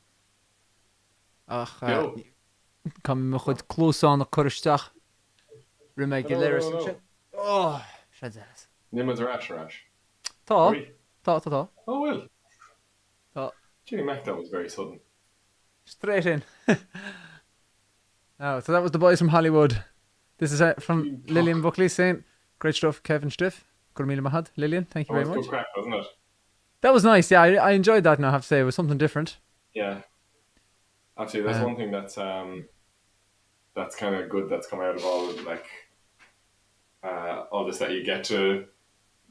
Speaker 1: Ach, come me chud close on the Kurstach. Remake Gilleris and shit. Oh, shit.
Speaker 2: Nimmer's rash.
Speaker 1: Tá.
Speaker 2: Oh, well.
Speaker 1: Tá.
Speaker 2: Ginny Mac, that was very sudden.
Speaker 1: Straight in. Oh, so that was the boys from Hollywood. This is from Lillian Buckley saying, great stuff, Kevin Stiff. Gurmila Mahad. Lillian, thank you very much.
Speaker 2: Good crack, wasn't it?
Speaker 1: That was nice, yeah. I enjoyed that now, I have to say. It was something different.
Speaker 2: Yeah. Absolutely. That's one thing that's kind of good that's come out of all this, that you get to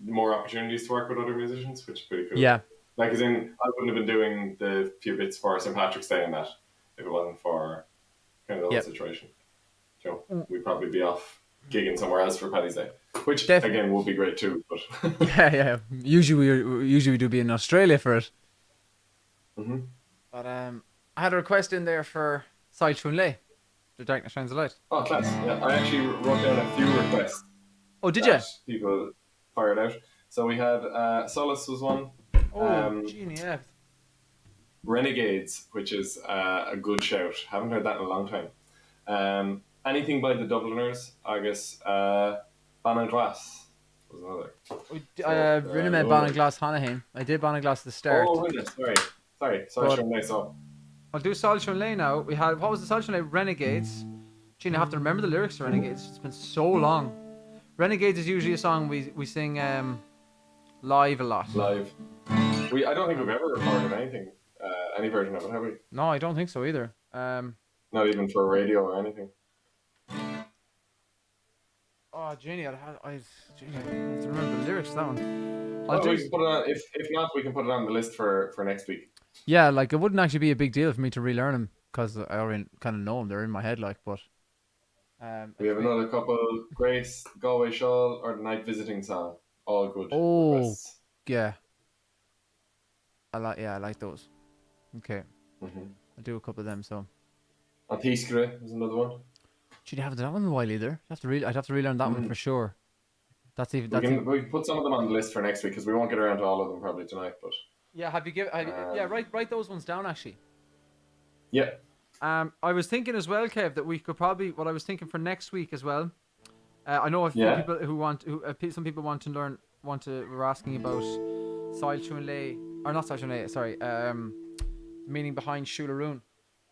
Speaker 2: more opportunities to work with other musicians, which is pretty cool.
Speaker 1: Yeah.
Speaker 2: Like, as in, I wouldn't have been doing the few bits for St. Patrick's Day and that if it wasn't for kind of the whole situation. So we'd probably be off gigging somewhere else for Paddy's Day, which again would be great too. But
Speaker 1: yeah. Usually we do be in Australia for it.
Speaker 2: Mm-hmm.
Speaker 1: But I had a request in there for sheisiún, The Darkness Shines a Light.
Speaker 2: Oh, class! Yeah, I actually wrote down a few requests.
Speaker 1: Oh, did you?
Speaker 2: People fired out. So we had Solace was one.
Speaker 1: Oh, genie, yeah.
Speaker 2: Renegades, which is a good shout. Haven't heard that in a long time. Anything by the Dubliners, agus Ban Glass was another.
Speaker 1: Rinne me ban glass Hanahan. I did ban glass at the start.
Speaker 2: Oh, really? Sorry, Sean Lay, so.
Speaker 1: I'll do Seachtaine Lay now. We had, what was the Seachtaine Lay? Renegades. Gee, I have to remember the lyrics to Renegades. It's been so long. Renegades is usually a song we sing live a lot.
Speaker 2: Live. I don't think we've ever recorded anything, any version of it, have we?
Speaker 1: No, I don't think so either.
Speaker 2: Not even for radio or anything.
Speaker 1: Oh, Jeannie, I have to remember the lyrics to that one.
Speaker 2: We can put it on, if not, we can put it on the list for next week.
Speaker 1: Yeah, like it wouldn't actually be a big deal for me to relearn them because I already kind of know them. They're in my head, like. But
Speaker 2: we have another couple: Grace, Galway Shawl, or the Night Visiting song. All good.
Speaker 1: Oh,
Speaker 2: requests.
Speaker 1: yeah. I like those. Okay,
Speaker 2: Mm-hmm.
Speaker 1: I'll do a couple of them. So.
Speaker 2: Antiskre is another one.
Speaker 1: Gee, I haven't done that one in a while either. I'd have to relearn that one for sure. We
Speaker 2: can put some of them on the list for next week because we won't get around to all of them probably tonight. But
Speaker 1: yeah, write those ones down actually.
Speaker 2: yeah.
Speaker 1: I was thinking as well, Kev, that we could probably. What I was thinking for next week as well. I know a few people some people were asking about seachtaine Lay, or not seachtaine Lay, sorry, meaning behind sheisiún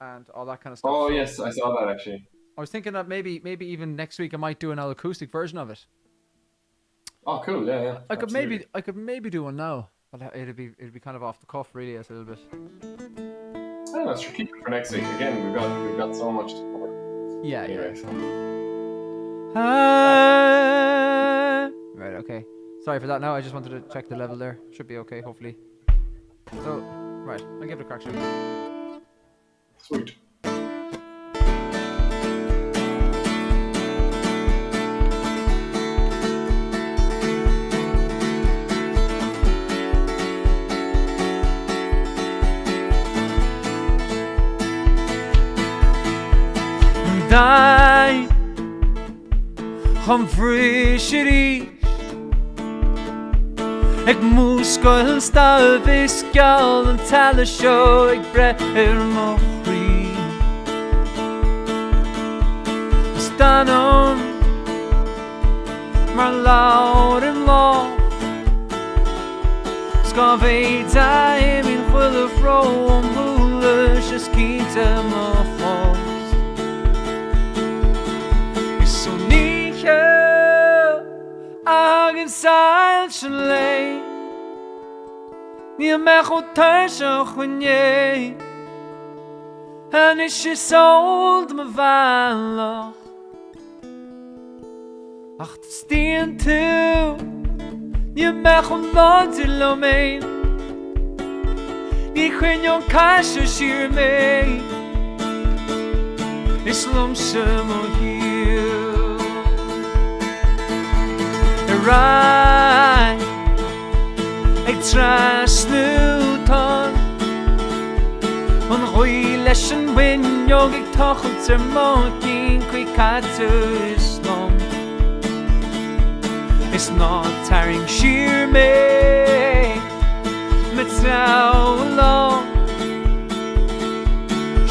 Speaker 1: and all that kind of stuff.
Speaker 2: Oh yes, I saw that actually.
Speaker 1: I was thinking that maybe even next week I might do an acoustic version of it.
Speaker 2: Oh, cool! Yeah.
Speaker 1: I could maybe do one now, but it'd be kind of off the cuff, really, a little bit.
Speaker 2: Oh, that's keep it for next week. Again, we've got so much to cover.
Speaker 1: Yeah.
Speaker 2: Anyway,
Speaker 1: Right. Okay. Sorry for that. Now I just wanted to check the level there. Should be okay, hopefully. So, right, I'll give it a crack.
Speaker 2: Sweet.
Speaker 4: Die Humphrey Shitty Ag múscail stalvis gal an tala seo ag brethir mo chrí Stanon mar laur an lá Scavé daim in chwil of ro am húlis is cínta mo chos Is so níche ag an seachtaine Lay Ní mech ó taise chuine And is sheisiún me bhealach Ach stíon tú Ní mech ó náidir lo mé Ní chuineón caiise siar mé Is lumsa mo hiú Rai Ag trasnú tan An rhui leis an winneog ag tochelt mo cín chuig catú is lom Is ná taring siar mé Mit tau long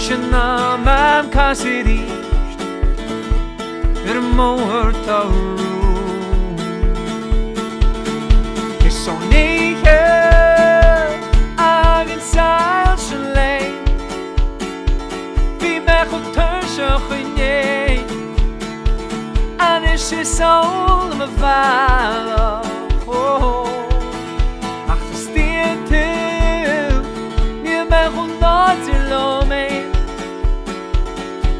Speaker 4: Sin ná mam casid íst mór taú Is so níche ag an seachtaine Lay Bhí me go taise chuine An is sheisiún me bhealach Ach tá stíon tú Ní me go náidir lo mé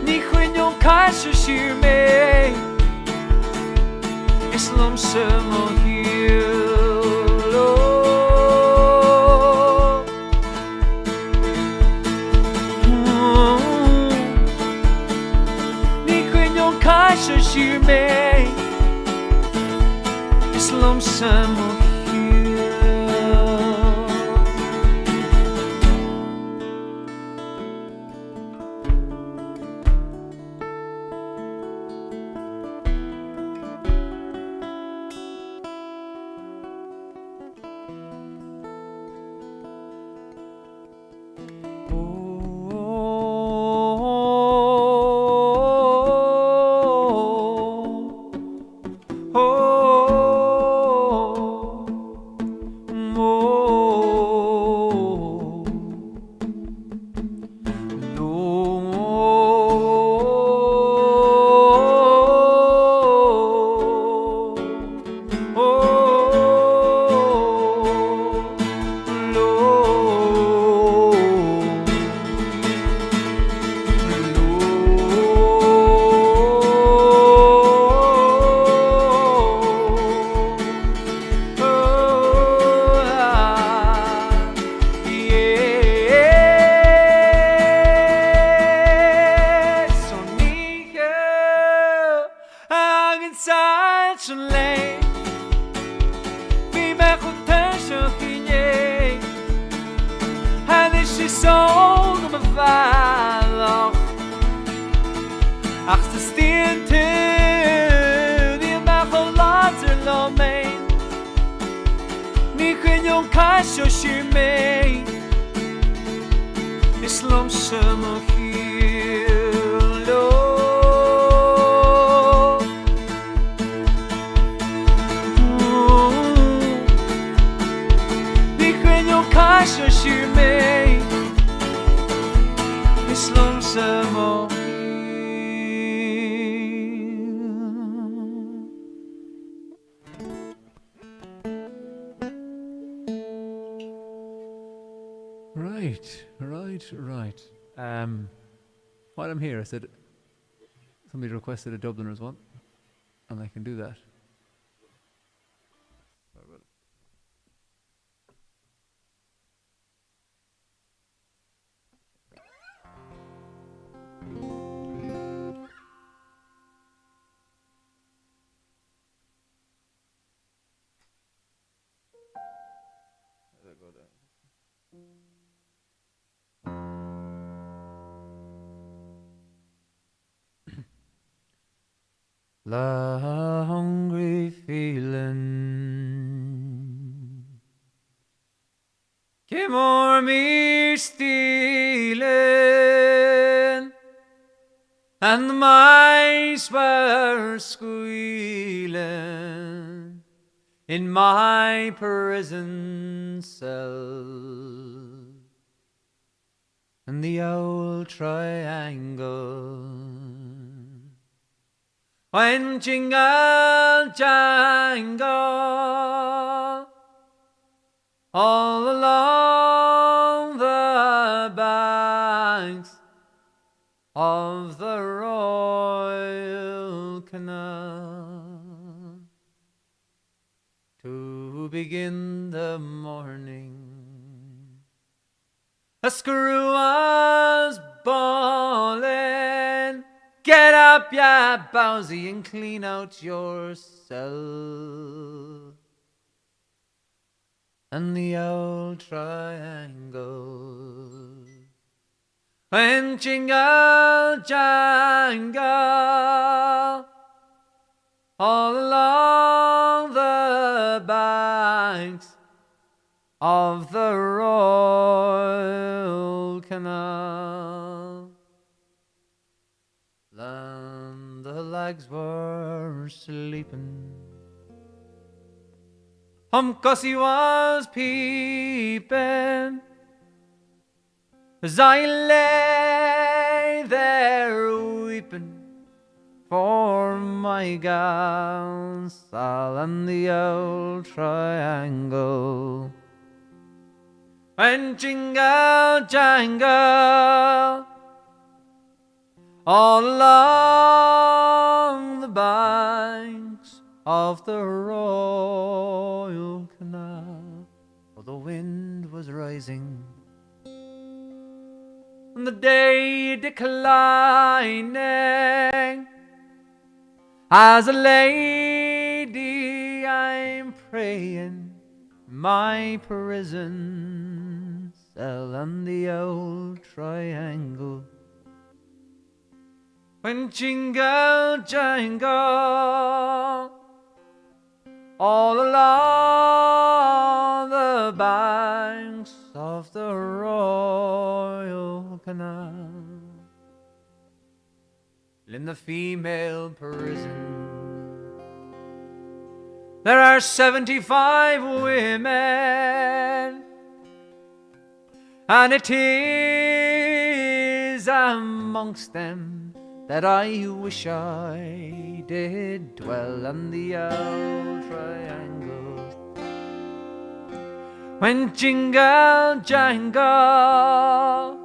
Speaker 4: Ní chuineón caiise siar mé Is lumsa mo hiú Caiise siar mé Is lumsa mo sheisiún go bhealach ach sa stíon tú ní amach ó láidir lo mé ní chuineún caiisio siar mé is lomsa mo hiúló ní chuineún caiisio siar mé is lomsa mo
Speaker 1: Right. While I'm here, I said somebody requested a Dubliner's one, and I can do that. La hungry feeling came o'er me stealing, and the mice were squealing in my prison cell, and the old triangle went jingle jangle all along the banks of the Royal Canal to begin the morning. A screw was bawling, "Get up, ya bowsy, and clean out your cell." And the old triangle went jingle jangle all along the banks of the Royal Canal. And the lags were sleeping, Gussie was peeping, as I lay there weeping for my gal Sal, and the old triangle went jingle jangle all along the banks of the Royal Canal. For the wind was rising and the day declining, as a lady I'm praying my prison cell, and the old triangle went jingle jangle all along the banks of the Royal Canal. In the female prison there are 75 women, and it is amongst them that I wish I did dwell. On the old triangle went jingle jangle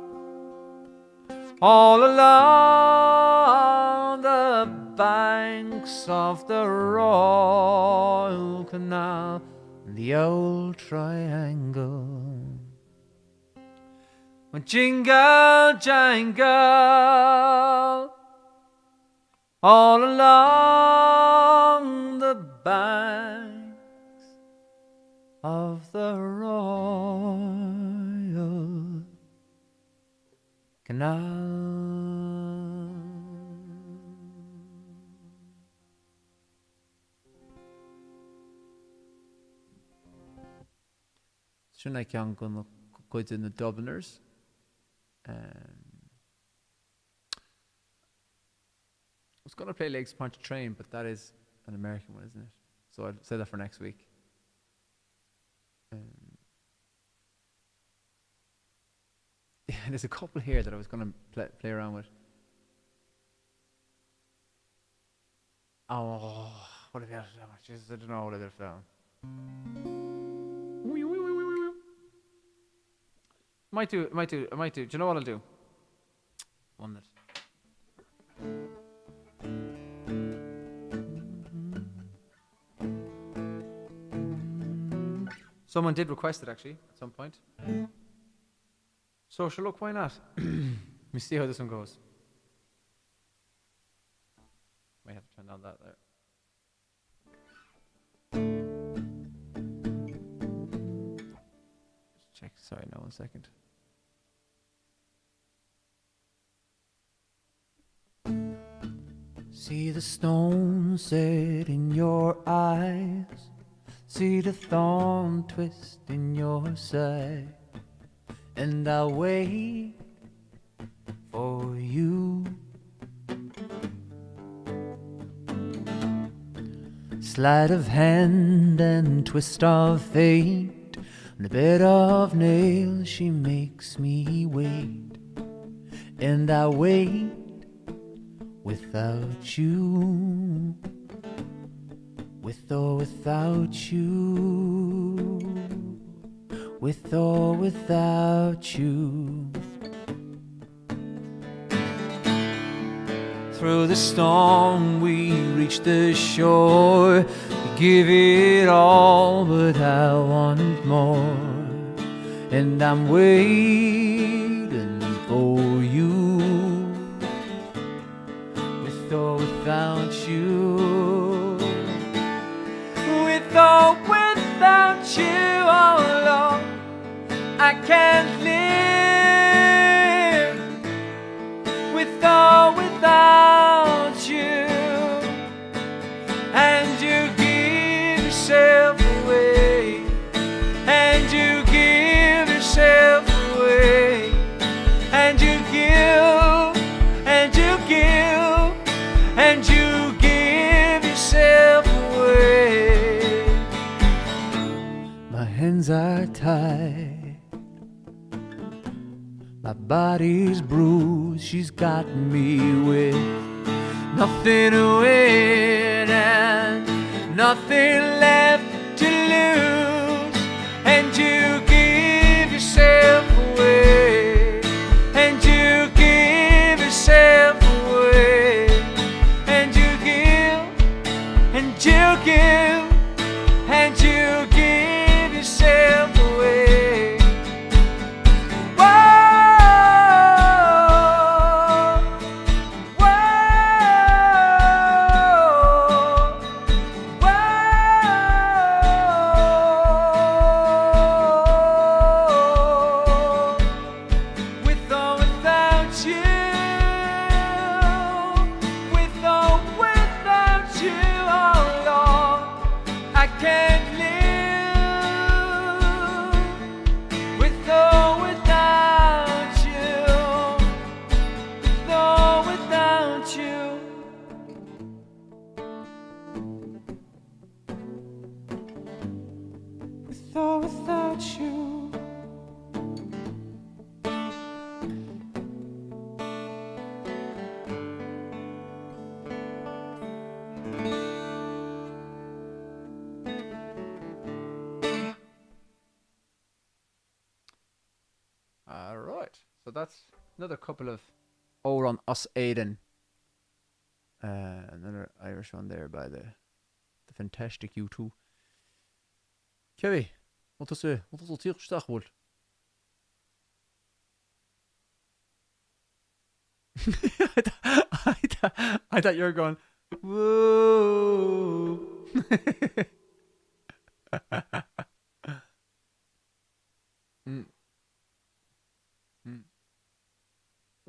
Speaker 1: all along the banks of the Royal Canal. The old triangle went jingle jangle all along the banks of the Royal Canal. Shouldn't I count going to the Dubliners? I was going to play Lakes Point Train, but that is an American one, isn't it? So I'll say that for next week. Yeah, there's a couple here that I was going to play around with. Oh, what have you done? Jesus, I don't know what I've done. Might do. Do you know what I'll do? One that. Someone did request it actually at some point. So sure, look, why not? Let me see how this one goes. Might have to turn down that there. Just check. Sorry, no, 1 second. See the stone set in your eyes. See the thorn twist in your side. And I'll wait for you. Sleight of hand and twist of fate. On a bed of nails she makes me wait. And I wait without you. With or without you. With or without you. Through the storm we reach the shore. We give it all, but I want more. And I'm waiting for you. With or without you. With or without you, oh Lord, I can't live. With or without you. And you give yourself away. And you give yourself away. And you give, and you give, and you give yourself away. My hands are tied. My body's bruised. She's got me with nothing to win and nothing left to lose. And you give yourself away. And you give yourself away. And you give, and you give, and you give yourself away. So that's another couple of over on Us Aiden. Another Irish one there by the fantastic U2. Kevin, wat is het tegenstag wordt? I thought you were going, whoa.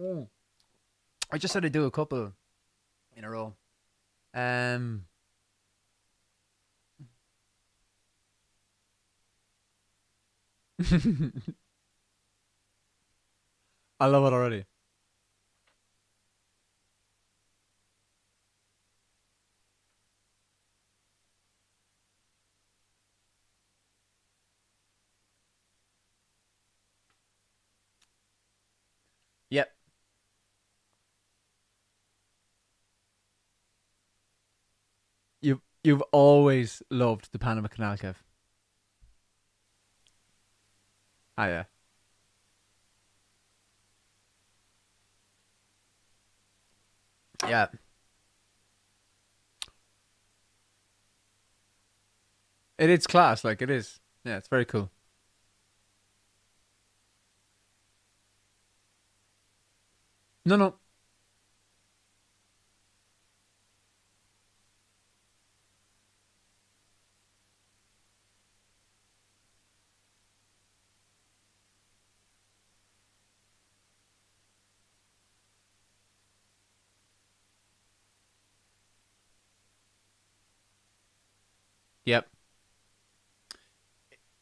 Speaker 1: I just said I'd do a couple in a row. I love it already. Yep. You've always loved the Panama Canal, Kev. Ah, yeah. Yeah. It's class, like it is. Yeah, it's very cool. No, no. Yep.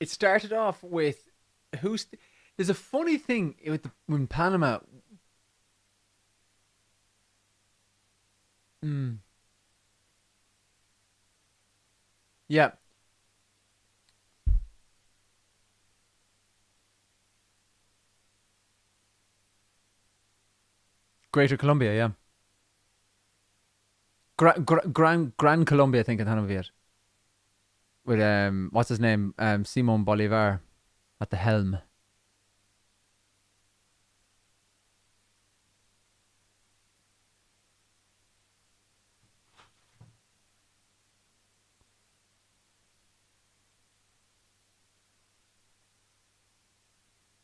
Speaker 1: It started off with there's a funny thing with when Panama. Mm, yeah. Greater Colombia, yeah. Gran Colombia, I think, in Hanover. With what's his name? Simon Bolivar at the helm.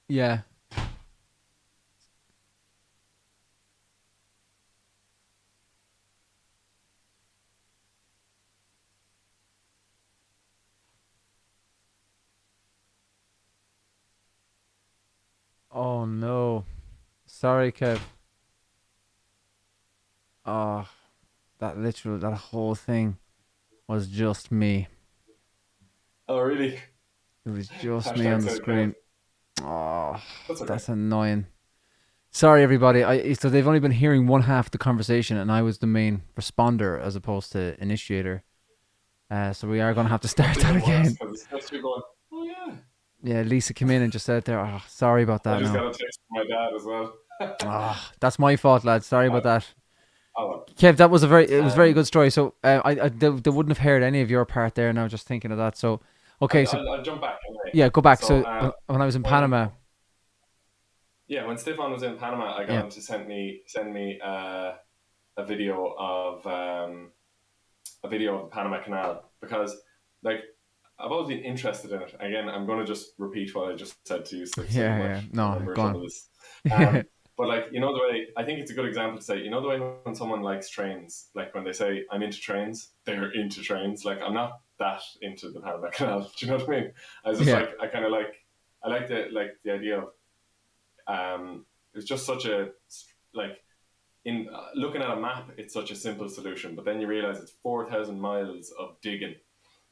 Speaker 1: Yeah. Oh no. Sorry, Kev. Oh, that whole thing was just me.
Speaker 2: Oh, really?
Speaker 1: It was just me
Speaker 2: Hashtag
Speaker 1: on the
Speaker 2: said Kev.
Speaker 1: screen. Oh,
Speaker 2: That's okay.
Speaker 1: that's annoying. Sorry, everybody. So they've only been hearing one half of the conversation, and I was the main responder as opposed to initiator. So we are going to have to start that again.
Speaker 2: Because it's just going, oh yeah.
Speaker 1: Yeah, Lisa came in and just said there. Oh, sorry about
Speaker 2: I
Speaker 1: that.
Speaker 2: just
Speaker 1: No.
Speaker 2: got a text from my dad as well.
Speaker 1: Oh, that's my fault, lads. Sorry about that.
Speaker 2: Oh,
Speaker 1: Kev, that was it was a very good story. So they wouldn't have heard any of your part there. Now just thinking of that. So okay,
Speaker 2: I'll jump back anyway.
Speaker 1: yeah, go back.
Speaker 2: So,
Speaker 1: So when I was in Panama,
Speaker 2: when Stefan was in Panama, I got
Speaker 1: yeah,
Speaker 2: him to send me a video of the Panama Canal because like I've always been interested in it. Again, I'm going to just repeat what I just said to you, so you
Speaker 1: yeah.
Speaker 2: might
Speaker 1: No,
Speaker 2: remember
Speaker 1: go
Speaker 2: some
Speaker 1: on.
Speaker 2: of this. But like the way I think it's a good example to say, the way when someone likes trains, like when they say I'm into trains, they're into trains. Like I'm not that into the Panama Canal. Do you know what I mean? I was just
Speaker 1: Yeah.
Speaker 2: I like the idea of it's just such a like in looking at a map, it's such a simple solution, but then you realize it's 4,000 miles of digging,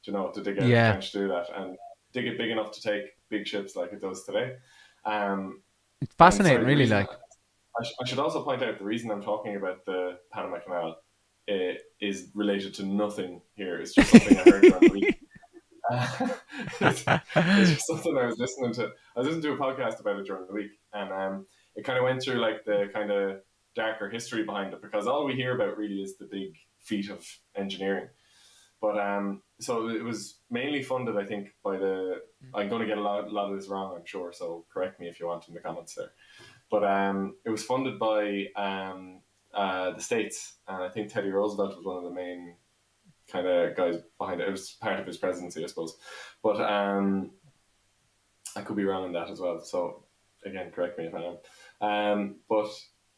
Speaker 2: to dig out a
Speaker 1: Yeah.
Speaker 2: trench to do that and dig it big enough to take big ships like it does today.
Speaker 1: It's fascinating,
Speaker 2: the
Speaker 1: really.
Speaker 2: reason-
Speaker 1: Like,
Speaker 2: I should also point out the reason I'm talking about the Panama Canal is related to nothing here. It's just something I heard during the week. It's just something I was listening to. I was listening to a podcast about it during the week, and it kind of went through like the kind of darker history behind it because all we hear about really is the big feat of engineering. But so it was mainly funded, I think, by I'm going to get a lot of this wrong, I'm sure. So correct me if you want in the comments there. But it was funded by the States, and I think Teddy Roosevelt was one of the main kind of guys behind it. It was part of his presidency, I suppose. But I could be wrong on that as well. So again, correct me if I am. But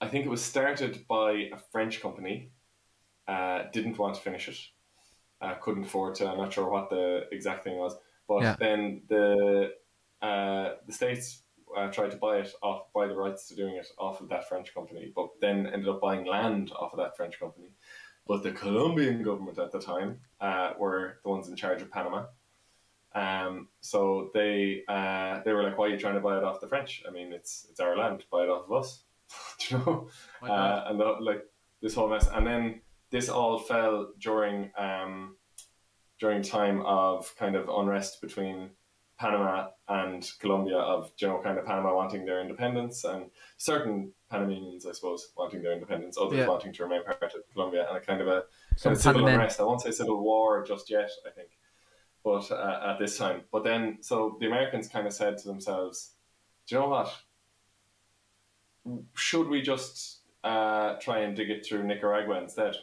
Speaker 2: I think it was started by a French company. Didn't want to finish it. Couldn't afford to. I'm not sure what the exact thing was. But then the States tried to buy the rights to doing it off of that French company, but then ended up buying land off of that French company. But the Colombian government at the time were the ones in charge of Panama. So they were like, "Why are you trying to buy it off the French? I mean, it's our land. Buy it off of us." Do you know? And like this whole mess, and then this all fell during time of kind of unrest between Panama and Colombia, of kind of Panama wanting their independence and certain Panamanians, I suppose, wanting their independence, others wanting to remain part of Colombia, and a kind of civil unrest. I won't say civil war just yet, I think, but at this time. But then, so the Americans kind of said to themselves, "Do you know what? Should we just try and dig it through Nicaragua instead?"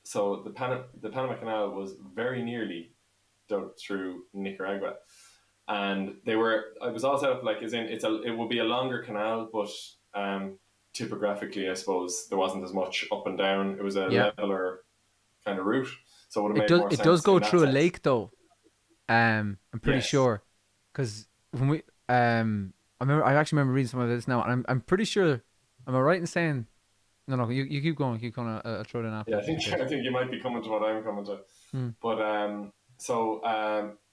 Speaker 2: So the Panama Canal was very nearly dug through Nicaragua, and it was all set up like it would be a longer canal, but typographically, I suppose, there wasn't as much up and down. It was a leveler kind of route, so it would have made more sense.
Speaker 1: It does go through a lake, though. I'm pretty sure, because when we I actually remember reading some of this now, and I'm pretty sure. Am I right in saying? No, you keep going. Keep going. I'll throw it in after.
Speaker 2: Yeah, I think you might be coming to what I'm coming to. But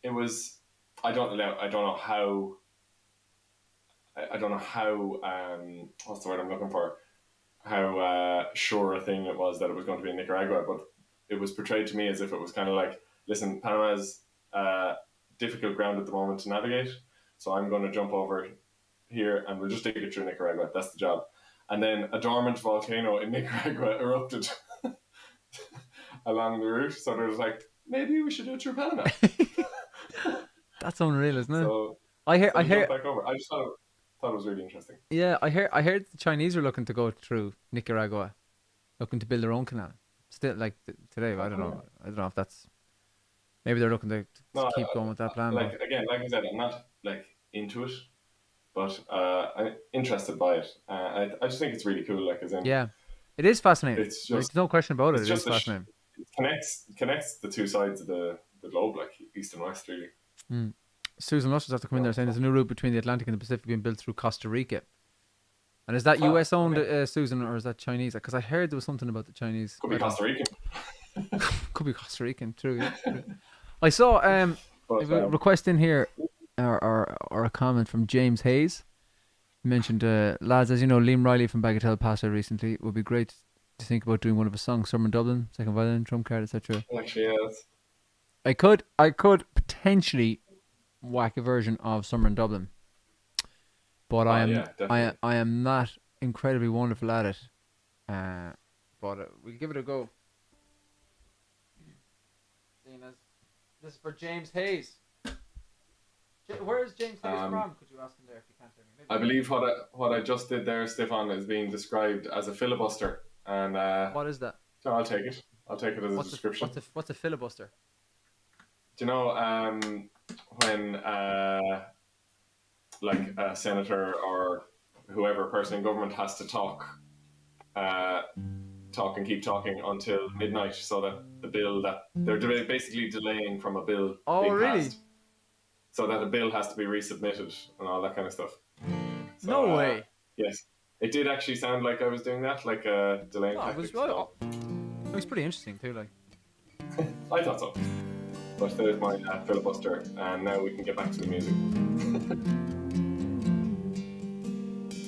Speaker 2: it was. I don't know how. What's the word I'm looking for? How sure a thing it was that it was going to be in Nicaragua, but it was portrayed to me as if it was kind of like, listen, Panama's difficult ground at the moment to navigate, so I'm going to jump over here and we'll just take it through Nicaragua. That's the job. And then a dormant volcano in Nicaragua erupted along the route. So there was like, maybe we should do it through Panama.
Speaker 1: That's unreal, isn't it?
Speaker 2: So
Speaker 1: I hear.
Speaker 2: Back over. I just thought it was really interesting.
Speaker 1: Yeah, I heard the Chinese are looking to go through Nicaragua, looking to build their own canal. Still, like today, I don't know. I don't know if that's. Maybe they're looking to keep going with that plan.
Speaker 2: Like I said, I'm not like into it, but I'm interested by it. I just think it's really cool. Like, as in,
Speaker 1: yeah, it is fascinating.
Speaker 2: It's just,
Speaker 1: there's no question about it. It is fascinating.
Speaker 2: It connects the two sides of the globe, like east and west, really.
Speaker 1: Susan Lush has to come in there saying there's a new route between the Atlantic and the Pacific being built through Costa Rica. And is that US owned, Susan, or is that Chinese? Because I heard there was something about the Chinese.
Speaker 2: Could be Costa Rican.
Speaker 1: Could be Costa Rican, true. Yeah, true. I saw a request in here, or a comment from James Hayes. He mentioned, lads, as you know, Liam Riley from Bagatelle passed out recently. It would be great to think about doing one of his songs, Summer in Dublin, second violin, trump card, etc.
Speaker 2: Actually, yes.
Speaker 1: I could potentially whack a version of Summer in Dublin, but I am not incredibly wonderful at it. But we'll give it a go. Seeing as this is for James Hayes. Where is James Hayes from? Could you ask him there if you can't hear me? Maybe.
Speaker 2: I believe what I just did there, Stefan, is being described as a filibuster, and
Speaker 1: what is that?
Speaker 2: So I'll take it. I'll take it as a description.
Speaker 1: What's a filibuster?
Speaker 2: Do you know when like a senator or whoever person in government has to talk and keep talking until midnight, so that the bill that they're basically delaying from a bill being passed, so that a bill has to be resubmitted and all that kind of stuff. So,
Speaker 1: no way.
Speaker 2: Yes, it did actually sound like I was doing that, like delaying tactics.
Speaker 1: It was pretty interesting too, like.
Speaker 2: I thought so. But there's my filibuster, and now we can get back to the music.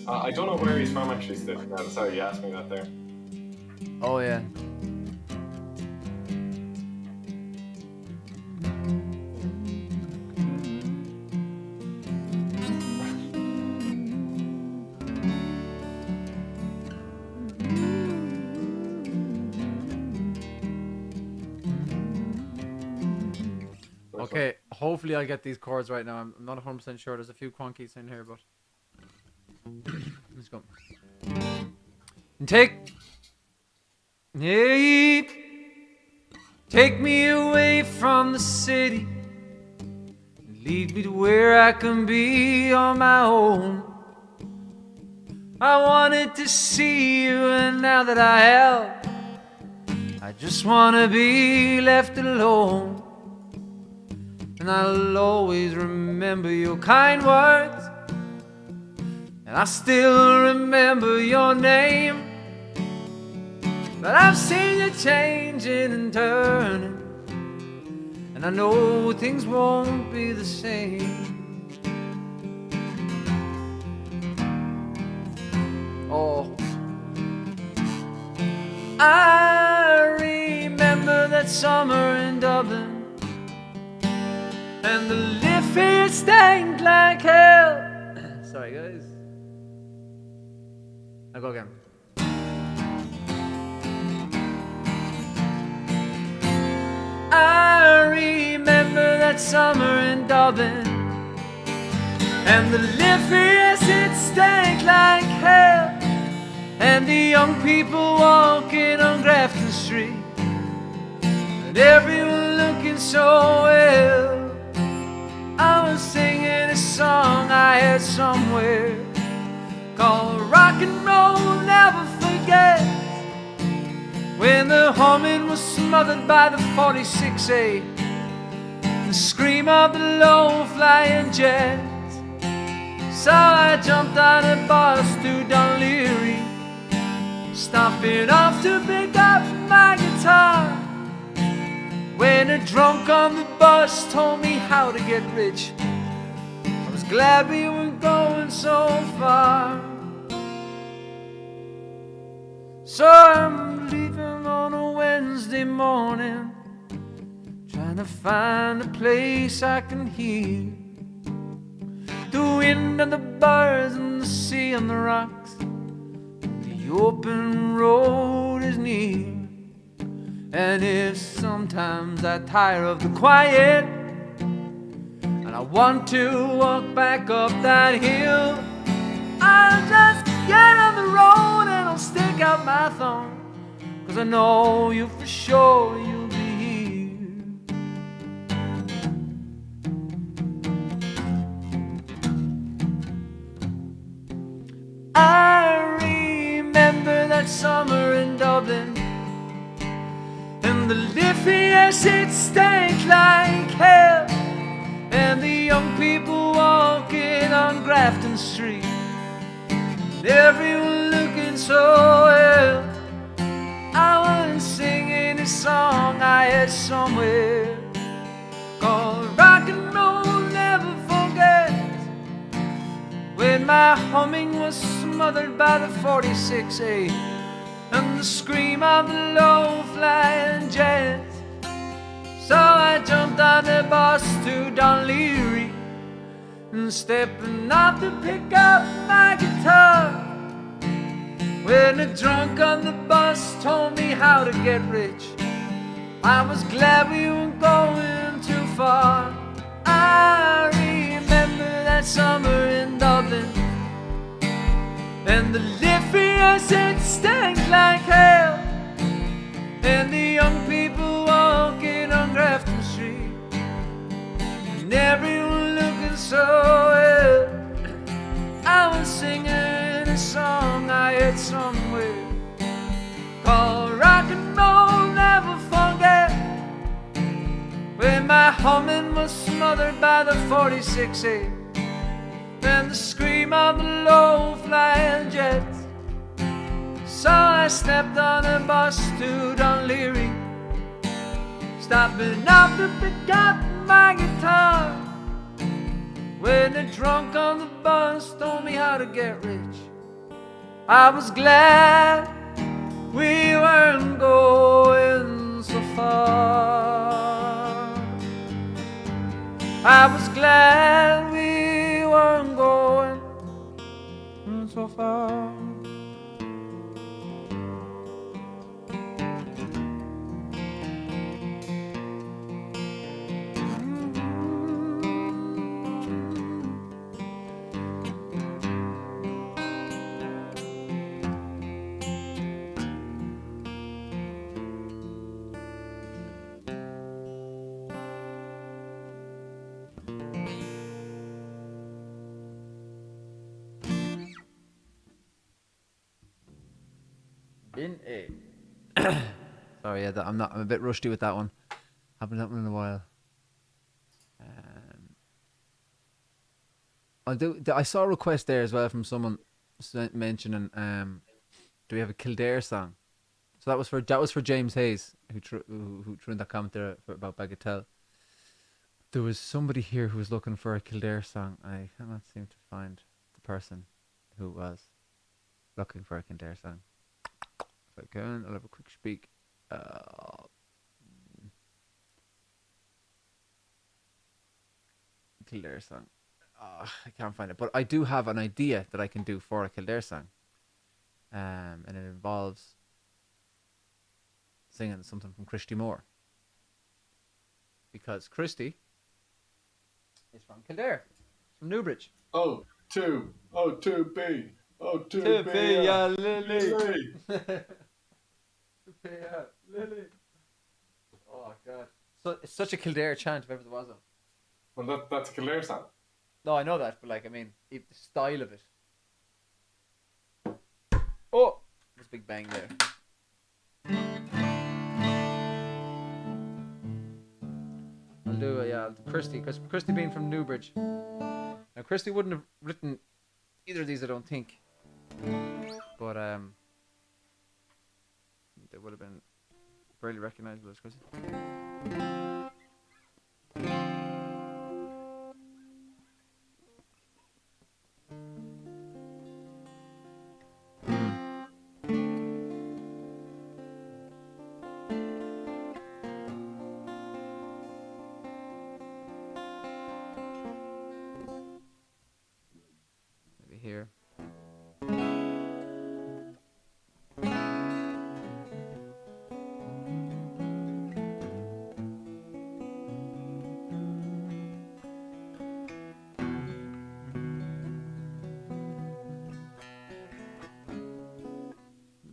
Speaker 2: I don't know where he's from actually, Steve. No, sorry, you asked me that there.
Speaker 1: Oh yeah. Okay, hopefully I get these chords right now. I'm not 100% sure. There's a few quonkies in here, but let's go. Take me away from the city, lead me to where I can be on my own. I wanted to see you, and now that I have, I just wanna be left alone. and I'll always remember your kind words. And I still remember your name. But I've seen you changing and turning, and I know things won't be the same. Oh, I remember that summer in Dublin, and the Liffey stank like hell. Sorry guys, I'll go again. I remember that summer in Dublin, and the Liffey it stank like hell, and the young people walking on Grafton Street, and everyone looking so well. I was singing a song I heard somewhere called Rock and Roll Never Forget, when the humming was smothered by the 46A, the scream of the low-flying jets. So I jumped on a bus to Dunleary, stopping off to pick up my guitar, when a drunk on the bus told me how to get rich. I was glad we were going so far. So I'm leaving on a Wednesday morning, trying to find a place I can hear the wind and the birds and the sea and the rocks. The open road is near, and if sometimes I tire of the quiet and I want to walk back up that hill, I'll just get on the road and I'll stick out my thumb, 'cause I know you for sure you'll be here. I remember that summer in Dublin, and the Liffey it stank like hell, and the young people walking on Grafton Street, and everyone looking so well. I was singing a song I heard somewhere called Rock and Roll Never Forget, when my humming was smothered by the 46A and the scream of the low-flying jets. So I jumped on the bus to Dunleary, and stepping off to pick up my guitar, when a drunk on the bus told me how to get rich. I was glad we weren't going too far. I remember that summer in Dublin, and the Liffey it stank like hell, and the young people walking on Grafton Street, and everyone looking so well. I was singing a song I heard somewhere called Rock and Roll Never Forget, when my humming was smothered by the 46A and the scream of the low-flying jets. So I stepped on a bus to Dunleary, stopping off to pick up my guitar, when the drunk on the bus told me how to get rich. I was glad we weren't going so far. I was glad we weren't going so far. Sorry, yeah, I'm a bit rusty with that one. Haven't done that one in a while. I saw a request there as well from someone mentioning, do we have a Kildare song? So that was for James Hayes, who threw in that comment there about Bagatelle. There was somebody here who was looking for a Kildare song. I cannot seem to find the person who was looking for a Kildare song. If I can, I'll have a quick speak. Kildare song. I can't find it, but I do have an idea that I can do for a Kildare song, and it involves singing something from Christy Moore, because Christy is from Kildare, from Newbridge.
Speaker 2: Oh, two B,
Speaker 1: yeah, Lily.
Speaker 2: Lily.
Speaker 1: Yeah, Lily. Oh God! So it's such a Kildare chant if ever there was one.
Speaker 2: Well, that's a Kildare song.
Speaker 1: No, I know that, but like, I mean, the style of it. Oh, there's a big bang there. I'll do it, yeah, Christy, because Christy being from Newbridge. Now, Christy wouldn't have written either of these, I don't think. But, they would have been fairly recognizable as Christy. Here.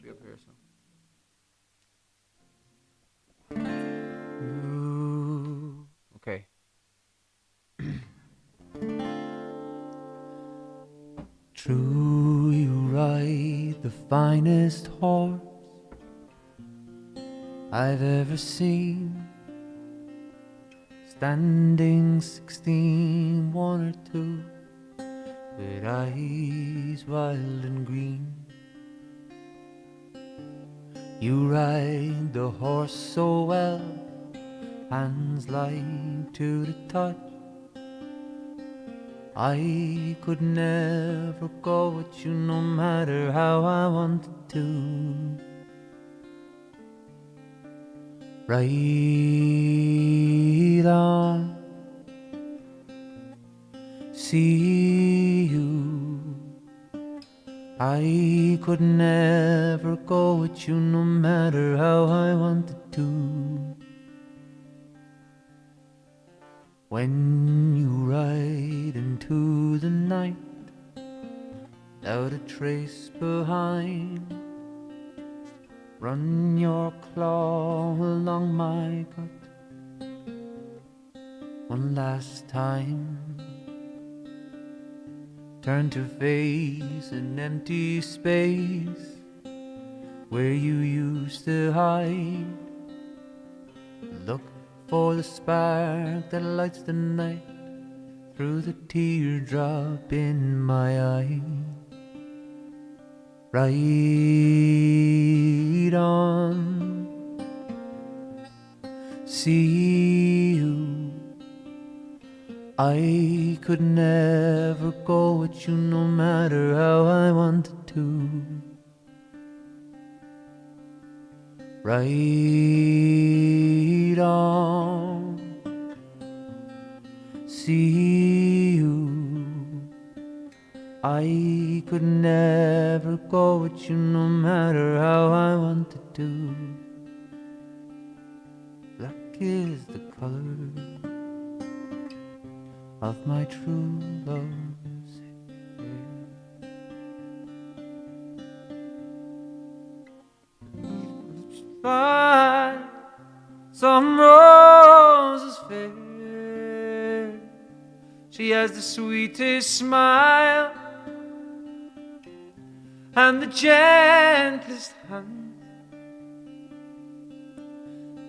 Speaker 1: Be up here, so. Ooh. Okay. True, you ride the finest horse I've ever seen, standing 16, 1 or 2, with eyes wild and green. You ride the horse so well, hands light to the touch. I could never go with you no matter how I wanted to. Ride on, see you. I could never go with you no matter how I wanted to. When you ride into the night, without a trace behind, run your claw along my gut one last time. Turn to face an empty space where you used to hide. Look for the spark that lights the night through the teardrop in my eye. Ride on, see you. I could never go with you no matter how I wanted to. Ride on, see you. I could never go with you no matter how I wanted to. Black is the color of my true love's hair. Find some roses fair. She has the sweetest smile and the gentlest hand,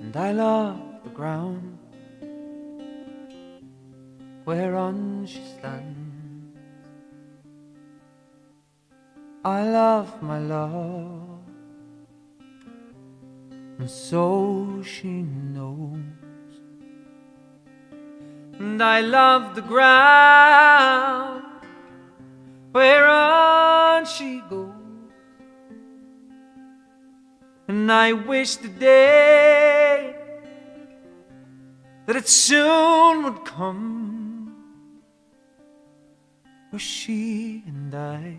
Speaker 1: and I love the ground whereon she stands.
Speaker 4: I love my love, and so she knows. And I love the ground whereon she goes. And I wish the day that it soon would come, where she and I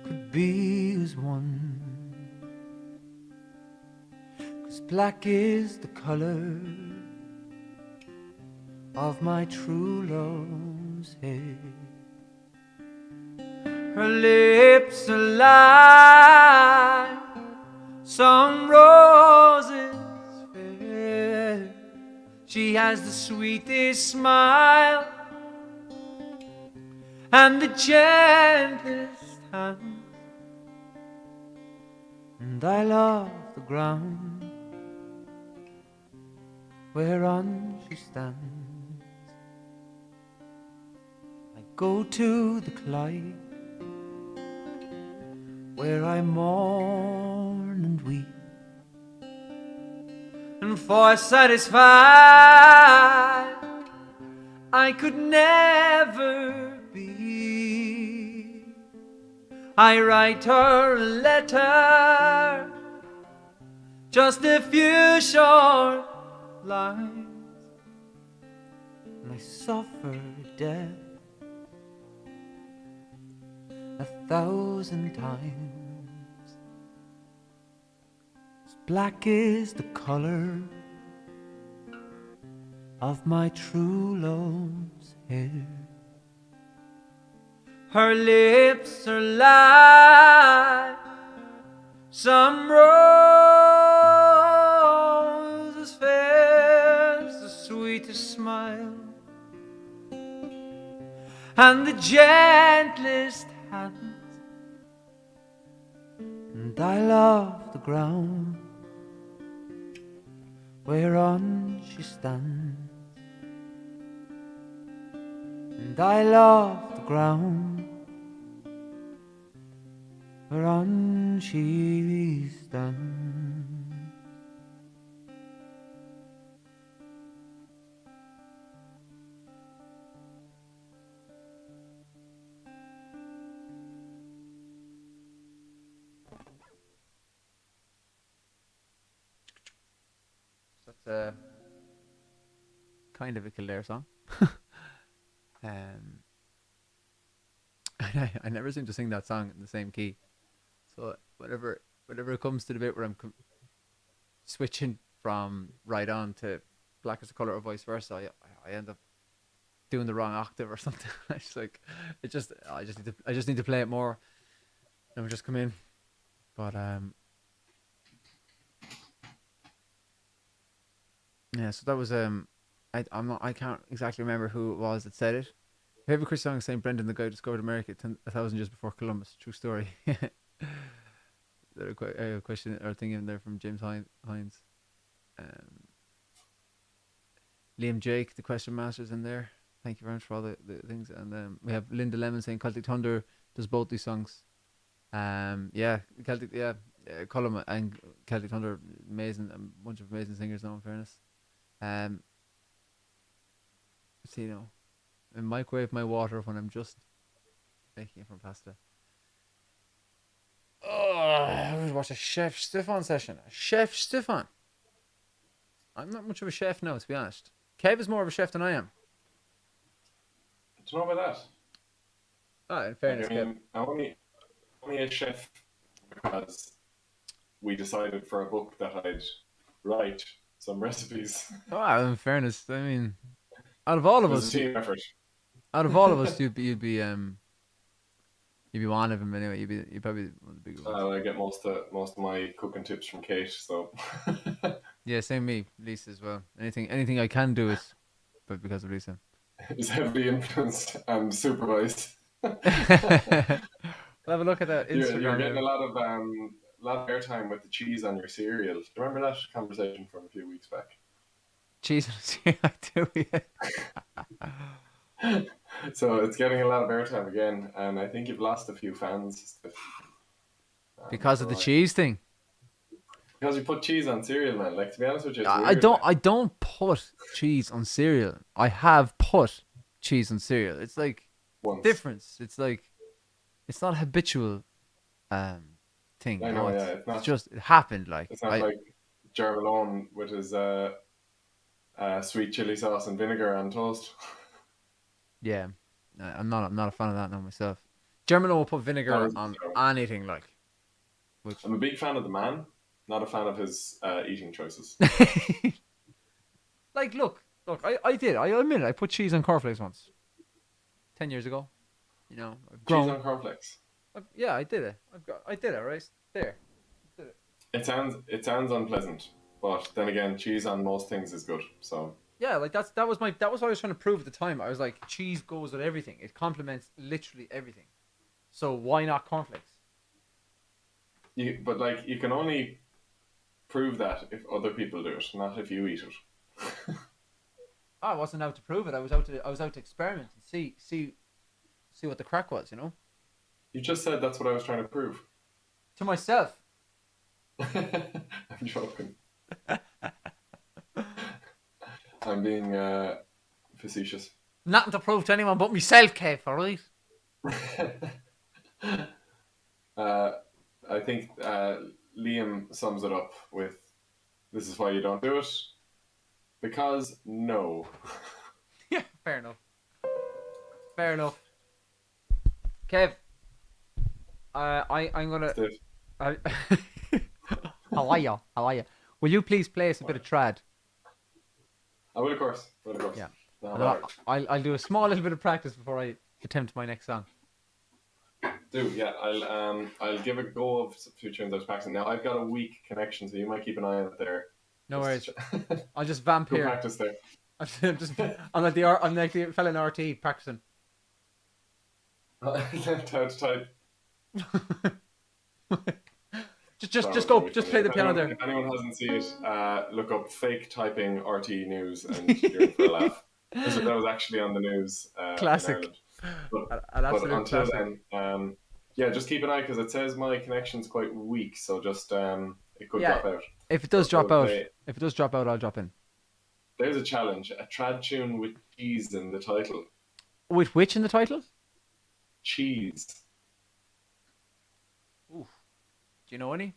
Speaker 4: could be as one. 'Cause black is the color of my true love's hair. Her lips are like some roses fair. She has the sweetest smile and the gentlest hand. And I love the ground whereon she stands. I go to the Clyde where I mourn and weep, and for satisfied I could never be. I write her a letter, just a few short lines, and I suffer death 1,000 times. As black is the color of my true love's hair. Her lips are like some roses fair, the sweetest smile and the gentlest hands. And I love the ground whereon she stands. And I love the ground whereon she stands.
Speaker 1: That's kind of a Kildare song. I never seem to sing that song in the same key. So whenever it comes to the bit where I'm switching from right on to black as the color or vice versa, I end up doing the wrong octave or something. It's like I just need to play it more. And we just come in, but yeah. So that was I can't exactly remember who it was that said it. Favorite Christian song, St. Brendan the guy discovered America 1,000 years before Columbus. True story. There's a question or thing in there from James Hines. Liam Jake, the question master's in there. Thank you very much for all the things. And we have Linda Lemon saying Celtic Thunder does both these songs. Celtic, Cullum and Celtic Thunder, amazing, a bunch of amazing singers now, in fairness. See, and microwave my water when I'm just making it from pasta. I would watch a Chef Stefan session. Chef Stefan. I'm not much of a chef now, to be honest. Kev is more of a chef than I am.
Speaker 2: Do you know about that?
Speaker 1: Oh, in fairness, Kev.
Speaker 2: I'm only a chef because we decided for a book that I'd write some recipes.
Speaker 1: Oh, in fairness, I mean, out of all of us,
Speaker 2: a team effort.
Speaker 1: Out of all of us, you'd be one of them anyway. You'd probably one of the bigger ones.
Speaker 2: I get most of my cooking tips from Kate, so.
Speaker 1: Yeah, same me, Lisa as well. Anything I can do is, but because of Lisa.
Speaker 2: Is heavily influenced and supervised.
Speaker 1: We'll have a look at that Instagram.
Speaker 2: You're getting a lot of airtime with the cheese on your cereal. Do you remember that conversation from a few weeks back?
Speaker 1: Cheese on cereal, I do, yeah.
Speaker 2: So it's getting a lot of airtime again, and I think you've lost a few fans.
Speaker 1: Because of the cheese thing.
Speaker 2: Because you put cheese on cereal, man. Like, to be honest with you, it's
Speaker 1: I
Speaker 2: weird.
Speaker 1: don't. I don't put cheese on cereal. I have put cheese on cereal. It's like
Speaker 2: Once.
Speaker 1: difference. It's like it's not a habitual thing.
Speaker 2: I
Speaker 1: You
Speaker 2: know,
Speaker 1: know,
Speaker 2: yeah. It's not.
Speaker 1: it's just it happened. Like
Speaker 2: It's not like Jar Malone with his sweet chili sauce and vinegar on toast.
Speaker 1: yeah. I'm not a fan of that now myself. German will put vinegar
Speaker 2: No,
Speaker 1: on
Speaker 2: no.
Speaker 1: anything like. Which
Speaker 2: I'm a big fan of the man, not a fan of his eating choices.
Speaker 1: like look. I did. I admit it. I put cheese on cornflakes once. 10 years ago. You know, I've
Speaker 2: Cheese
Speaker 1: grown.
Speaker 2: on cornflakes.
Speaker 1: Yeah, I did it. I did it right there.
Speaker 2: It sounds unpleasant, but then again, cheese on most things is good. So
Speaker 1: Yeah, like that was what I was trying to prove at the time. I was like, cheese goes with everything. It complements literally everything. So why not cornflakes?
Speaker 2: but like you can only prove that if other people do it, not if you eat it.
Speaker 1: I wasn't out to prove it. I was out to experiment and see what the crack was. You know,
Speaker 2: You just said that's what I was trying to prove.
Speaker 1: to myself.
Speaker 2: I'm joking. I'm being facetious.
Speaker 1: Nothing to prove to anyone but myself, Kev. All right.
Speaker 2: I think Liam sums it up with, "This is why you don't do it, because no."
Speaker 1: Yeah, fair enough. Fair enough. Kev, I'm gonna.
Speaker 2: That's it.
Speaker 1: I, how are you? How are you? Will you please play us a bit of trad?
Speaker 2: I will, of course.
Speaker 1: Yeah.
Speaker 2: No,
Speaker 1: And I'll do a small little bit of practice before I attempt my next song.
Speaker 2: do yeah. I'll give a go of a few tunes I was practicing. Now I've got a weak connection, so you might keep an eye out there.
Speaker 1: No worries. I'll just vamp
Speaker 2: Go
Speaker 1: here.
Speaker 2: practice there.
Speaker 1: I'm like the fella in RT practicing.
Speaker 2: How to type.
Speaker 1: Just go. Just play the piano there.
Speaker 2: If anyone hasn't seen it, look up fake typing RT news and you're in for a laugh. That was actually on the news.
Speaker 1: Classic.
Speaker 2: In Ireland.
Speaker 1: An
Speaker 2: But
Speaker 1: absolute
Speaker 2: until
Speaker 1: classic.
Speaker 2: then, yeah, just keep an eye because it says my connection's quite weak, so just it could
Speaker 1: Yeah.
Speaker 2: drop out.
Speaker 1: If it does
Speaker 2: So
Speaker 1: drop out, I'll drop in.
Speaker 2: There's a challenge: a trad tune with cheese in the title.
Speaker 1: With which in the title?
Speaker 2: Cheese.
Speaker 1: Do you know any?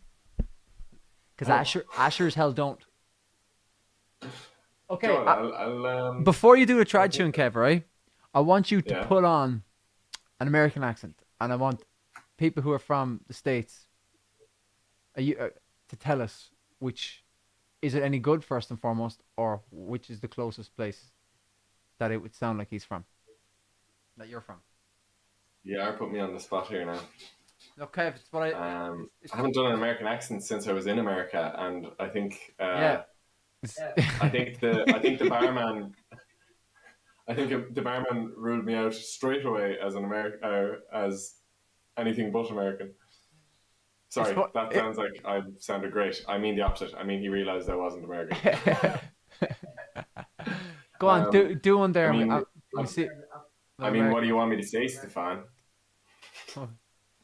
Speaker 1: Because
Speaker 2: No.
Speaker 1: Asher as hell don't. Okay.
Speaker 2: Go on, I'll
Speaker 1: Before you do a trad tune, Kev, right? I want you to
Speaker 2: Yeah.
Speaker 1: put on an American accent, and I want people who are from the States to tell us which is it any good first and foremost, or which is the closest place that it would sound like he's from, that you're from.
Speaker 2: Yeah, put me on the spot here now.
Speaker 1: Okay, it's what
Speaker 2: I haven't done an American accent since I was in America, and I think
Speaker 1: yeah.
Speaker 2: I think the barman. I think the barman ruled me out straight away as an as anything but American. Sorry, that sounds like I sounded great. I mean the opposite. I mean he realized I wasn't American.
Speaker 1: Go on, do one there.
Speaker 2: I mean, what do you want me to say, Stefan?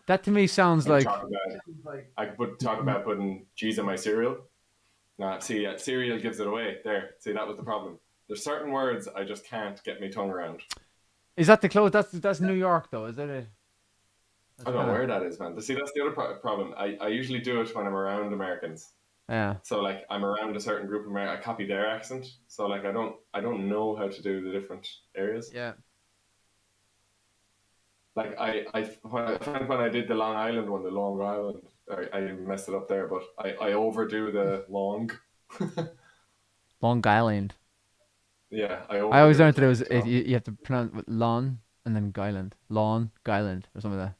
Speaker 1: That to me sounds like
Speaker 2: I could talk about putting cheese on my cereal. Nah, see, cereal gives it away. There, see, that was the problem. There's certain words I just can't get my tongue around.
Speaker 1: Is that the close? That's New York though, is that it?
Speaker 2: I don't know where that is, man. See, that's the other problem. I usually do it when I'm around Americans.
Speaker 1: Yeah.
Speaker 2: So like I'm around a certain group of Americans, I copy their accent. So like I don't know how to do the different areas.
Speaker 1: Yeah.
Speaker 2: Like when I did the Long Island one, the Long Island, I messed it up there, but I overdo the long.
Speaker 1: Long Island.
Speaker 2: Yeah, I
Speaker 1: always learned that it was you have to pronounce with lawn and then Guyland, lawn Guyland or something like that.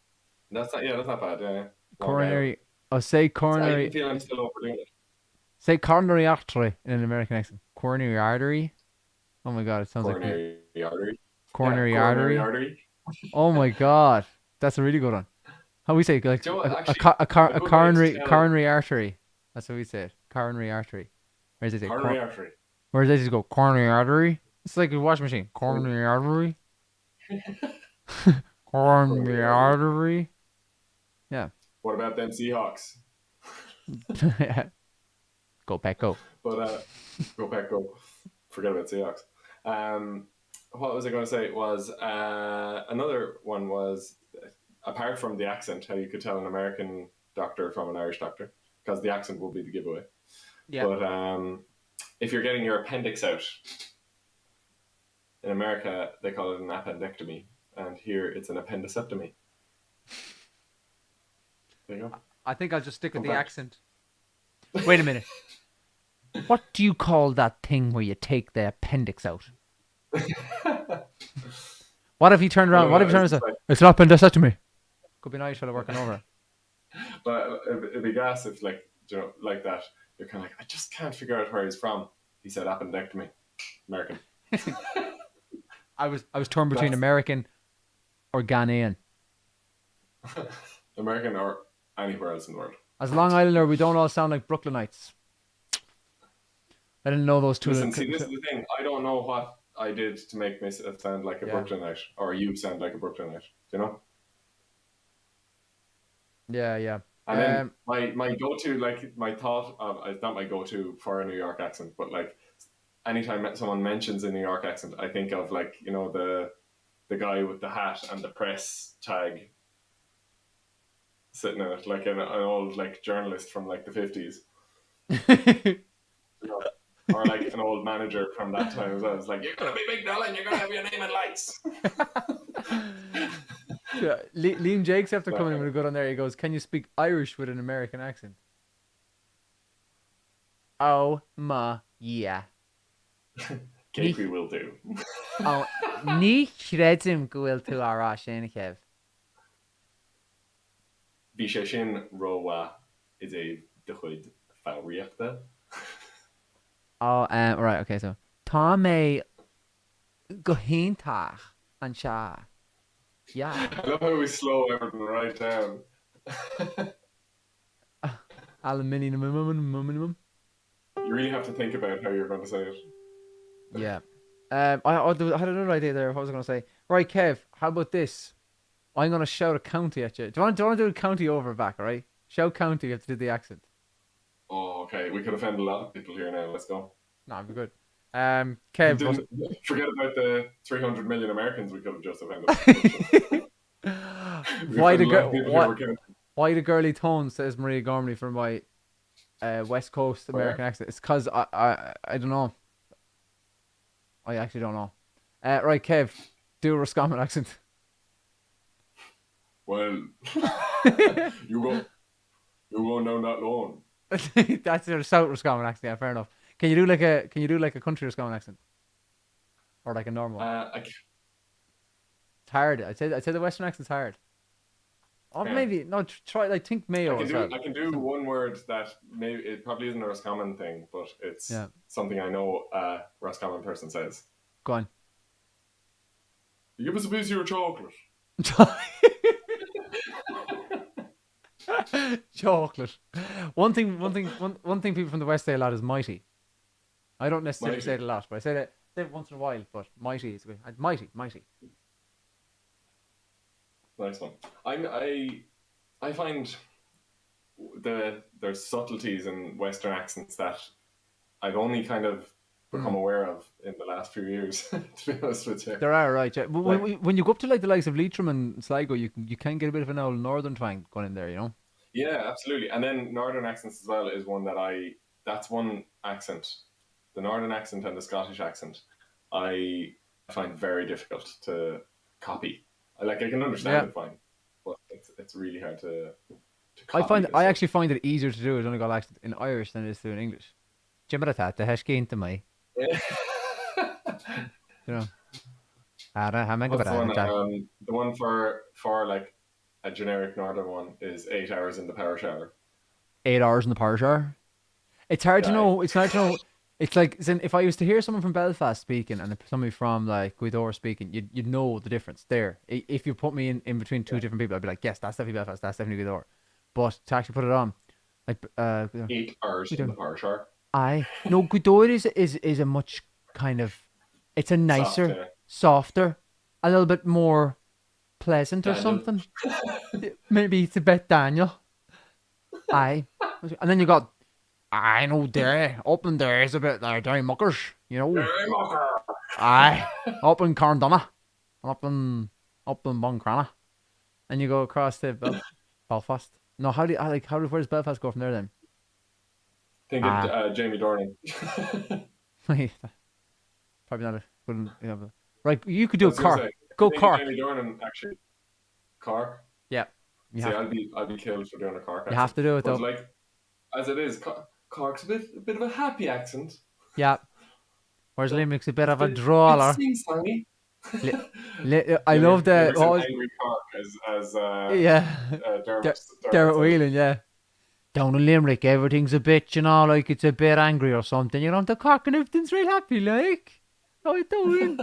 Speaker 2: That's not bad. Yeah.
Speaker 1: Coronary. Oh, say coronary.
Speaker 2: I feel I'm still overdoing it.
Speaker 1: Say coronary artery in an American accent. Coronary artery. Oh my god, it sounds
Speaker 2: coronary artery.
Speaker 1: Coronary
Speaker 2: yeah,
Speaker 1: artery.
Speaker 2: artery.
Speaker 1: Oh my god, that's a really good one. How we say like a coronary artery. That's what we say. Coronary artery. Where does it say?
Speaker 2: Coronary artery.
Speaker 1: Where does it go? Coronary artery. It's like a washing machine. Coronary artery. Coronary artery. Yeah.
Speaker 2: What about them Seahawks?
Speaker 1: Go Pack, go.
Speaker 2: But go back, go. Forget about Seahawks. What was I going to say? Was another one was apart from the accent, how you could tell an American doctor from an Irish doctor, because the accent will be the giveaway.
Speaker 1: Yeah.
Speaker 2: But if you're getting your appendix out, in America they call it an appendectomy, and here it's an appendicectomy. There you go.
Speaker 1: I think I'll just stick with
Speaker 2: Come
Speaker 1: the
Speaker 2: back.
Speaker 1: accent. Wait a minute. What do you call that thing where you take the appendix out? What if he turned around? What if he turned around and said, it's an appendectomy? Could be an Irish fella working over it.
Speaker 2: But it'd be gas if, like, you know, like that. You're kind of like, I just can't figure out where he's from. He said appendectomy, American.
Speaker 1: I was torn between American or Ghanaian.
Speaker 2: American or anywhere else in the world.
Speaker 1: As Long Islander, we don't all sound like Brooklynites. I didn't know those two.
Speaker 2: Listen, see, this is the thing. I don't know what I did to make myself sound like a Brooklynite, or you sound like a Brooklynite. You know?
Speaker 1: Yeah.
Speaker 2: And then my go-to, like, my thought of, it's not my go-to for a New York accent, but, like, anytime someone mentions a New York accent, I think of, like, you know, the guy with the hat and the press tag sitting in it, like an old, like, journalist from, like, the 50s. You know? Or, like, an old manager from that time as well. It's like, you're going to be big, darling, you're going to have your name in lights.
Speaker 1: Yeah, Liam Jakes, after coming in with a good on there, he goes, can you speak Irish with an American accent? Oh, yeah.
Speaker 2: KP will do.
Speaker 1: Oh, ní chreidim gohfuil tú árá sin Kev.
Speaker 2: Bhí sé sin róha is a de chuid fáíochta.
Speaker 1: Oh, right, okay, so tá mé go héintach an seo. Yeah.
Speaker 2: I love how we slow everything right down.
Speaker 1: Aluminium.
Speaker 2: You really have to think about how you're going to say it.
Speaker 1: Yeah. I had another idea there. What was I going to say? Right, Kev, how about this? I'm going to shout a county at you. Do you want to do a county over back, all right? Shout county, you have to do the accent.
Speaker 2: Oh, okay. We could offend a lot of people here now. Let's go.
Speaker 1: No, I'm good. Kev,
Speaker 2: forget about the 300 million Americans we could have just offended.
Speaker 1: why the girly tone, says Maria Gormley, from my West Coast American accent? It's because I don't know. I actually don't know. Right, Kev, do a Roscommon accent.
Speaker 2: Well, you go down that lawn.
Speaker 1: That's your South Roscommon accent. Yeah, fair enough. Can you do like a country Roscommon accent, or like a normal? It's hard. I'd say the Western accent's hard. Or maybe no. Try think Mayo.
Speaker 2: I can do one word that maybe it probably isn't a Roscommon thing, but it's something I know a Roscommon person says.
Speaker 1: Go on.
Speaker 2: You give us a piece of your chocolate.
Speaker 1: Chocolate. One thing people from the West say a lot is mighty. I don't necessarily say it a lot, but I say it once in a while. But mighty is good. Mighty.
Speaker 2: Nice one. I find there's subtleties in Western accents that I've only kind of become aware of in the last few years. To be honest with you,
Speaker 1: there are, right. Yeah. When you go up to like the likes of Leitrim and Sligo, you can get a bit of an old northern twang going in there, you know.
Speaker 2: Yeah, absolutely. And then northern accents as well is one that's one accent. The northern accent and the Scottish accent, I find very difficult to copy. I can understand it fine, but it's really hard to copy.
Speaker 1: I actually find it easier to do a Donegal accent in Irish than it is to in English. You know.
Speaker 2: The one for like a generic northern one is 8 hours in the power shower.
Speaker 1: 8 hours in the power shower. It's hard to know. It's hard to know. It's like if I used to hear someone from Belfast speaking and somebody from like Gweedore speaking, you'd know the difference there. If you put me in between two different people, I'd be like, yes, that's definitely Belfast, that's definitely Gweedore. But to actually put it on, like
Speaker 2: 8 hours in the power shower.
Speaker 1: Gweedore is a much kind of, it's a nicer, softer, a little bit more pleasant or
Speaker 2: Daniel.
Speaker 1: something. Maybe it's a bit Daniel. Aye. And then you got, I know there, up in there is a bit there, Derry Muckers, you know.
Speaker 2: Derry Mucker.
Speaker 1: Aye. Up in Carndonna. Up in Buncrana. And you go across to Belfast. No, where does Belfast go from there then?
Speaker 2: Think it's Jamie Dornan.
Speaker 1: Probably not a good. Right, you could do Cork. Go
Speaker 2: think
Speaker 1: Cork.
Speaker 2: Jamie Dornan actually. Cork.
Speaker 1: Yeah.
Speaker 2: I'll be killed for doing a Cork accent.
Speaker 1: You have to do it,
Speaker 2: But
Speaker 1: though.
Speaker 2: like, as it is, Cork's a bit of a happy accent.
Speaker 1: Yeah. Whereas Limerick's a bit of a drawler.
Speaker 2: Sing-songy.
Speaker 1: I love the
Speaker 2: angry Cork as
Speaker 1: Dermot Whelan, yeah. Down in Limerick, everything's a bit, like it's a bit angry or something. The Cork and everything's real happy, like. How you doing?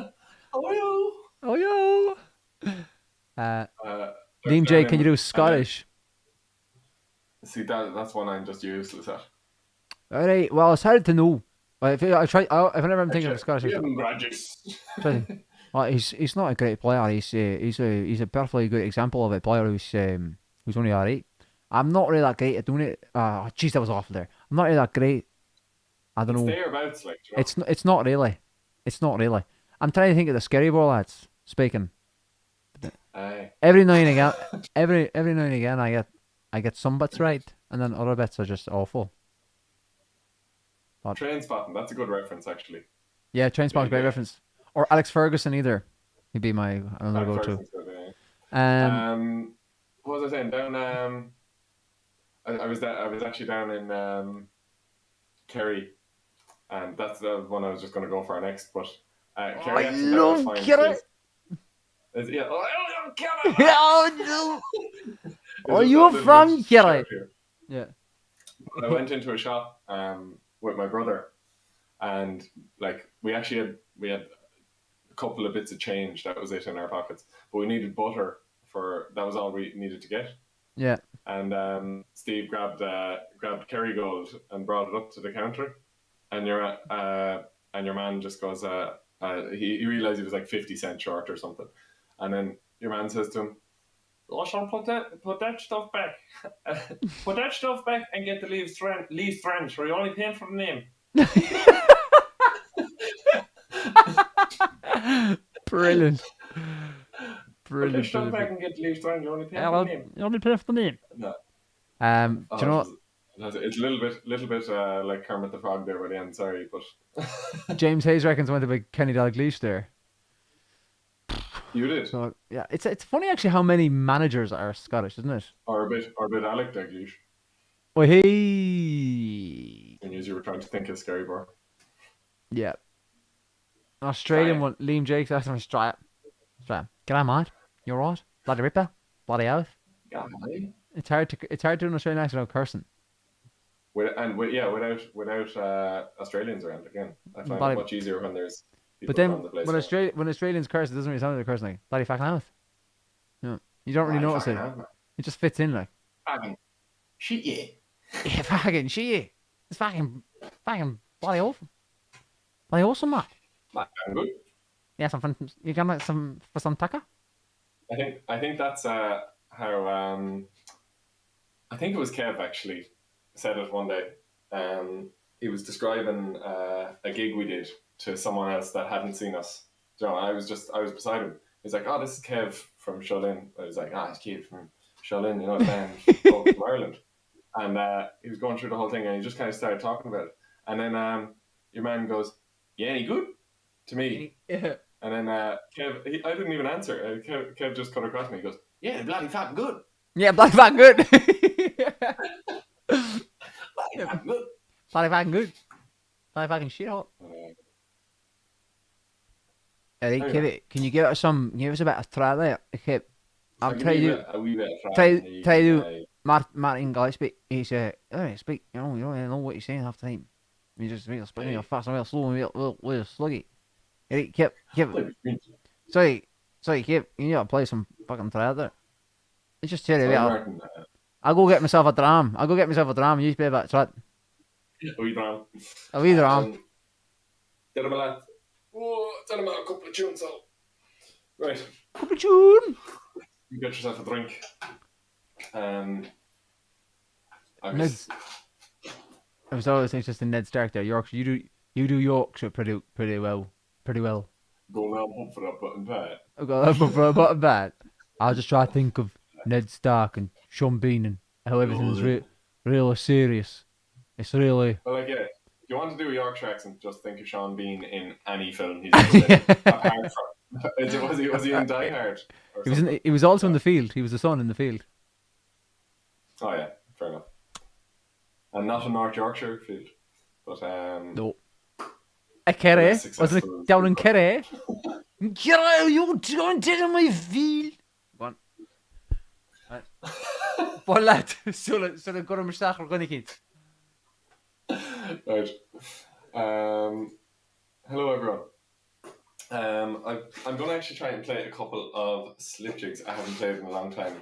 Speaker 1: Oh yo. Liam J, can you do Scottish?
Speaker 2: See, that's one I'm just useless at.
Speaker 1: Alright, well, it's hard to know. If I never am thinking of Scottish. Well, he's not a great player. He's a perfectly good example of a player who's only alright. I'm not really that great at doing it. Jeez, that was awful there. I'm not really that great. I don't know.
Speaker 2: Thereabouts, like.
Speaker 1: It's not really. It's not really. I'm trying to think of the scary ball lads speaking.
Speaker 2: Aye.
Speaker 1: Every now and again, every now and again, I get some bits right, and then other bits are just awful. But,
Speaker 2: Train spotting, that's a good reference actually.
Speaker 1: yeah, train spotting's a great reference. Or Alex Ferguson either. He'd be my another go-to.
Speaker 2: What was I saying? Down I was actually down in Kerry, and that's the one I was just going to go for next. But Kerry,
Speaker 1: I love Kerry.
Speaker 2: Yeah, I love Kerry.
Speaker 1: Oh no! Are you from Kerry? Yeah.
Speaker 2: I went into a shop with my brother, and like we had a couple of bits of change. That was it in our pockets, but we needed butter that was all we needed to get.
Speaker 1: Yeah.
Speaker 2: And Steve grabbed Kerrygold and brought it up to the counter, and your man just goes, he realized he was like 50 cents short or something, and then your man says to him, "Listen, put that stuff back, put that stuff back and get the leaves French, or you're only paying for the name."
Speaker 1: Brilliant.
Speaker 2: Put that stuff back and get the leaves French, you're only paying for the name.
Speaker 1: You only pay for the name.
Speaker 2: No.
Speaker 1: Do you know?
Speaker 2: It's a little bit like Kermit the Frog there by the end. Sorry, but
Speaker 1: James Hayes reckons went to big Kenny Dalglish there.
Speaker 2: You did.
Speaker 1: So yeah, it's funny actually how many managers are Scottish, isn't it?
Speaker 2: Or a bit Alec Dalglish.
Speaker 1: Well, he.
Speaker 2: And you were trying to think of scary bar.
Speaker 1: Yeah. An Australian one, Liam Jakes, that's from Australia. G'day, mate. You alright? Bloody ripper. Bloody oath.
Speaker 2: Yeah.
Speaker 1: It's hard to do an Australian accent without cursing.
Speaker 2: Without Australians around again. I find it much easier when there's people
Speaker 1: but then
Speaker 2: around the place.
Speaker 1: when Australians curse, it doesn't really sound like they're cursing, like bloody fucking oath. No, you don't really notice it. It just fits in like.
Speaker 2: Fucking shit, yeah.
Speaker 1: Yeah, fucking shit. It's fucking bloody awful. Bloody awesome, mate.
Speaker 2: Good.
Speaker 1: Yeah, you got some for some tucker?
Speaker 2: I think that's how I think it was Kev actually said it one day. He was describing a gig we did to someone else that hadn't seen us. So I was beside him. He's like, "Oh, this is Kev from Sheisiún." I was like, "It's Kev from Sheisiún, you know, the band from Ireland." And he was going through the whole thing, and he just kind of started talking about it. And then your man goes, "Yeah, any good?" to me.
Speaker 1: Yeah.
Speaker 2: And then Kev, I didn't even answer. Kev just cut across me. He goes, "Yeah, bloody fucking good."
Speaker 1: Yeah, bloody fucking good.
Speaker 2: Bloody fucking good.
Speaker 1: Bloody fucking good. Bloody fucking shit hot. Kev, can you give us a bit of try there? Kev, I'm trying to
Speaker 2: a wee bit of
Speaker 1: try to do Martin Guy speak. He said, speak. You don't really know what you're saying half the time. You just real speaking real fast and real slow and real sluggy. Kev. Sorry, Kev. You need to play some fucking try there. It's just tell you I'll go get myself a drum. You play that trot.
Speaker 2: A wee drum.
Speaker 1: A wee drum.
Speaker 2: Tell him a couple of tunes out. Right.
Speaker 1: Capuchin.
Speaker 2: You get yourself a drink. I
Speaker 1: Ned's. I was always interested in Ned Stark there. Yorkshire. You do Yorkshire pretty well. Pretty well.
Speaker 2: go now up for that button pat.
Speaker 1: I got up for a bottom bat. I'll just try to think of Ned Stark and Sean Bean and how everything's really serious. It's really.
Speaker 2: Well, like, yeah, if you want to do a Yorkshire accent, just think of Sean Bean in any film he's in. Apart from, was he in Die Hard?
Speaker 1: He was also in the field. He was the son in the field.
Speaker 2: Oh yeah, fair enough. And not a North Yorkshire field, but
Speaker 1: No. A Kerry? Wasn't it down in Kerry? Kerry, you don't tell my field. Go on. But lad, so the good mistake or gonna kids.
Speaker 2: Right. Hello everyone. I'm going to actually try and play a couple of slip jigs I haven't played in a long time.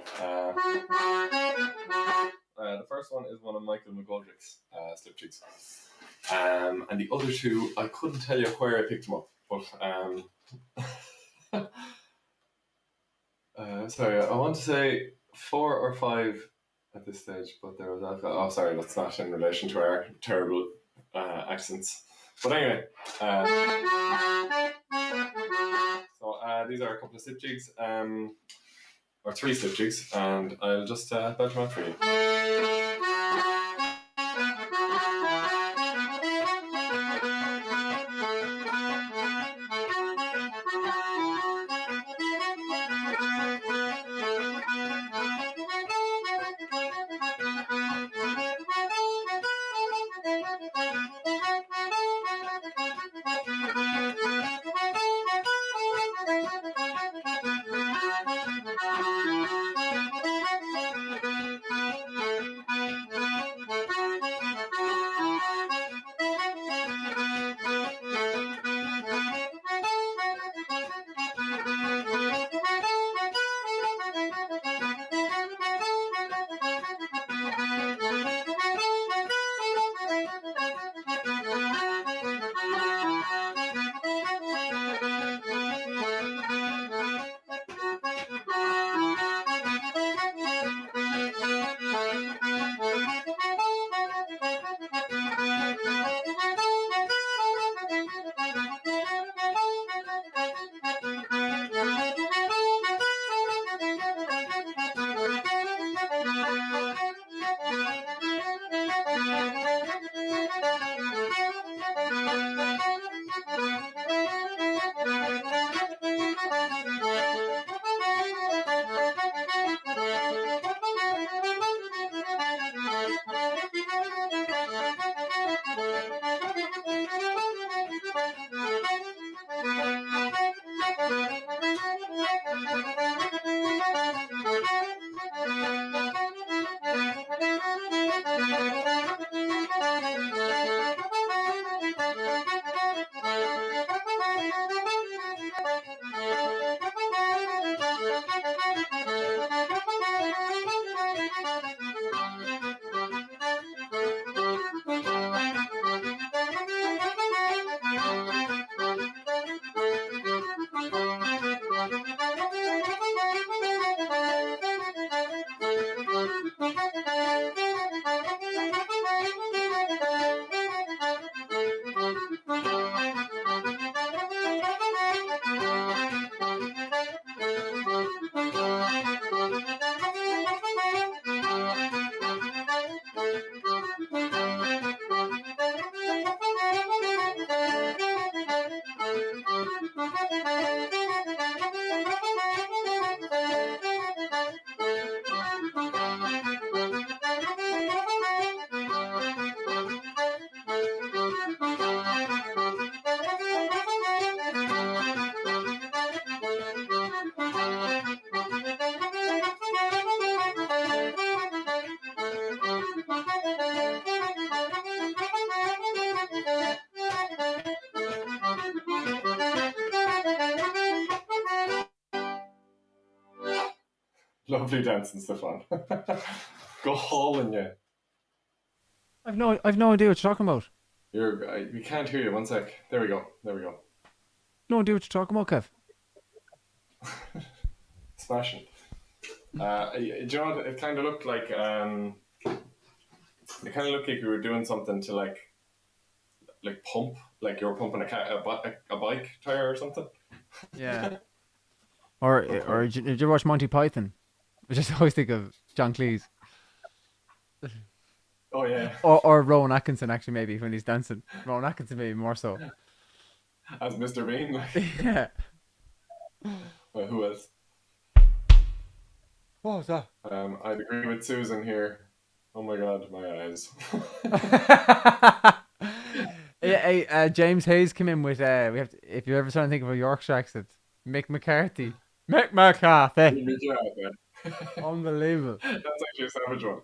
Speaker 2: The first one is one of Michael McGoldrick's slip jigs. And the other two, I couldn't tell you where I picked them up, but sorry, I want to say 4 or 5 at this stage, but there was alcohol. Oh, sorry, that's not in relation to our terrible accents. But anyway, so these are a couple of slip jigs, or 3 slip jigs, and I'll just belt them out for you. Lovely dancing, Stefan. Go hauling you.
Speaker 1: I've no idea what you're talking about.
Speaker 2: We can't hear you. 1 sec. There we go.
Speaker 1: No idea what you're talking about, Kev.
Speaker 2: Smashing. Do you know what? It kind of looked like you were doing something to like pump, like you were pumping a bike tire or something.
Speaker 1: Yeah. Or did you watch Monty Python? I just always think of John Cleese.
Speaker 2: Oh yeah.
Speaker 1: Or Rowan Atkinson, actually, maybe, when he's dancing. Rowan Atkinson, maybe more so.
Speaker 2: As Mr. Bean. Like.
Speaker 1: Yeah.
Speaker 2: Well, who else?
Speaker 1: What was that?
Speaker 2: I'd agree with Susan here. Oh my God, my eyes.
Speaker 1: Yeah, James Hayes came in with we have to, if you're ever trying to think of a Yorkshire accent, Mick McCarthy. Mick McCarthy. Unbelievable.
Speaker 2: That's actually a savage one.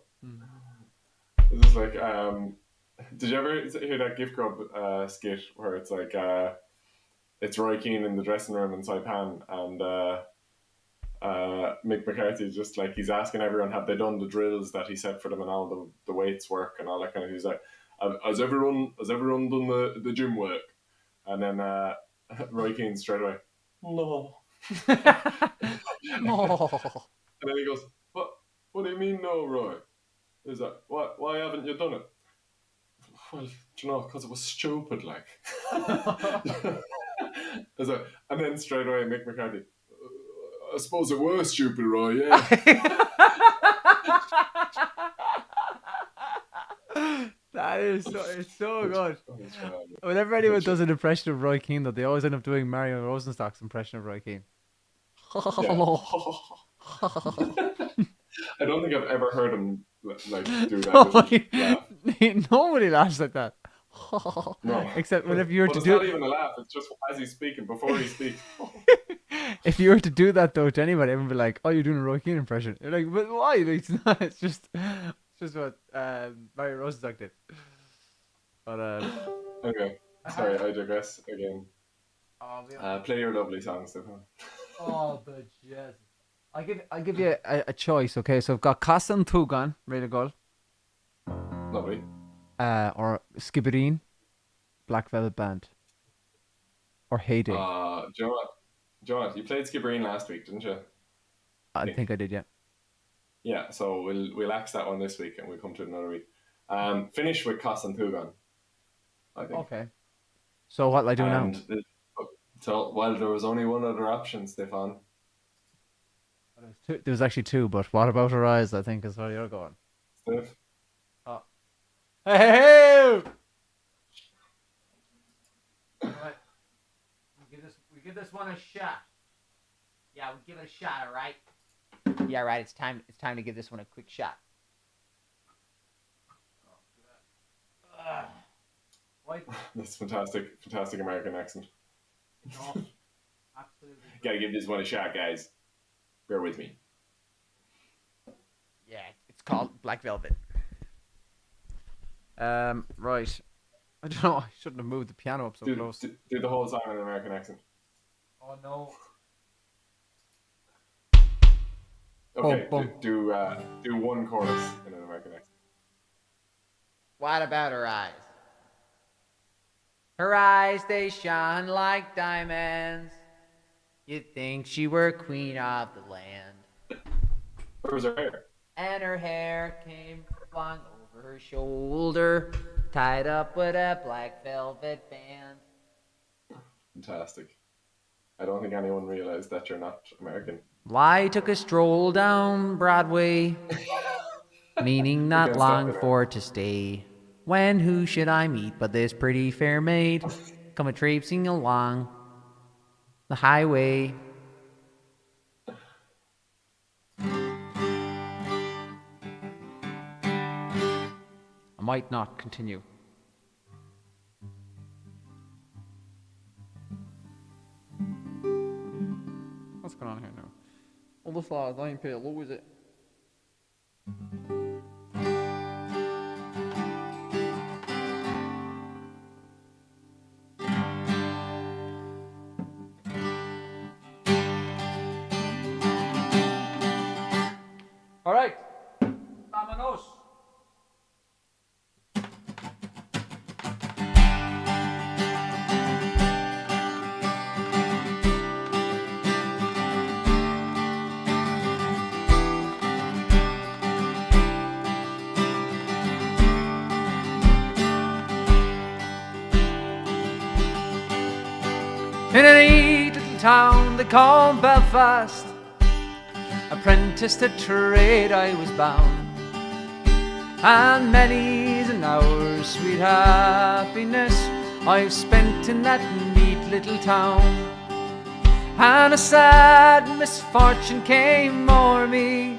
Speaker 2: It's just like, did you ever hear that Gift Grub skit where it's like, it's Roy Keane in the dressing room in Saipan, and Mick McCarthy is just like, he's asking everyone, have they done the drills that he set for them and all the weights work and all that kind of. He's like, has everyone done the gym work? And then Roy Keane straight away, no.
Speaker 1: Oh.
Speaker 2: And then he goes, what do you mean no, Roy? Is that why haven't you done it? Well, do you know, because it was stupid, like. And then straight away Mick McCarthy, I suppose it was stupid, Roy, yeah.
Speaker 1: That is it's so good. Whenever anyone does an impression of Roy Keane, though, they always end up doing Mario Rosenstock's impression of Roy Keane.
Speaker 2: I don't think I've ever heard him like do that.
Speaker 1: Nobody laughs like that.
Speaker 2: No.
Speaker 1: Except whenever you were to
Speaker 2: it's
Speaker 1: do
Speaker 2: not even a laugh, it's just as he's speaking, before he speaks.
Speaker 1: If you were to do that though to anybody, everyone would be like, "Oh, you're doing a Roy Keane impression." You're like, "But why?" Like, it's not. It's just what Mario Rosenstock did. But
Speaker 2: Okay, sorry, I digress again. Play your lovely song, Stefan.
Speaker 1: Oh, the Jesus! I give you a choice. Okay, so I've got Casan Tugan, ready to go.
Speaker 2: Lovely.
Speaker 1: Or Skibbereen, Black Velvet Band. Or Heyday.
Speaker 2: John, you played Skibbereen last week, didn't you?
Speaker 1: I think I did, yeah.
Speaker 2: Yeah, so we'll axe that one this week and we'll come to it another week. Finish with Casan Tugan, I think.
Speaker 1: Okay. So what will I do now?
Speaker 2: So, well, there was only one other option, Stefan.
Speaker 1: There was actually two, but what about her eyes, I think, is where you're going.
Speaker 2: Steph?
Speaker 1: Oh. Hey! Right. We give this one a shot. Yeah, we give it a shot, all right? Yeah, right. It's time to give this one a quick shot. Why?
Speaker 2: That's fantastic American accent.
Speaker 1: No, absolutely.
Speaker 2: Gotta give this one a shot, guys. Bear with me.
Speaker 1: Yeah, it's called Black Velvet. Right. I don't know. I shouldn't have moved the piano up so close.
Speaker 2: Do the whole song in an American accent.
Speaker 1: Oh no.
Speaker 2: Okay,
Speaker 1: boom.
Speaker 2: Do one chorus in an American accent.
Speaker 1: What about her eyes? Her eyes, they shine like diamonds. You'd think she were queen of the land.
Speaker 2: Where was her hair?
Speaker 1: And her hair came flung over her shoulder, tied up with a black velvet band.
Speaker 2: Fantastic. I don't think anyone realized that you're not American.
Speaker 1: I took a stroll down Broadway, meaning not long for to stay. When who should I meet but this pretty fair maid, come a traipsing along the highway. I might not continue. What's going on here now? All the flowers, I ain't paid low, is it? All right. Vámonos. In a neat little town they call Belfast, apprentice to trade I was bound, and many's an hour's sweet happiness I've spent in that neat little town. And a sad misfortune came o'er me,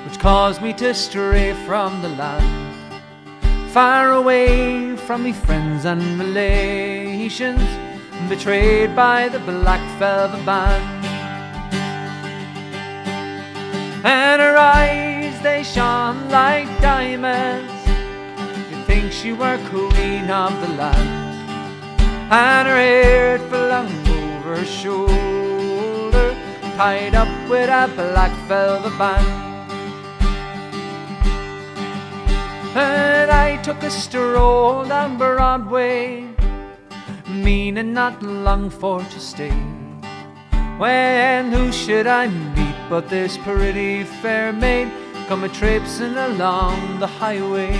Speaker 1: which caused me to stray from the land, far away from me friends and relations, betrayed by the black velvet band. And her eyes, they shone like diamonds, you'd think she were queen of the land. And her hair it flung over her shoulder, tied up with a black velvet band. And I took a stroll down Broadway, meaning not long for to stay, when who should I meet but this pretty fair maid come a-traipsing along the highway.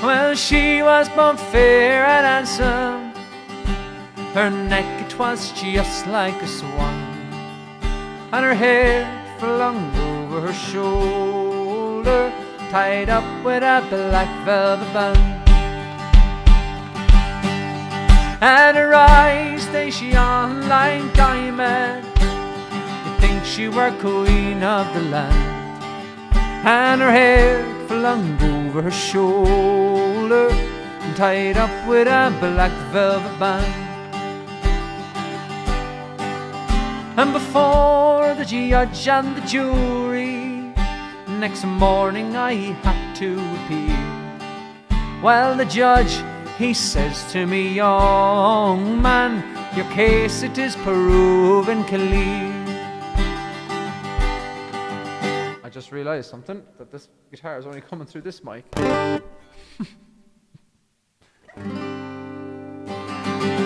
Speaker 1: Well, she was both fair and handsome, her neck it was just like a swan, and her hair flung over her shoulder, tied up with a black velvet band. And her eyes, they shone like diamonds, you'd think she were queen of the land. And her hair flung over her shoulder, and tied up with a black velvet band. And before the judge and the jury, next morning I had to appear. Well, the judge, he says to me, young man, your case it is proven clear. I just realised something, that this guitar is only coming through this mic.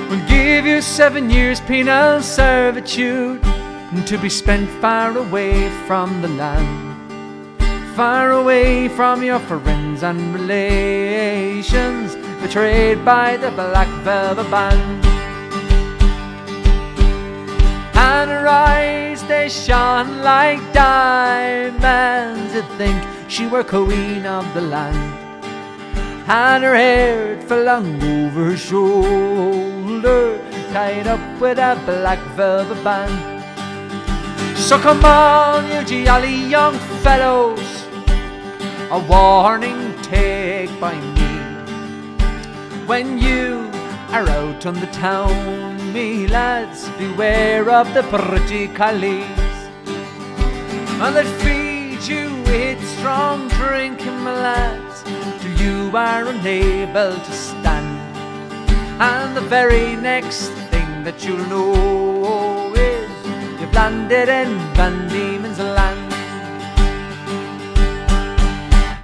Speaker 1: We'll give you 7 years penal servitude, to be spent far away from the land, far away from your friends and relations, betrayed by the black velvet band. And her eyes, they shone like diamonds, you'd think she were queen of the land. And her hair it flung over her shoulder, tied up with a black velvet band. So come on, you jolly young fellows, a warning take by me. When you are out on the town, me lads, beware of the pretty collies, and that feed you with strong drink, my lads, till you are unable to stand. And the very next thing that you'll know is you've landed in Van Diemen's Land.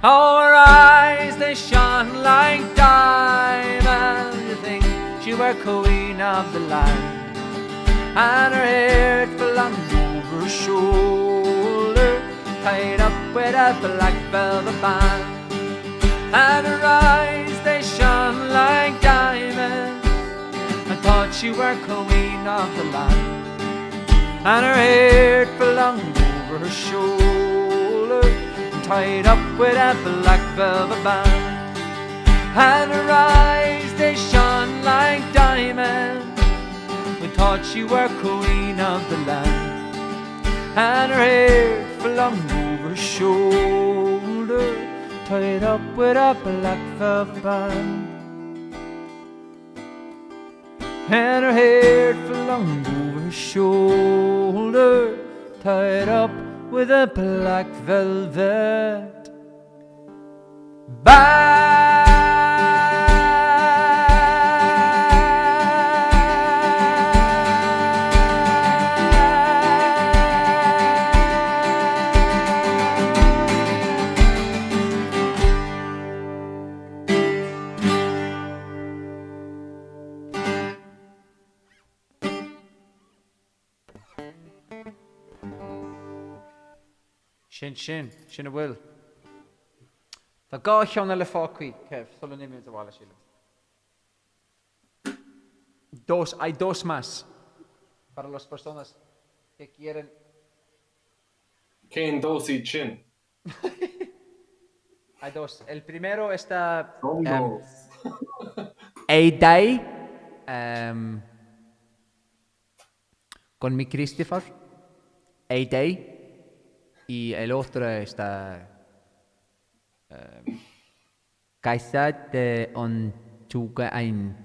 Speaker 1: Our eyes, they shone like diamonds, you think she were queen of the land. And her hair it flung over her shoulder, tied up with a black velvet band. And her eyes, they shone like diamonds, I thought she were queen of the land. And her hair it flung over her shoulder, tied up with a black velvet band. And her eyes, they shone like diamonds, we thought she were queen of the land. And her hair flung over her shoulder, tied up with a black velvet band. And her hair flung over her shoulder, tied up with a black velvet band. Sin a bhfuil. Tá gá cheanna le fácaí, Kev, sulla nimid a bhála síle. Hay dos más. Para las personas que quieren.
Speaker 2: Cain Dosi Chin.
Speaker 1: Hay dos. El primero está.
Speaker 2: Son dos.
Speaker 1: A Day. Con mi Christopher. A Day. Y el otro está. Kaisat on Tugain.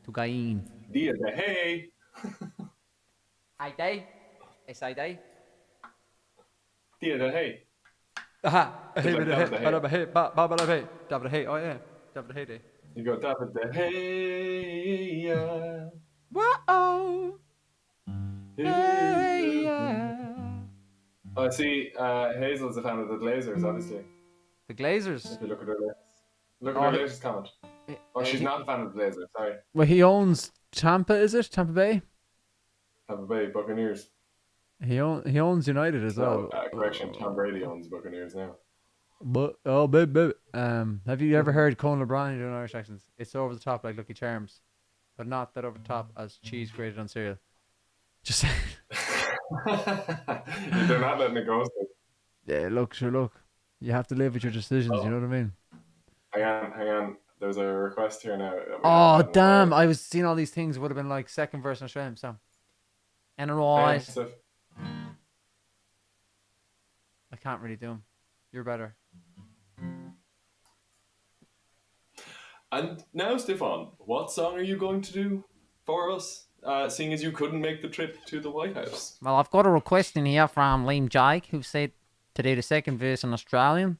Speaker 1: Tugain.
Speaker 2: Dia de hey.
Speaker 1: A Day. Es A Day.
Speaker 2: Dia de hey.
Speaker 1: Aha.
Speaker 2: It's like David the Hay.
Speaker 1: David the Hay. Oh yeah. David the Hay Day.
Speaker 2: You go David de hey. Yeah.
Speaker 1: Whoa. Hey, yeah.
Speaker 2: I see Hazel's a fan of the Glazers, obviously.
Speaker 1: The Glazers.
Speaker 2: If you look at her latest. Look at her latest comment. Oh, she's not a fan of the Glazers, sorry.
Speaker 1: Well, he owns Tampa, is it? Tampa Bay?
Speaker 2: Tampa Bay Buccaneers.
Speaker 1: He owns United as
Speaker 2: No,
Speaker 1: well.
Speaker 2: correction, Tom Brady owns Buccaneers now.
Speaker 1: But baby. Have you ever heard Conan O'Brien doing Irish accents? It's over the top like Lucky Charms, but not that over the top as cheese grated on cereal. Just
Speaker 2: They're not letting it go. So.
Speaker 1: yeah, look. You have to live with your decisions. You know what I mean?
Speaker 2: Hang on. There's a request here now.
Speaker 1: Oh damn! I was seeing all these things. Would have been like second verse in Australian. So, and right. I can't really do them. You're better.
Speaker 2: And now, Stefan, what song are you going to do for us, seeing as you couldn't make the trip to the White House?
Speaker 1: Well, I've got a request in here from Liam Jake, who said to do the second verse in Australian,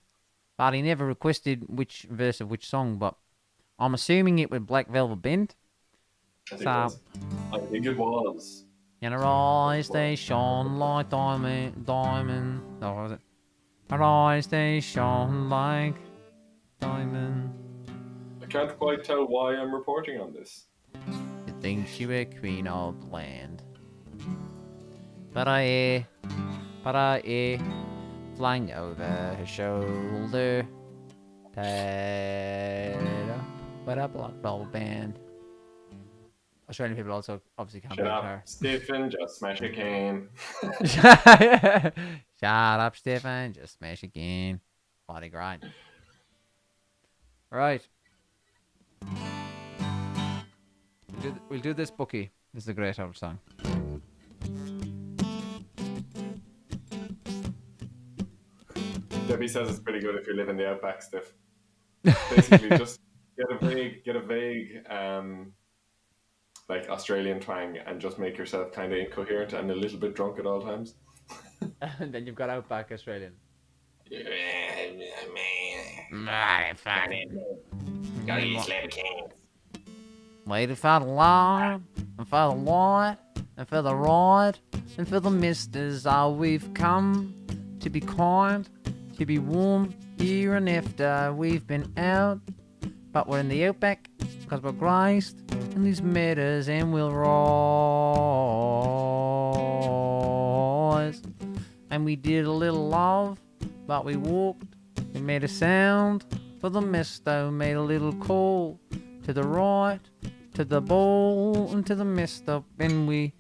Speaker 1: but he never requested which verse of which song, but I'm assuming it was Black Velvet Bend.
Speaker 2: I think it was.
Speaker 1: In her eyes they shone like diamond. No, what was it? Her eyes they shone like diamond.
Speaker 2: I can't quite tell why I'm reporting on this.
Speaker 1: You think she were queen of the land, but I flying over her shoulder. But a Black Velvet Band. Australian people also obviously can't
Speaker 2: Shut
Speaker 1: play
Speaker 2: up,
Speaker 1: guitar.
Speaker 2: Stephen, just smash a cane.
Speaker 1: Shut up, Stephen. Just smash again. Body grind. Right. We'll do this bookie. This is a great old song.
Speaker 2: Debbie says it's pretty good if you live in the outback, Steph. Basically, just get a vague, like Australian twang, and just make yourself kind of incoherent and a little bit drunk at all times.
Speaker 1: And then you've got Outback Australian. Waited for the Lord, and for the Lord, and for the ride, and for the misters. Oh, we've come to be kind, to be warm, here and after we've been out. But we're in the outback, because we're graced in these meadows, and we'll rise. And we did a little love, but we walked, we made a sound for the misto, made a little call to the right, to the ball, and to the mister. And we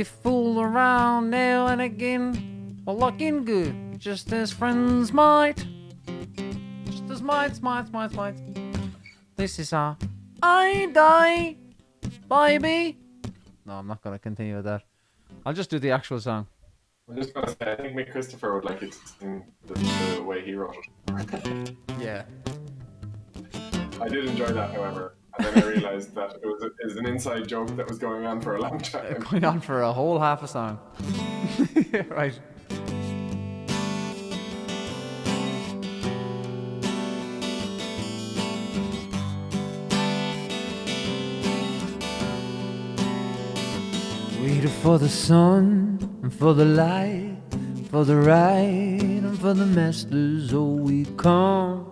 Speaker 1: fool around now and again, we're looking good, just as friends might. Just as mites. This is our day, baby. No, I'm not going to continue with that. I'll just do the actual song.
Speaker 2: I'm just going to say, I think Mick Christopher would like it to sing the way he wrote it.
Speaker 1: Yeah.
Speaker 2: I did enjoy that, however. And then I realised that it was an inside joke that was going on for a long time.
Speaker 1: Going on for a whole half a song. Right. Waited for the sun and for the light, for the right and for the masters. Oh, we come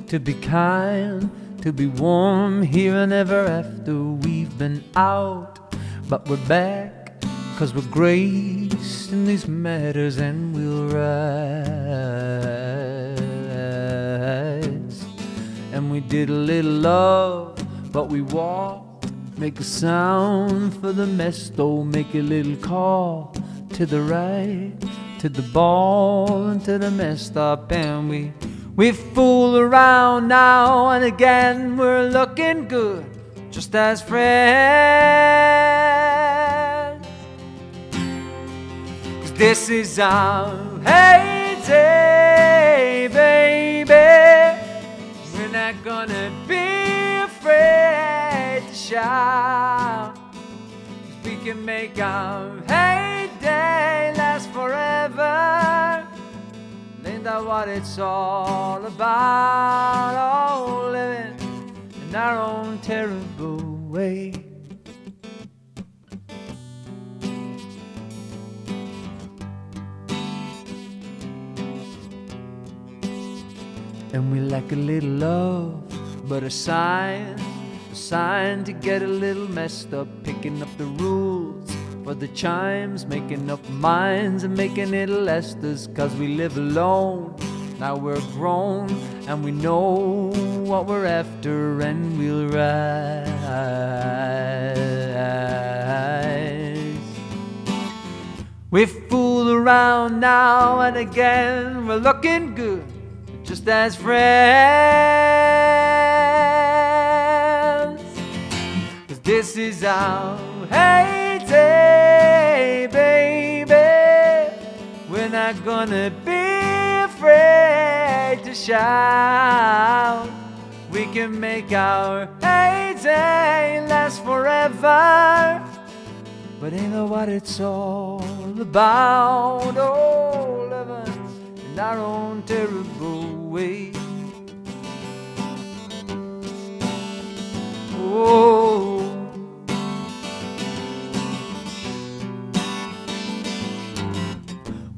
Speaker 1: to be kind, to be warm here and ever after. We've been out, but we're back, 'cause we're graced in these matters, and we'll rise. And we did a little love, but we walked,
Speaker 4: Make a sound for the mesto, make a little call to the right, to the ball and to the mess stop, and we fool around now and again. We're looking good, just as friends. 'Cause this is our heyday, baby. We're not gonna be afraid to shout. 'Cause we can make our heyday last forever. Ain't that what it's all about? Oh, living in our own terrible way. And we lack a little love, but a sign to get a little messed up, picking up the rules for the chimes, making up minds and making it Lester's. 'Cause we live alone, now we're grown, and we know what we're after, and we'll rise. We fool around now and again, we're looking good, just as friends. 'Cause this is our heyday, baby. We're not gonna be afraid to shout. We can make our heyday last forever. But ain't that what it's all about? Oh, living in our own terrible way. Oh,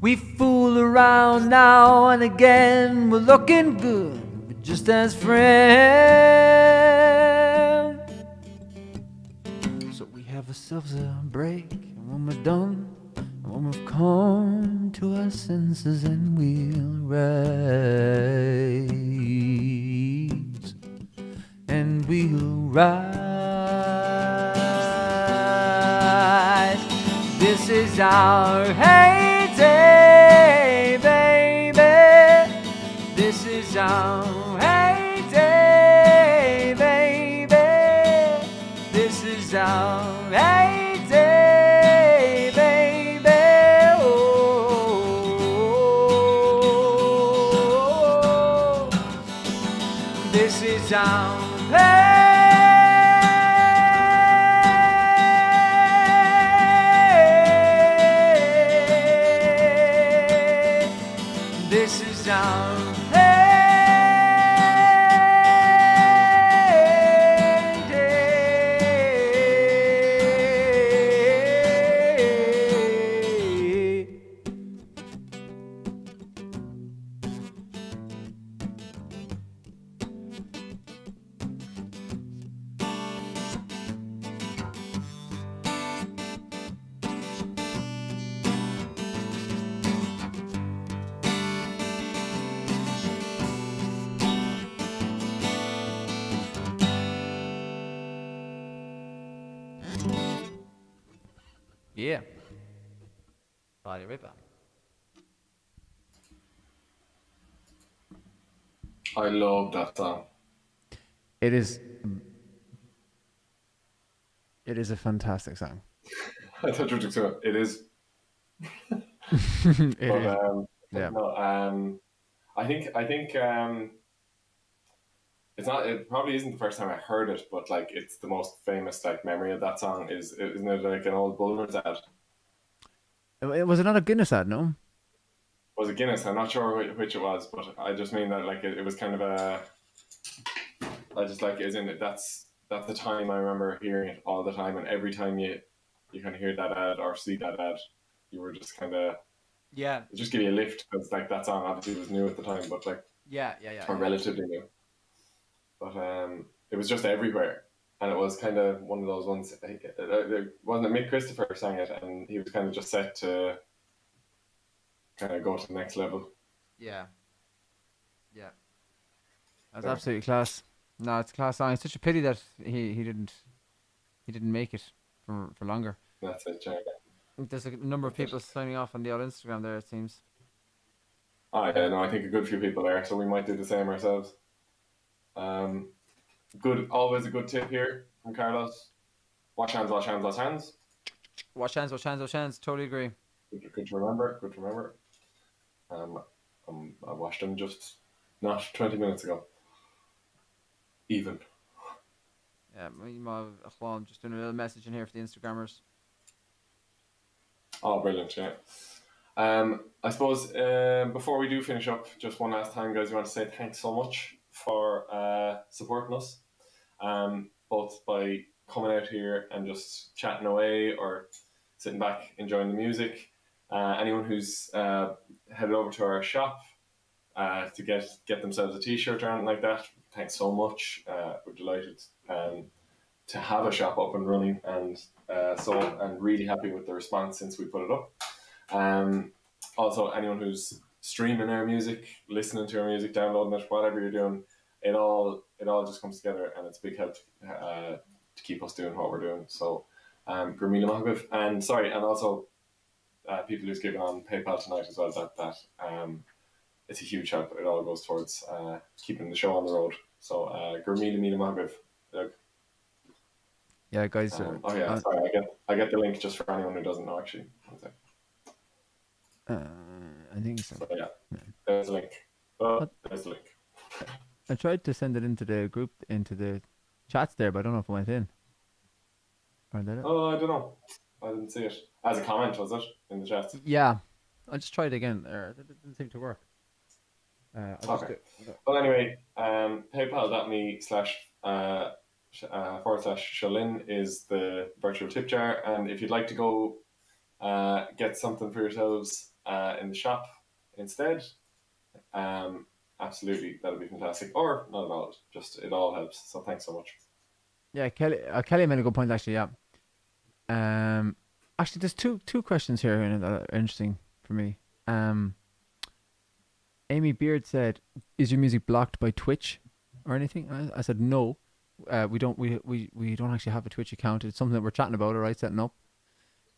Speaker 4: we fool around now and again. We're looking good, but just as friends. So we have ourselves a break, and when we're done, and when we've come to our senses, and we'll rise, and we'll rise. This is our heyday, baby. This is our heyday, baby. This is our heyday, baby. Oh, this is our this is our heyday. Yeah. Body ripper.
Speaker 2: I love that song.
Speaker 1: It is a fantastic song.
Speaker 2: I thought you were just going, it is.
Speaker 1: It
Speaker 2: But,
Speaker 1: is. Yeah.
Speaker 2: no, I think it's not. It probably isn't the first time I heard it, but like it's the most famous like memory of that song isn't it like an old Bulmer's ad?
Speaker 1: Was it not a Guinness ad? No.
Speaker 2: Was it Guinness? I'm not sure which it was, but I just mean that like it was kind of a. I just like as in it. That's the time I remember hearing it all the time, and every time you kind of hear that ad or see that ad, you were just kind of.
Speaker 1: Yeah.
Speaker 2: It just give you a lift because like that song obviously was new at the time, but like
Speaker 1: Yeah.
Speaker 2: or relatively new. But it was just everywhere, and it was kind of one of those ones. Wasn't it Mick Christopher sang it, and he was kind of just set to kind of go to the next level.
Speaker 1: Yeah. That's absolutely class. No, it's a class song. It's such a pity that he didn't he didn't make it for longer.
Speaker 2: That's it, Jerry.
Speaker 1: There's a number of people signing off on the old Instagram there, it seems.
Speaker 2: Oh, yeah, no, I think a good few people there, so we might do the same ourselves. Good, always a good tip here from Carlos. Wash hands, wash hands, wash hands.
Speaker 1: Wash hands, wash hands, wash hands. Totally agree.
Speaker 2: Good to remember, good to remember. I washed them just not 20 minutes ago. Even.
Speaker 1: Yeah, I'm just doing a little message in here for the Instagrammers.
Speaker 2: Oh, brilliant, yeah. I suppose before we do finish up, just one last time, guys, we want to say thanks so much for supporting us, both by coming out here and just chatting away or sitting back enjoying the music. Anyone who's headed over to our shop to get themselves a t-shirt or anything like that, thanks so much. We're delighted to have a shop up and running, and really happy with the response since we put it up. Also, anyone who's streaming our music, listening to our music, downloading it, whatever you're doing, it all just comes together, and it's a big help to keep us doing what we're doing. So, Gurmila Mahgav, and also people who's given on PayPal tonight as well. That it's a huge help. It all goes towards keeping the show on the road. So, Gurmila Mahgav.
Speaker 1: Yeah, guys.
Speaker 2: Sorry, I get the link just for anyone who doesn't know. Actually, one sec.
Speaker 1: I think so.
Speaker 2: So yeah, there's a link. Oh, there's a link.
Speaker 1: I tried to send it into the group, into the chats there, but I don't know if it went in. Or did it?
Speaker 2: Oh, I don't know. I didn't see it. As a comment, was it in the chat?
Speaker 1: Yeah, I just tried again. It didn't seem to work.
Speaker 2: Okay. Well, anyway, PayPal.me //Sheisiún is the virtual tip jar, and if you'd like to go get something for yourselves in the shop instead, absolutely, that'll be fantastic. Or not at all, just it all helps. So thanks so much.
Speaker 1: Yeah, Kelly made a good point actually. Yeah. Actually, there's two questions here that are interesting for me. Amy Beard said, "Is your music blocked by Twitch or anything?" I said no. We don't actually have a Twitch account. It's something that we're chatting about, alright, setting up.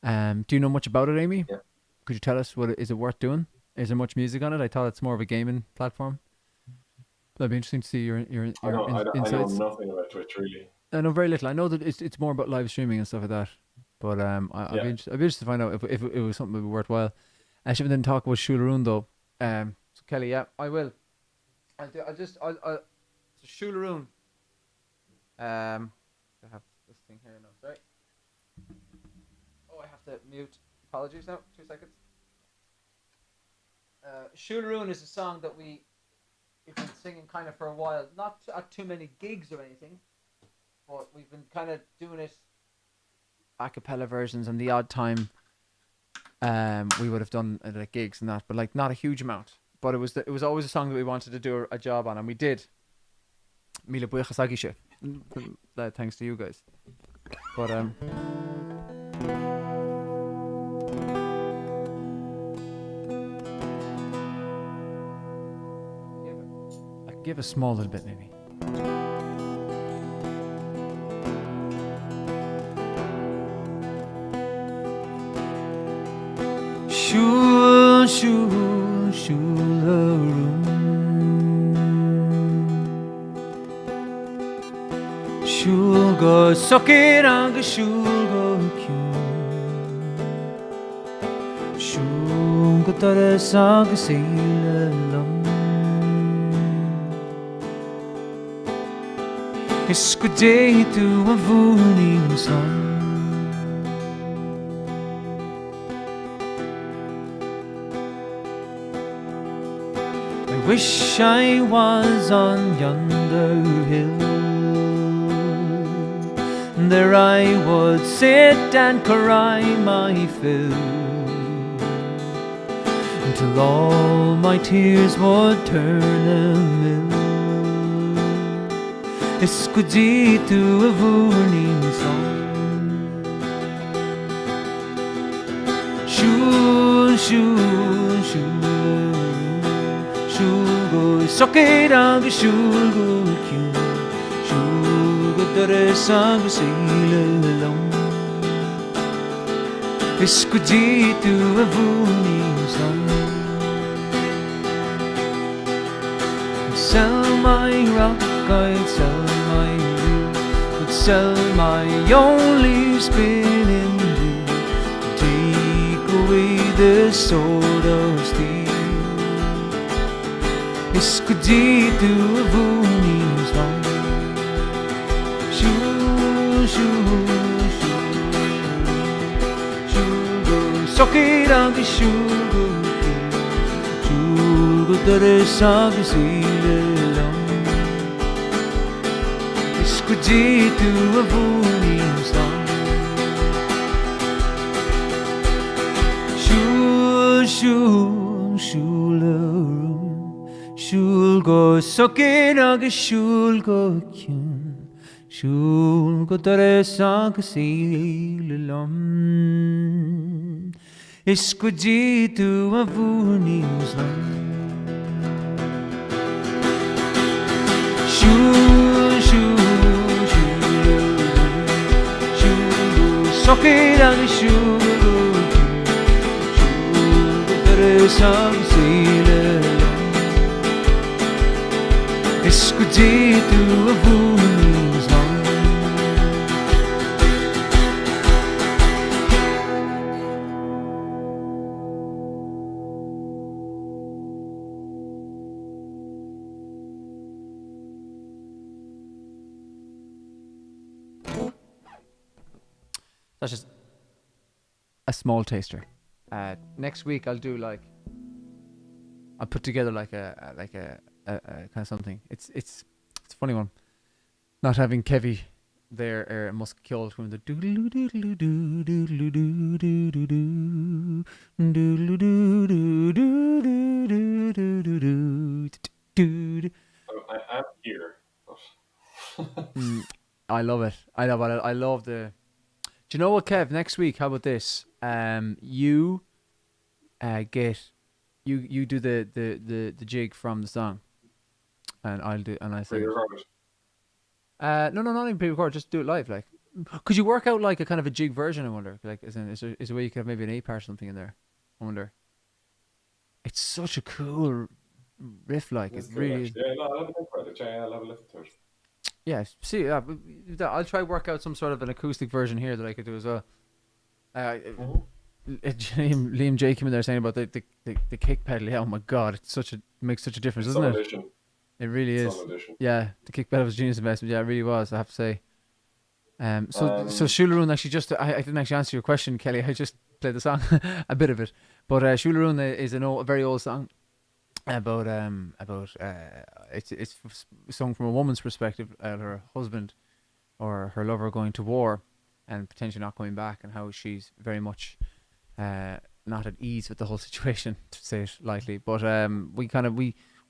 Speaker 1: Do you know much about it, Amy?
Speaker 2: Yeah.
Speaker 1: Could you tell us is it worth doing? Is there much music on it? I thought it's more of a gaming platform. That'd be interesting to see your insights.
Speaker 2: I know nothing about Twitch really.
Speaker 1: I know very little. I know that it's more about live streaming and stuff like that. But I'd be interested to find out if it was something that would be worthwhile. I should didn't talk about sheisiún though. So Kelly, yeah, I will. So sheisiún. I have this thing here now. Sorry. Oh, I have to mute. Apologies now. 2 seconds. sheisiún is a song that we've been singing kind of for a while. Not at too many gigs or anything, but we've been kind of doing it a cappella versions, and the odd time we would have done it at gigs and that, but like not a huge amount. But it was always a song that we wanted to do a job on, and we did. Mila Buail Sagisha. Thanks to you guys. But I could give a small little bit maybe. Sheisiún Siúl go sochir agus siúl go ciún Siúl go doras agus éile lom Is go dé tú a bhúning son I wish I was on yonder hill. There I would sit and cry my fill until all my tears would turn a mill. Is go dí tú a bhúning son Siúl, siúl, siúl Siúl go sochir agus siúl go ciún Siúl go
Speaker 4: deres agus ilelum Iskuji tu avuni song Sell my rock, I'd sell my reel I'd sell my only spinning wheel Take away the sword of steel Iskuji tu avuni song Shoo, shoo, shoo Shoo, socket on the shoo Deres agus ilelum Iskuji tu avuni song Shul, shul, shularum Shul go sokin agus shul go kyun Shul go deres agus ilelum Iskuji tu avuni song Shoo, shoo, shoo, shoo, socket on the shoo, shoo, deres agus ilelum Iskuji tu avuni song
Speaker 1: That's just a small taster. Next week I'll do like I'll put together like a kind of something. It's a funny one. Not having Kevy there must kill from the doodle doodle doodle doodle doodle doodle doodle doodle.
Speaker 2: I'm here.
Speaker 1: I love it. I love the. Do you know what, Kev? Next week, how about this? You you do the jig from the song, and I sing. No, not even pre-record. Just do it live. Like, could you work out like a kind of a jig version? I wonder. Like, is there a way you could have maybe an A part or something in there? I wonder. It's such a cool riff. Like, it really is.
Speaker 2: Yeah, no, I'll have a look at it. Yeah, I'll have a look at it.
Speaker 1: Yeah, see, I'll try work out some sort of an acoustic version here that I could do as well. Liam J came in there saying about the kick pedal. Yeah, oh my god, makes such a difference, doesn't it?
Speaker 2: Addition.
Speaker 1: It really is. Yeah, the kick pedal was a genius investment. Yeah, it really was. I have to say. So Sheisiún actually I didn't actually answer your question, Kelly. I just played the song, a bit of it. But Sheisiún is a very old song. About it's sung from a woman's perspective, her husband or her lover going to war and potentially not coming back, and how she's very much not at ease with the whole situation, to say it lightly. But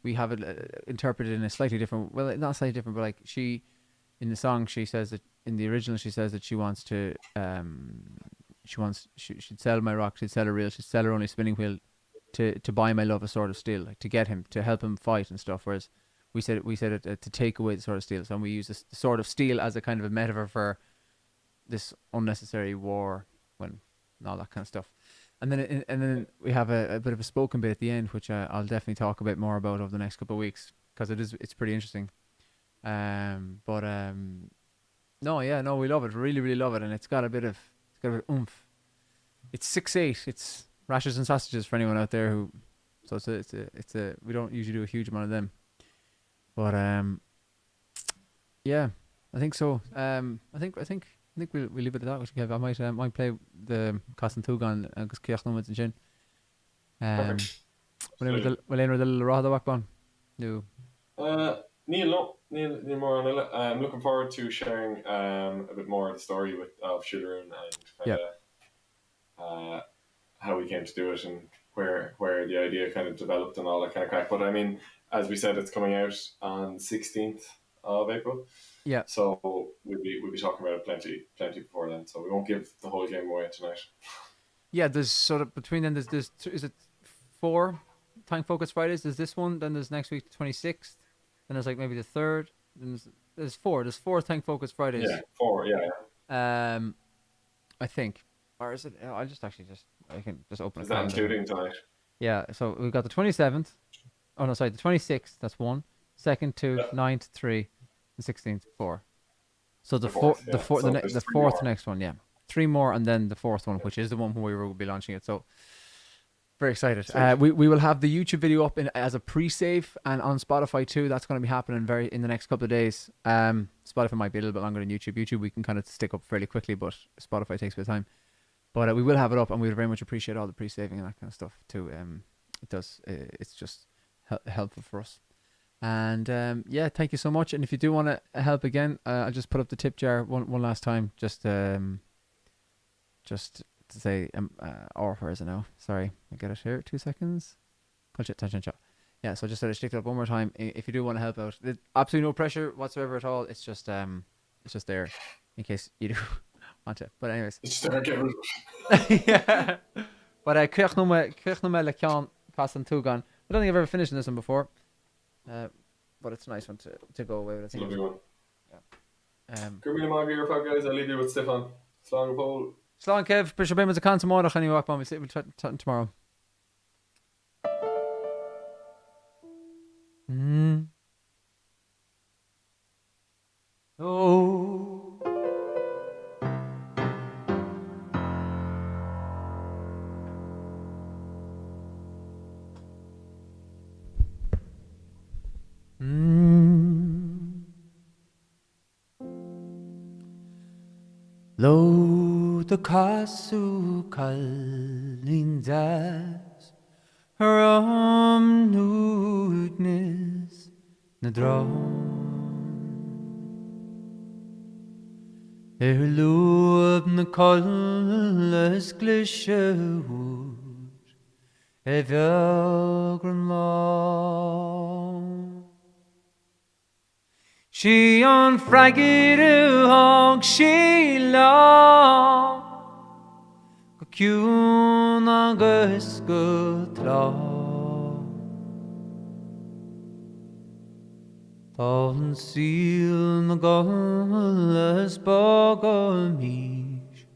Speaker 1: we have it interpreted in a slightly different, well, not slightly different, but like in the song she says that in the original she says that she wants to she'd sell my rock, she'd sell a reel, she'd sell her only spinning wheel to buy my love a sword of steel, like to get him, to help him fight and stuff. Whereas we said it to take away the sword of steel. So we use the sword of steel as a kind of a metaphor for this unnecessary war and all that kind of stuff. And then we have a bit of a spoken bit at the end, which I'll definitely talk a bit more about over the next couple of weeks, because it's pretty interesting. We love it, really, really love it, and it's got a bit of oomph. It's 6/8. It's rashers and sausages for anyone out there who. So it's a we don't usually do a huge amount of them, but yeah, I think so. I think we'll leave it at that. Kev. I might play the Casan Tugan agus Ceachnom with the Gin. We'll end with a little Rahada Wakban. No.
Speaker 2: Neil more on it. I'm looking forward to sharing a bit more of the story of Sheisiún and how we came to do it and where the idea kind of developed and all that kind of crack. But I mean, as we said, it's coming out on 16th of April.
Speaker 1: Yeah.
Speaker 2: So we'll be talking about it plenty before then. So we won't give the whole game away tonight.
Speaker 1: Yeah, there's sort of between then. There's is it 4 Tank Focus Fridays? There's this one. Then there's next week the 26th. Then there's like maybe the 3rd. There's four Thank Focus Fridays.
Speaker 2: Yeah, 4. Yeah.
Speaker 1: I think. Or is it? I can just open.
Speaker 2: Is that including tonight?
Speaker 1: Yeah. So we've got the 27th. Oh no, sorry, the 26th. That's 1. 2nd 2, 9th 3, and 16th 4. So the fourth,
Speaker 2: yeah. So there's
Speaker 1: the
Speaker 2: 3
Speaker 1: fourth
Speaker 2: more.
Speaker 1: next one, yeah. 3 more, and then the 4th one, which is the one where we will be launching it. So very excited. We will have the YouTube video up as a pre-save and on Spotify too. That's going to be happening in the next couple of days. Spotify might be a little bit longer than YouTube. YouTube we can kind of stick up fairly quickly, but Spotify takes a bit of time. But we will have it up, and we very much appreciate all the pre-saving and that kind of stuff too. It does. It's just helpful for us. And yeah, thank you so much. And if you do want to help again, I'll just put up the tip jar one last time, just to say, or where is it now? Sorry, I get it here. 2 seconds. Yeah, so just stick it up one more time. If you do want to help out, absolutely no pressure whatsoever at all. It's just there in case you do want to. But anyways,
Speaker 2: It's just get rid of it.
Speaker 1: yeah. But Cech no me le ceann casan túgan. I don't think I've ever finished this one before. But it's a nice one to go away with. I
Speaker 2: It's a
Speaker 1: think.
Speaker 2: lovely one.
Speaker 1: Yeah.
Speaker 2: Good meeting all your guys. I'll leave you with Stefan. Slán Paul.
Speaker 1: Slán Kev, Bishop Baymans a can tomorrow, and you walk by me. We'll chat tomorrow. Oh. Lo the castle lindas ram nugnis na drum lob na colles glishewood evergreen law. She on fragged hog she long go cún agus go tlá Tá síl na gallas baga míis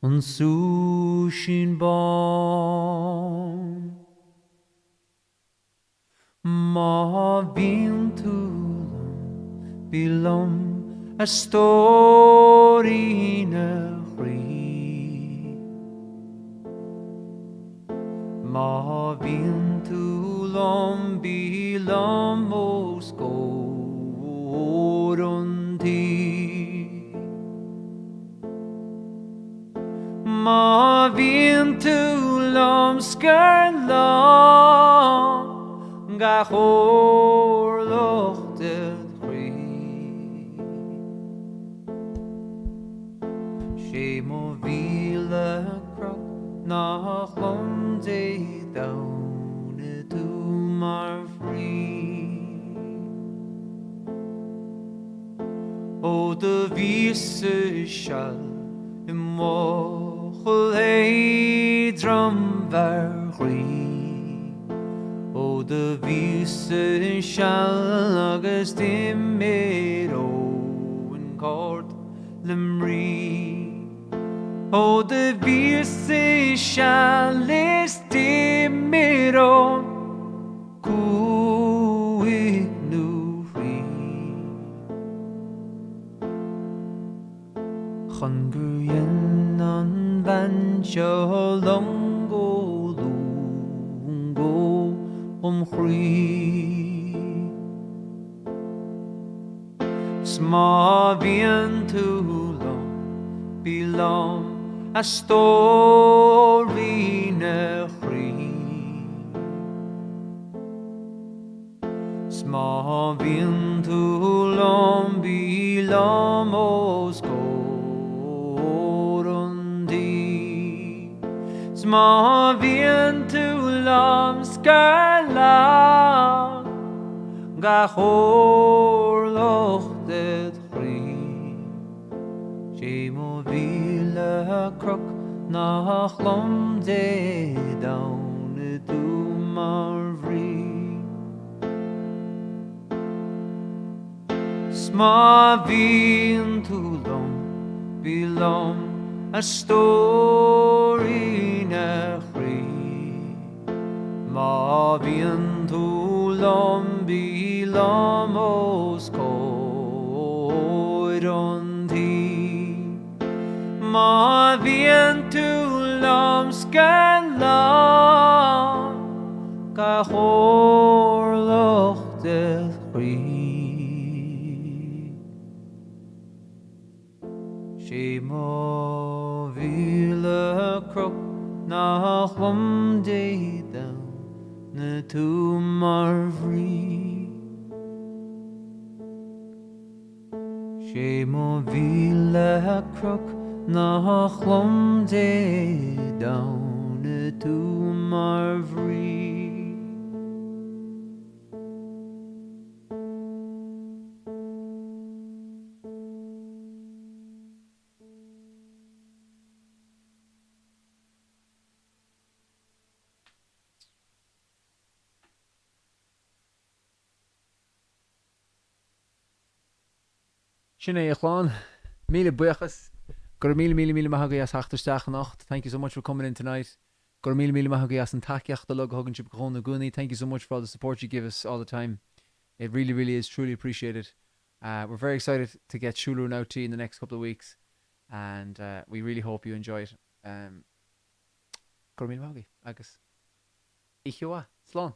Speaker 1: an sú sin bán má bhíonn tú Bilum a story na chrí Ma bhíonn tú lom bilum ó scór an tí Ma bhíonn tú lom scar lom ga chór lochted She mo vile krok nach londe down to mar free O de vise shall mochel he drum vergri O de vise shall agus dimmer o in court limri O de vise shall dimmer kuig nu free Chunguyen an vancho longo lungo free Sma bien too long belong a story na free Sma bien too long belong os gorundi Sma bien too long scarla ga hor lochted free She mo vile krok nach londe down to marvry
Speaker 4: Sma vín túlum bílum a stóri na chrí. Ma vín túlum bílum os cóirun tí. Ma vín túlum scanlam ga chórloch de chrí. She mo vile crook na chum de down na tu marvri. She mo vile crook na chum de down na tu marvri.
Speaker 1: Sinead Chlán, Míle buchas, gur míle maithagaí as achtarsteach nacht. Thank you so much for coming in tonight. Gur míle maithagaí as an taceach the lug hugging chip na guni. Thank you so much for all the support you give us all the time. It really, really is truly appreciated. We're very excited to get sheisiún out to you in the next couple of weeks, and we really hope you enjoy it. Gur míle maithagaí agus. Ichua, slán.